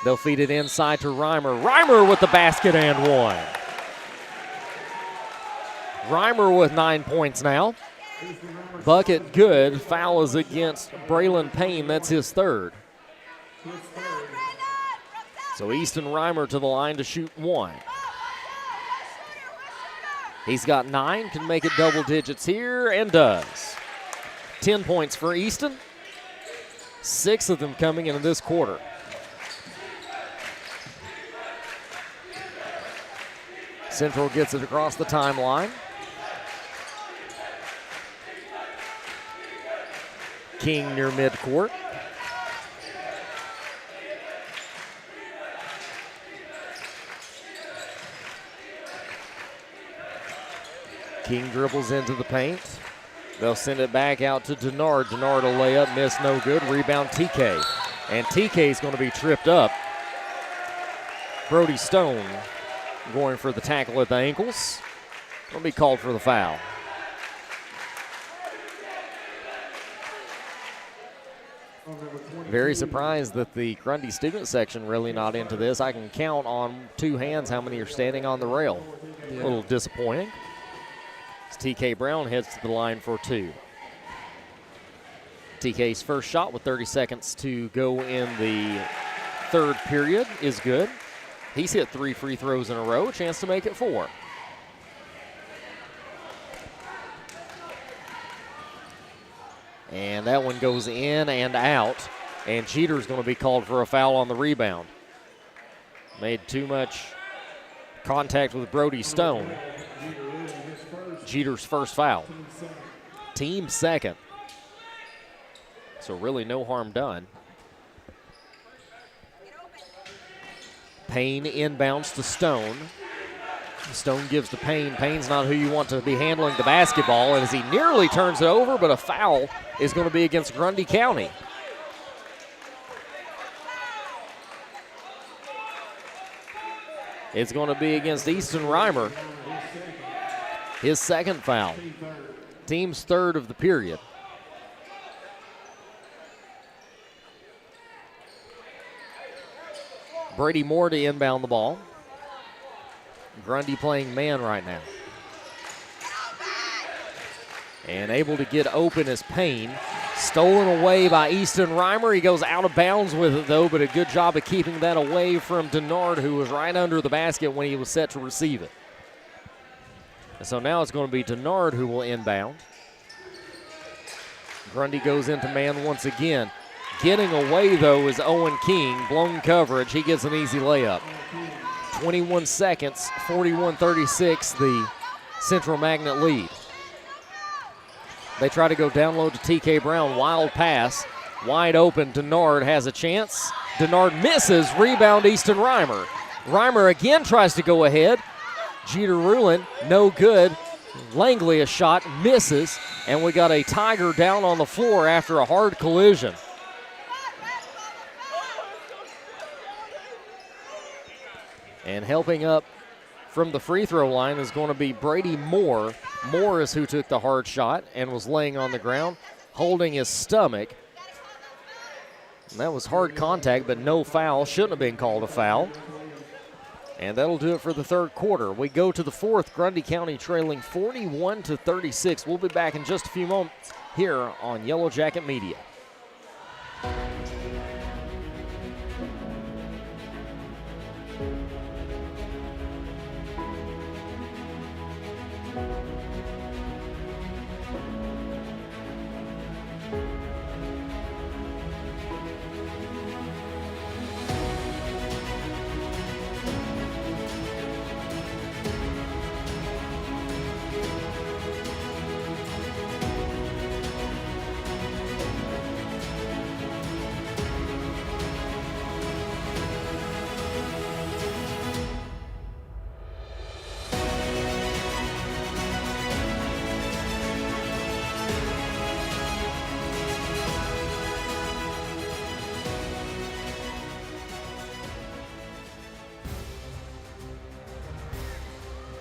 They'll feed it inside to Reimer. Reimer with the basket and one. Reimer with 9 points now. Bucket good. Foul is against Braylon Payne. That's his third. So Easton Reimer to the line to shoot one. He's got 9, can make it double digits here, and does. 10 points for Easton. 6 of them coming into this quarter. Central gets it across the timeline. King near midcourt. King dribbles into the paint. They'll send it back out to Denard. Denard will lay up, miss, no good. Rebound TK. And TK is going to be tripped up. Brody Stone going for the tackle at the ankles. Going to be called for the foul. Very surprised that the Grundy student section really not into this. I can count on 2 hands how many are standing on the rail. Yeah. A little disappointing. As TK Brown heads to the line for 2. TK's first shot with 30 seconds to go in the third period is good. He's hit 3 free throws in a row, a chance to make it 4. And that one goes in and out. And Jeter's going to be called for a foul on the rebound. Made too much contact with Brody Stone. Jeter's first foul. Team second. So really no harm done. Payne inbounds to Stone. Stone gives to Payne. Payne's not who you want to be handling the basketball, and as he nearly turns it over, but a foul is going to be against Grundy County. It's going to be against Easton Reimer. His second foul. Team's third of the period. Brady Moore to inbound the ball. Grundy playing man right now. And able to get open is Payne. Stolen away by Easton Reimer. He goes out of bounds with it, though, but a good job of keeping that away from Denard, who was right under the basket when he was set to receive it. And so now it's going to be Denard who will inbound. Grundy goes into man once again. Getting away, though, is Owen King. Blown coverage. He gets an easy layup. 21 seconds, 41-36, the Central Magnet lead. They try to go down low to TK Brown. Wild pass. Wide open. Denard has a chance. Denard misses. Rebound Easton Reimer. Reimer again tries to go ahead. Jeter Rulin, no good. Langley a shot, misses. And we got a Tiger down on the floor after a hard collision. And helping up from the free throw line is going to be Brady Moore. Moore is who took the hard shot and was laying on the ground, holding his stomach. And that was hard contact, but no foul. Shouldn't have been called a foul. And that'll do it for the third quarter. We go to the fourth. Grundy County trailing 41-36. We'll be back in just a few moments here on Yellow Jacket Media.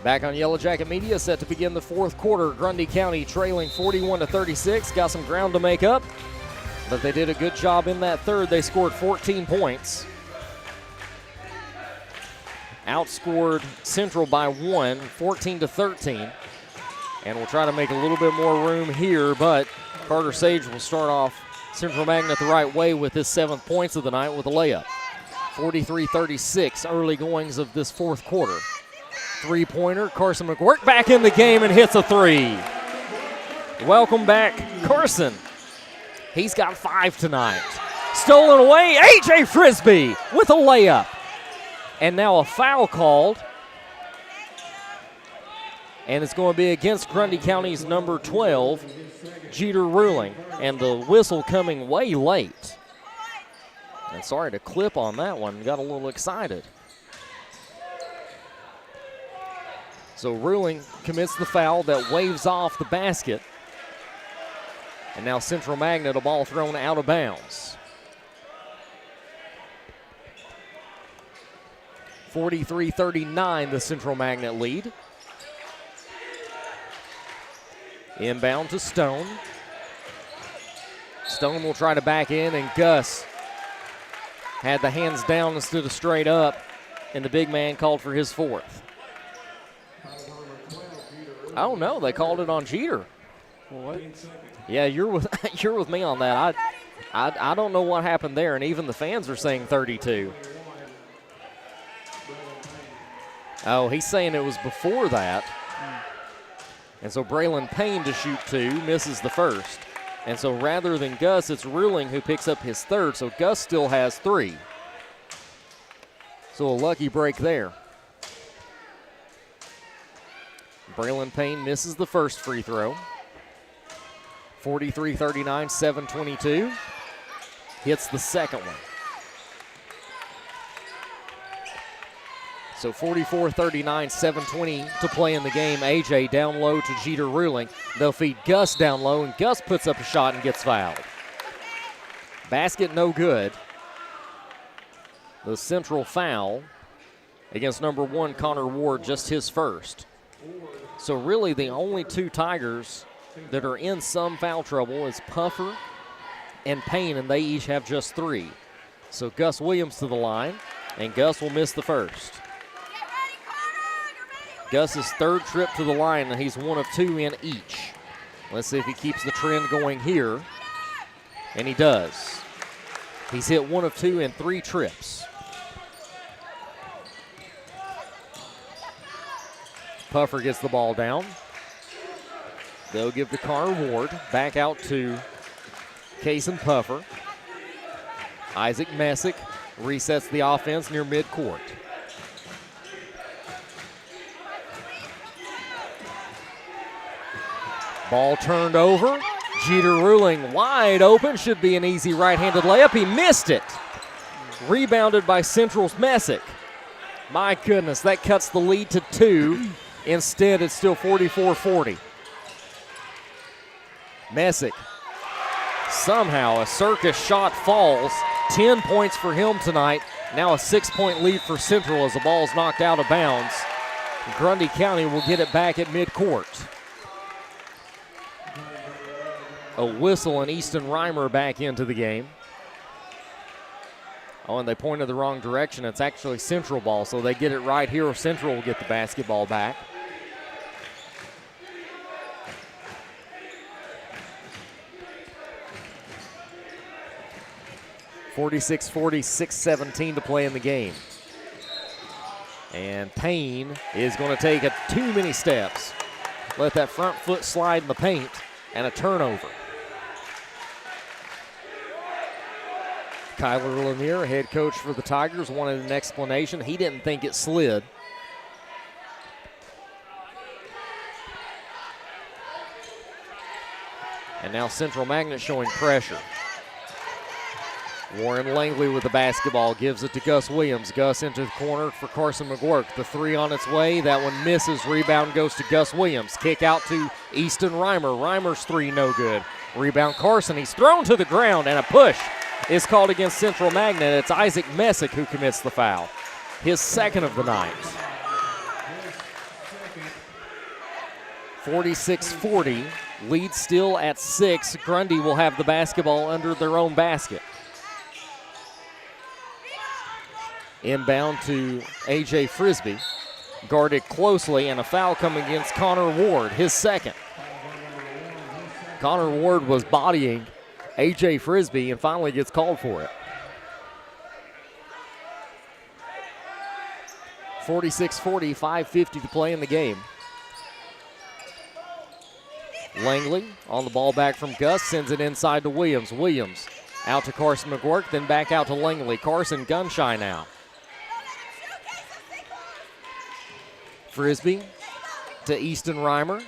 Back on Yellow Jacket Media, set to begin the fourth quarter. Grundy County trailing 41-36. Got some ground to make up, but they did a good job in that third. They scored 14 points. Outscored Central by 1, 14-13. And we'll try to make a little bit more room here, but Carter Sage will start off Central Magnet the right way with his 7th points of the night with a layup. 43-36, early goings of this fourth quarter. Three-pointer, Carson McGuirk back in the game and hits a three. Welcome back, Carson. He's got 5 tonight. Stolen away, A.J. Frisbee with a layup. And now a foul called. And it's going to be against Grundy County's number 12, Jeter Ruling. And the whistle coming way late. And sorry to clip on that one, got a little excited. So Ruling commits the foul that waves off the basket. And now Central Magnet, a ball thrown out of bounds. 43-39, the Central Magnet lead. Inbound to Stone. Stone will try to back in, and Gus had the hands down instead of straight up, and the big man called for his 4th. Oh no, they called it on Jeter. What? Yeah, you're with me on that. I don't know what happened there, and even the fans are saying 32. Oh, he's saying it was before that. And so Braylon Payne to shoot 2, misses the first. And so rather than Gus, it's Ruling who picks up his 3rd, so Gus still has 3. So a lucky break there. Braylon Payne misses the first free throw. 43-39, 7:22. Hits the second one. So 44-39, 7:20 to play in the game. AJ down low to Jeter Ruling. They'll feed Gus down low, and Gus puts up a shot and gets fouled. Basket no good. The Central foul against number 1, Connor Ward, just his first. So really the only 2 Tigers that are in some foul trouble is Puffer and Payne, and they each have just 3. So Gus Williams to the line, and Gus will miss the first. Gus's 3rd trip to the line, and he's 1 of 2 in each. Let's see if he keeps the trend going here, and he does. He's hit 1 of 2 in 3 trips. Puffer gets the ball down. They'll give to Connor Ward. Back out to Kason Puffer. Isaac Messick resets the offense near midcourt. Ball turned over. Jeter Ruling wide open. Should be an easy right-handed layup. He missed it. Rebounded by Central's Messick. My goodness, that cuts the lead to 2. Instead, it's still 44-40. Messick. Somehow a circus shot falls. 10 points for him tonight. Now a 6-point lead for Central as the ball's knocked out of bounds. Grundy County will get it back at midcourt. A whistle and Easton Reimer back into the game. Oh, and they pointed the wrong direction. It's actually Central ball, so they get it right here. Central will get the basketball back. (46-40, 6:17 to play in the game. And Payne is going to take too many steps. Let that front foot slide in the paint, and a turnover. Kyler Lanier, head coach for the Tigers, wanted an explanation. He didn't think it slid. And now Central Magnet showing pressure. Warren Langley with the basketball, gives it to Gus Williams. Gus into the corner for Carson McGuirk. The 3 on its way, that one misses. Rebound goes to Gus Williams. Kick out to Easton Reimer. Reimer's 3 no good. Rebound Carson, he's thrown to the ground, and a push is called against Central Magnet. It's Isaac Messick who commits the foul. His 2nd of the night. 46-40. Lead still at 6. Grundy will have the basketball under their own basket. Inbound to A.J. Frisbee. Guarded closely, and a foul coming against Connor Ward, his second. Connor Ward was bodying A.J. Frisbee and finally gets called for it. 46-40, 5:50 to play in the game. Langley on the ball back from Gus, sends it inside to Williams. Williams out to Carson McGuirk, then back out to Langley. Carson gun shy now. Frisbee to Easton Reimer.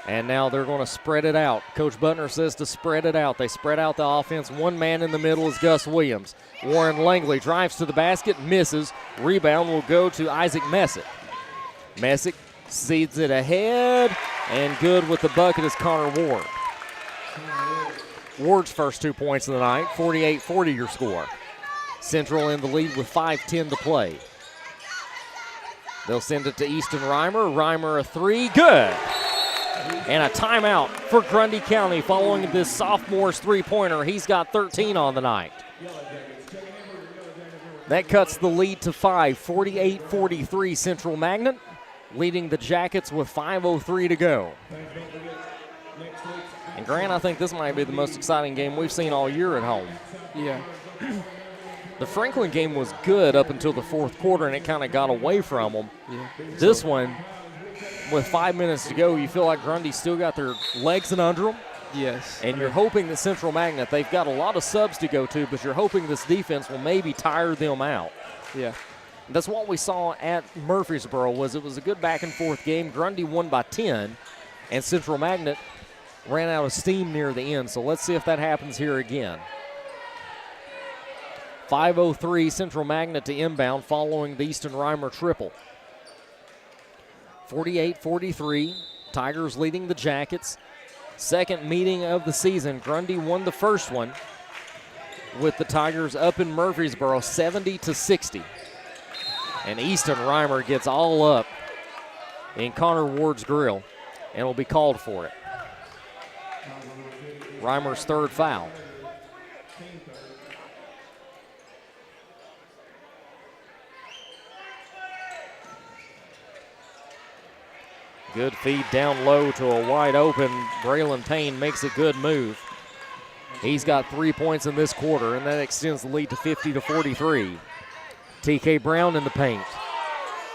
And now they're going to spread it out. Coach Butner says to spread it out. They spread out the offense. One man in the middle is Gus Williams. Warren Langley drives to the basket, misses. Rebound will go to Isaac Messick. Messick seeds it ahead, and good with the bucket is Connor Ward. Ward's first 2 points of the night, 48-40 your score. Central in the lead with 5:10 to play. They'll send it to Easton Reimer. Reimer a three, good. And a timeout for Grundy County following this sophomore's three-pointer. He's got 13 on the night. That cuts the lead to 5, 48-43 Central Magnet, leading the Jackets with 5:03 to go. And Grant, I think this might be the most exciting game we've seen all year at home. Yeah. The Franklin game was good up until the fourth quarter, and it kind of got away from them. Yeah. This one, with 5 minutes to go, you feel like Grundy still got their legs in under them. Yes. And you're hoping that Central Magnet, they've got a lot of subs to go to, but you're hoping this defense will maybe tire them out. Yeah. That's what we saw at Murfreesboro. It was a good back-and-forth game. Grundy won by 10, and Central Magnet ran out of steam near the end. So let's see if that happens here again. 5:03 Central Magnet to inbound following the Easton Reimer triple. 48-43, Tigers leading the Jackets. Second meeting of the season. Grundy won the first one with the Tigers up in Murfreesboro 70-60. And Easton Reimer gets all up in Connor Ward's grill and will be called for it. Reimer's third foul. Good feed down low to a wide open. Braylon Payne makes a good move. He's got 3 points in this quarter, and that extends the lead to 50-43. TK Brown in the paint.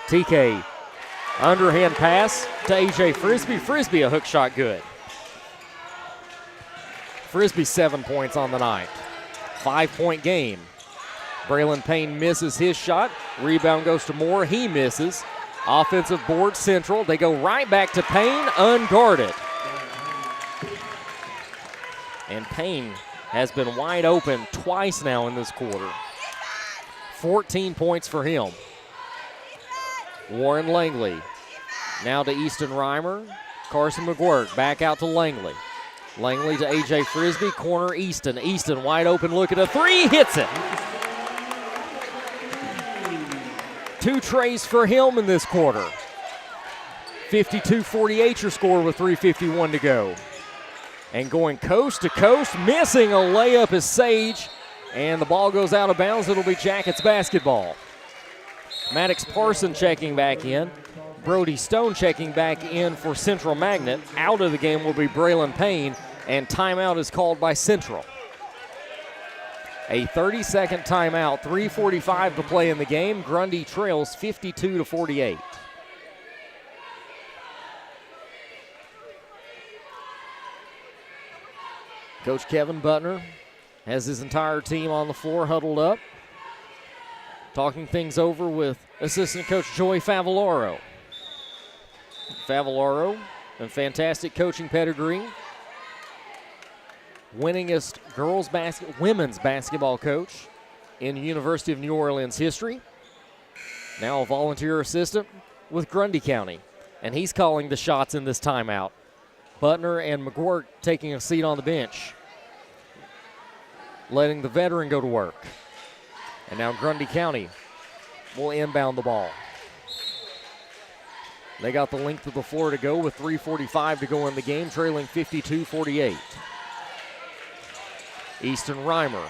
TK, underhand pass to A.J. Frisbee. Frisbee, a hook shot, good. Frisbee 7 points on the night. 5-point game. Braylon Payne misses his shot. Rebound goes to Moore. He misses. Offensive board Central. They go right back to Payne, unguarded. And Payne has been wide open twice now in this quarter. 14 points for him. Warren Langley. Now to Easton Reimer. Carson McGuirk back out to Langley. Langley to A.J. Frisbee. Corner Easton. Easton wide open look at a three. Hits it. 2 trays for him in this quarter. 52-48 your score with 3:51 to go. And going coast to coast, missing a layup is Sage, and the ball goes out of bounds. It'll be Jackets basketball. Maddox Parson checking back in. Brody Stone checking back in for Central Magnet. Out of the game will be Braylon Payne, and timeout is called by Central. A 30-second timeout, 3:45 to play in the game. Grundy trails 52-48. Coach Kevin Butner has his entire team on the floor huddled up, talking things over with assistant coach Joey Favaloro. Favaloro, a fantastic coaching pedigree. Winningest women's basketball coach in University of New Orleans history. Now a volunteer assistant with Grundy County, and he's calling the shots in this timeout. Butner and McGuirk taking a seat on the bench, letting the veteran go to work. And now Grundy County will inbound the ball. They got the length of the floor to go with 3:45 to go in the game, trailing 52-48. Easton Reimer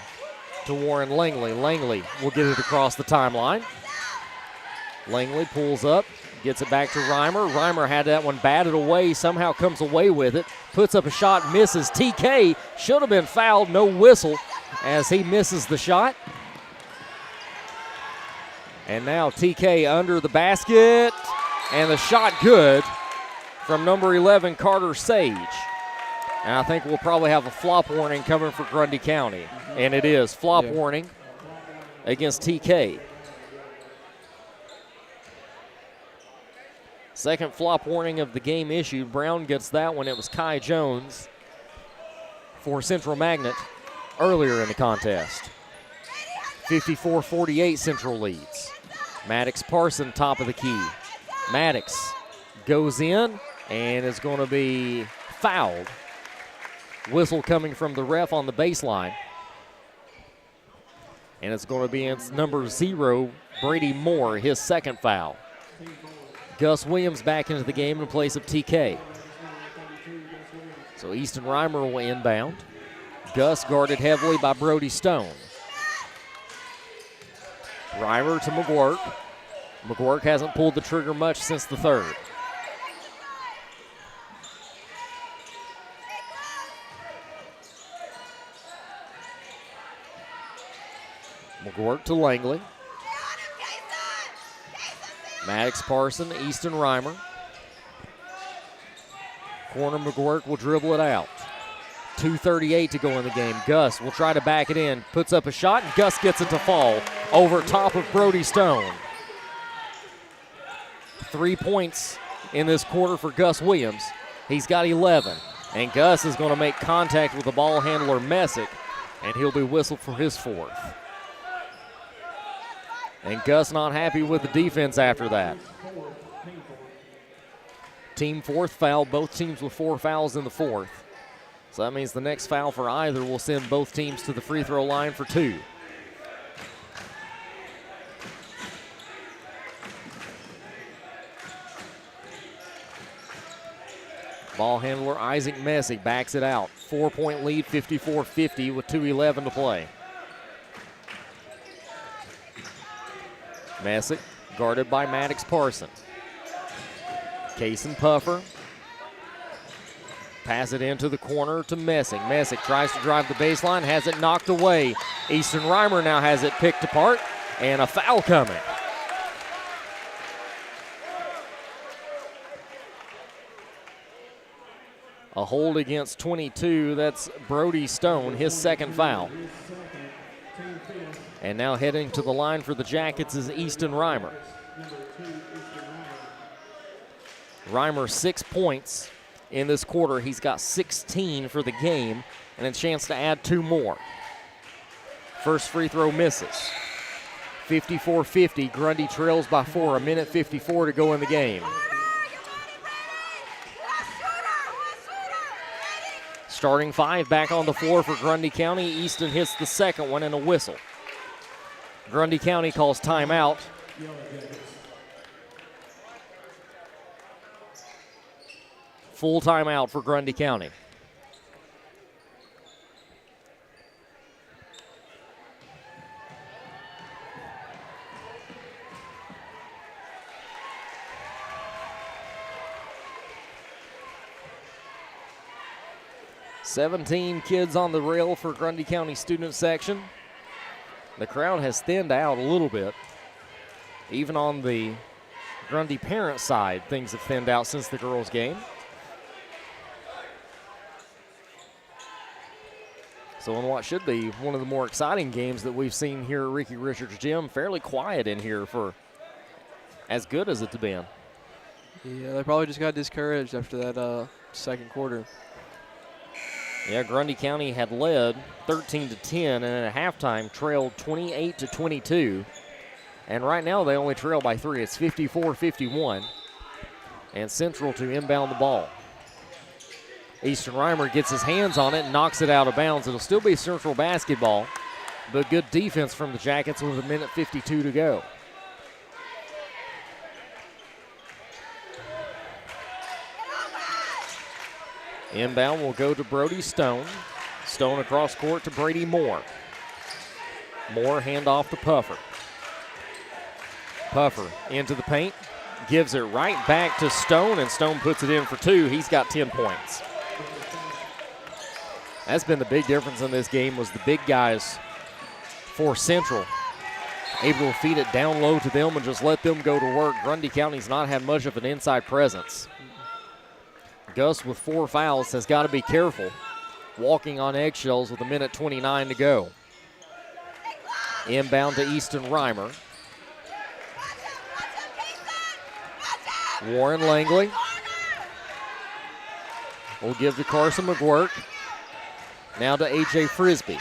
to Warren Langley. Langley will get it across the timeline. Langley pulls up, gets it back to Reimer. Reimer had that one batted away, somehow comes away with it, puts up a shot, misses. TK should have been fouled, no whistle as he misses the shot. And now TK under the basket, and the shot good from number 11, Carter Sage. And I think we'll probably have a flop warning coming for Grundy County. And it is flop warning against TK. Second flop warning of the game issued. Brown gets that one. It was Kai Jones for Central Magnet earlier in the contest. 54-48 Central leads. Maddox Parson top of the key. Maddox goes in and is going to be fouled. Whistle coming from the ref on the baseline. And it's going to be number 0, Brady Moore, his second foul. Gus Williams back into the game in place of TK. So Easton Reimer will inbound. Gus guarded heavily by Brody Stone. Reimer to McGuirk. McGuirk hasn't pulled the trigger much since the third. McGuirk to Langley. Maddox Parson, Easton Reimer. Corner McGuirk will dribble it out. 2:38 to go in the game. Gus will try to back it in, puts up a shot, and Gus gets it to fall over top of Brody Stone. 3 points in this quarter for Gus Williams. He's got 11, and Gus is going to make contact with the ball handler Messick, and he'll be whistled for his fourth. And Gus not happy with the defense after that. Team fourth foul, both teams with 4 fouls in the fourth. So that means the next foul for either will send both teams to the free throw line for 2. Ball handler Isaac Messick backs it out. 4-point lead, 54-50 with 2:11 to play. Messick guarded by Maddox Parson. Kaysen Puffer. Pass it into the corner to Messick. Messick tries to drive the baseline, has it knocked away. Easton Reimer now has it picked apart, and a foul coming. A hold against 22, that's Brody Stone, his second foul. And now heading to the line for the Jackets is Easton Reimer. Reimer 6 points in this quarter. He's got 16 for the game and a chance to add 2 more. First free throw misses. 54-50, Grundy trails by 4, 1:54 to go in the game. Starting 5 back on the floor for Grundy County. Easton hits the second one and a whistle. Grundy County calls timeout. Full timeout for Grundy County. "17 kids on the rail for Grundy County student section. The crowd has thinned out a little bit. Even on the Grundy parent side, things have thinned out since the girls' game. So in what should be one of the more exciting games that we've seen here at Ricky Richards Gym, fairly quiet in here for as good as it's been. Yeah, they probably just got discouraged after that second quarter. Yeah, Grundy County had led 13-10 and at halftime trailed 28-22. And right now they only trail by 3. It's 54-51. And Central to inbound the ball. Easton Reimer gets his hands on it and knocks it out of bounds. It'll still be Central basketball, but good defense from the Jackets with 1:52 to go. Inbound will go to Brody Stone. Stone across court to Brady Moore. Moore handoff to Puffer. Puffer into the paint. Gives it right back to Stone, and Stone puts it in for 2. He's got 10 points. That's been the big difference in this game, was the big guys for Central able to feed it down low to them and just let them go to work. Grundy County's not had much of an inside presence. Gus with 4 fouls has got to be careful, walking on eggshells with 1:29 to go. Inbound to Easton Reimer. Warren Langley will give to Carson McGuirk. Now to A.J. Frisbee.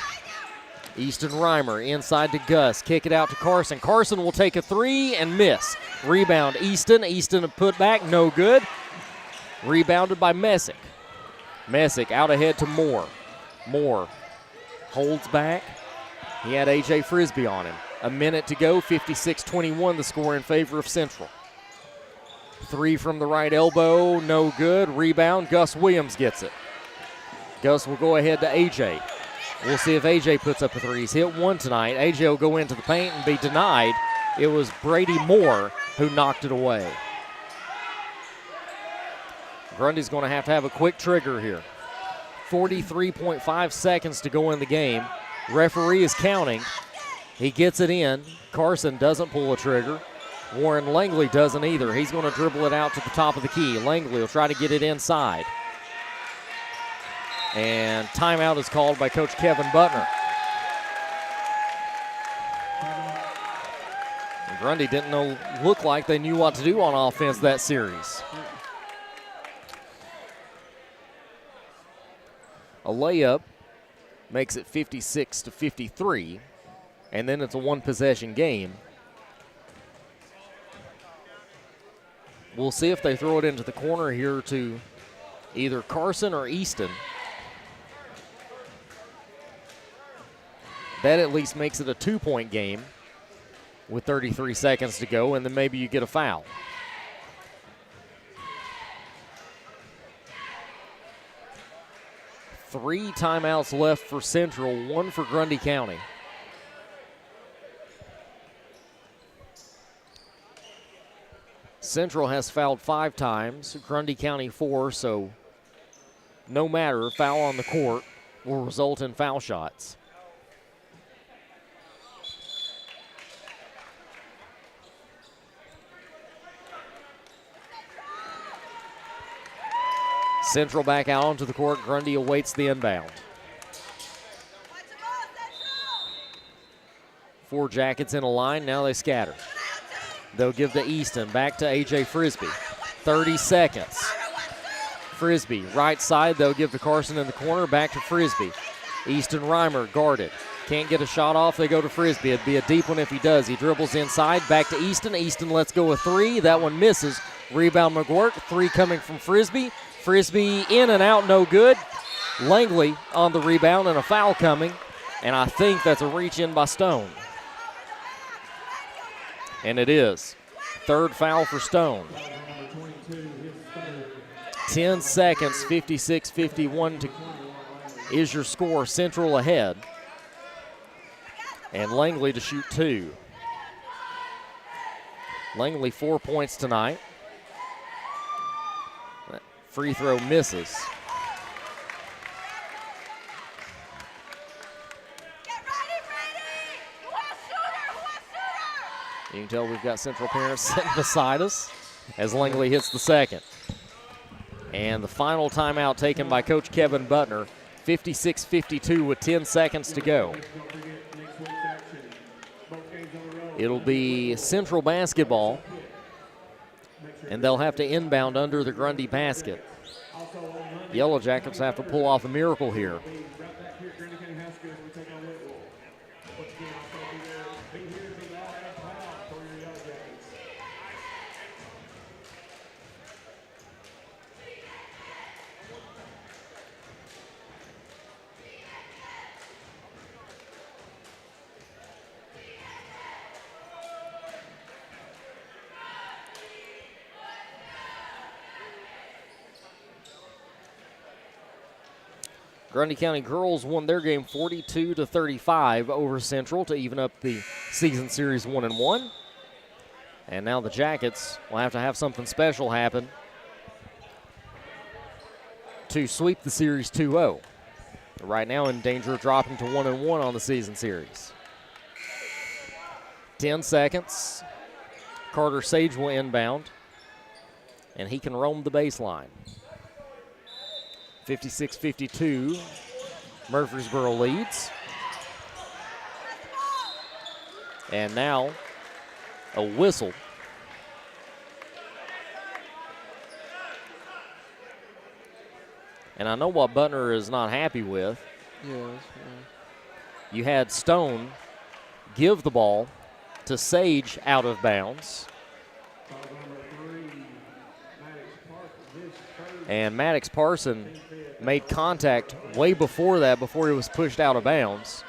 Easton Reimer inside to Gus. Kick it out to Carson. Carson will take a 3 and miss. Rebound Easton. Easton a put back, no good. Rebounded by Messick. Messick out ahead to Moore. Moore holds back. He had A.J. Frisbee on him. A minute to go, 56-21 the score in favor of Central. 3 from the right elbow, no good. Rebound, Gus Williams gets it. Gus will go ahead to A.J. We'll see if A.J. puts up a 3. He's hit 1 tonight. A.J. will go into the paint and be denied. It was Brady Moore who knocked it away. Grundy's going to have a quick trigger here. 43.5 seconds to go in the game. Referee is counting. He gets it in. Carson doesn't pull a trigger. Warren Langley doesn't either. He's going to dribble it out to the top of the key. Langley will try to get it inside. And timeout is called by Coach Kevin Butner. And Grundy didn't look like they knew what to do on offense that series. A layup makes it 56-53, and then it's a 1-possession game. We'll see if they throw it into the corner here to either Carson or Easton. That at least makes it a 2-point game with 33 seconds to go, and then maybe you get a foul. Three timeouts left for Central, 1 for Grundy County. Central has fouled 5 times, Grundy County 4, so no matter, foul on the court will result in foul shots. Central back out onto the court. Grundy awaits the inbound. 4 Jackets in a line. Now they scatter. They'll give to Easton. Back to A.J. Frisbee. 30 seconds. Frisbee, right side. They'll give to Carson in the corner. Back to Frisbee. Easton Reimer guarded. Can't get a shot off. They go to Frisbee. It'd be a deep one if he does. He dribbles inside. Back to Easton. Easton lets go a 3. That one misses. Rebound McGuirk. 3 coming from Frisbee. Frisbee in and out, no good. Langley on the rebound and a foul coming. And I think that's a reach in by Stone. And it is. 3rd foul for Stone. 10 seconds, 56-51 is your score. Central ahead. And Langley to shoot 2. Langley 4 points tonight. That free throw misses. You can tell we've got Central parents sitting beside us as Langley hits the second. And the final timeout taken by Coach Kevin Butner, 56-52 with 10 seconds to go. It'll be Central basketball, and they'll have to inbound under the Grundy basket. Yellow Jackets have to pull off a miracle here. Grundy County girls won their game 42-35 over Central to even up the season series 1-1. And now the Jackets will have something special happen to sweep the series 2-0. Right now in danger of dropping to 1-1 on the season series. 10 seconds. Carter Sage will inbound, and he can roam the baseline. 56-52, Murfreesboro leads. And now a whistle. And I know what Butner is not happy with. Yes. You had Stone give the ball to Sage out of bounds. And Maddox Parson made contact way before that, before he was pushed out of bounds.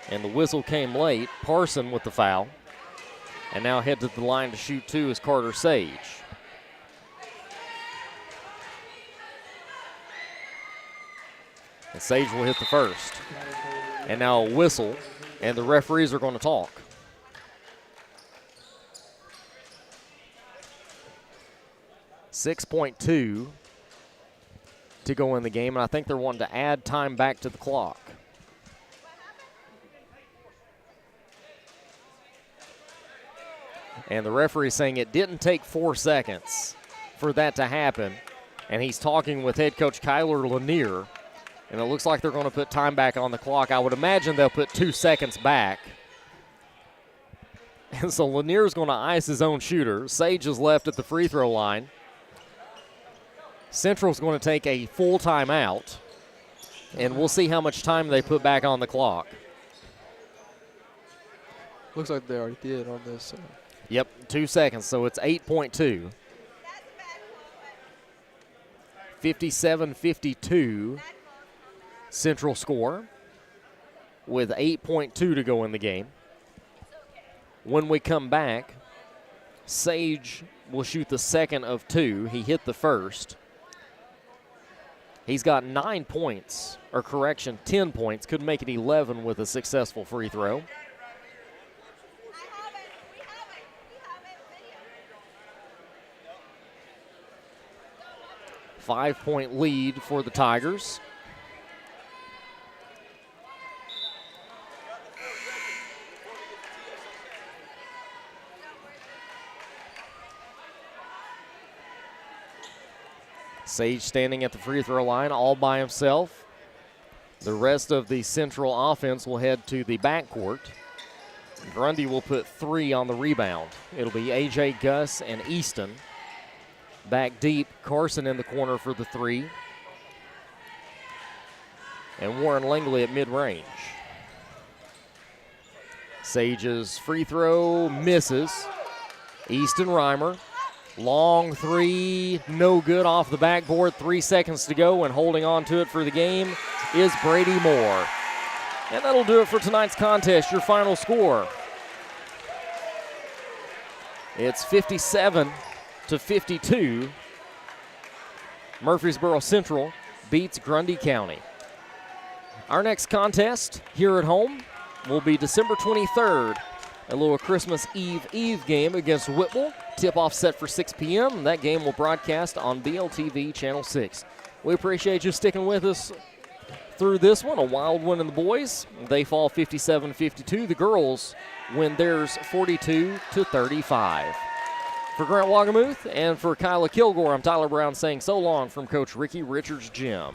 And the whistle came late. Parson with the foul. And now head to the line to shoot two is Carter Sage. And Sage will hit the first. And now a whistle, and the referees are going to talk. .2 to go in the game, and I think they're wanting to add time back to the clock. And the referee saying it didn't take 4 seconds for that to happen. And he's talking with head coach Kyler Lanier. And it looks like they're going to put time back on the clock. I would imagine they'll put 2 seconds back. And so Lanier's going to ice his own shooter. Sage is left at the free throw line. Central's going to take a full timeout. And we'll see how much time they put back on the clock. Looks like they already did on this. Yep, 2 seconds, so it's 8.2. 57-52 Central score with 8.2 to go in the game. When we come back, Sage will shoot the second of two. He hit the first. He's got 9 points, or correction, 10 points. Could make it 11 with a successful free throw. Five-point lead for the Tigers. Sage standing at the free throw line all by himself. The rest of the Central offense will head to the backcourt. Grundy will put 3 on the rebound. It'll be A.J. Gus and Easton. Back deep, Carson in the corner for the 3. And Warren Langley at mid-range. Sage's free throw misses. Easton Reimer. Long 3, no good off the backboard. 3 seconds to go, and holding on to it for the game is Brady Moore. And that'll do it for tonight's contest. Your final score. It's 57-52. Murfreesboro Central beats Grundy County. Our next contest here at home will be December 23rd. A little Christmas Eve game against Whitwell. Tip-off set for 6 p.m. That game will broadcast on BLTV Channel 6. We appreciate you sticking with us through this one. A wild win in the boys. They fall 57-52. The girls win theirs 42-35. For Grant Wagamuth and for Kyla Kilgore, I'm Tyler Brown saying so long from Coach Ricky Richards' Gym.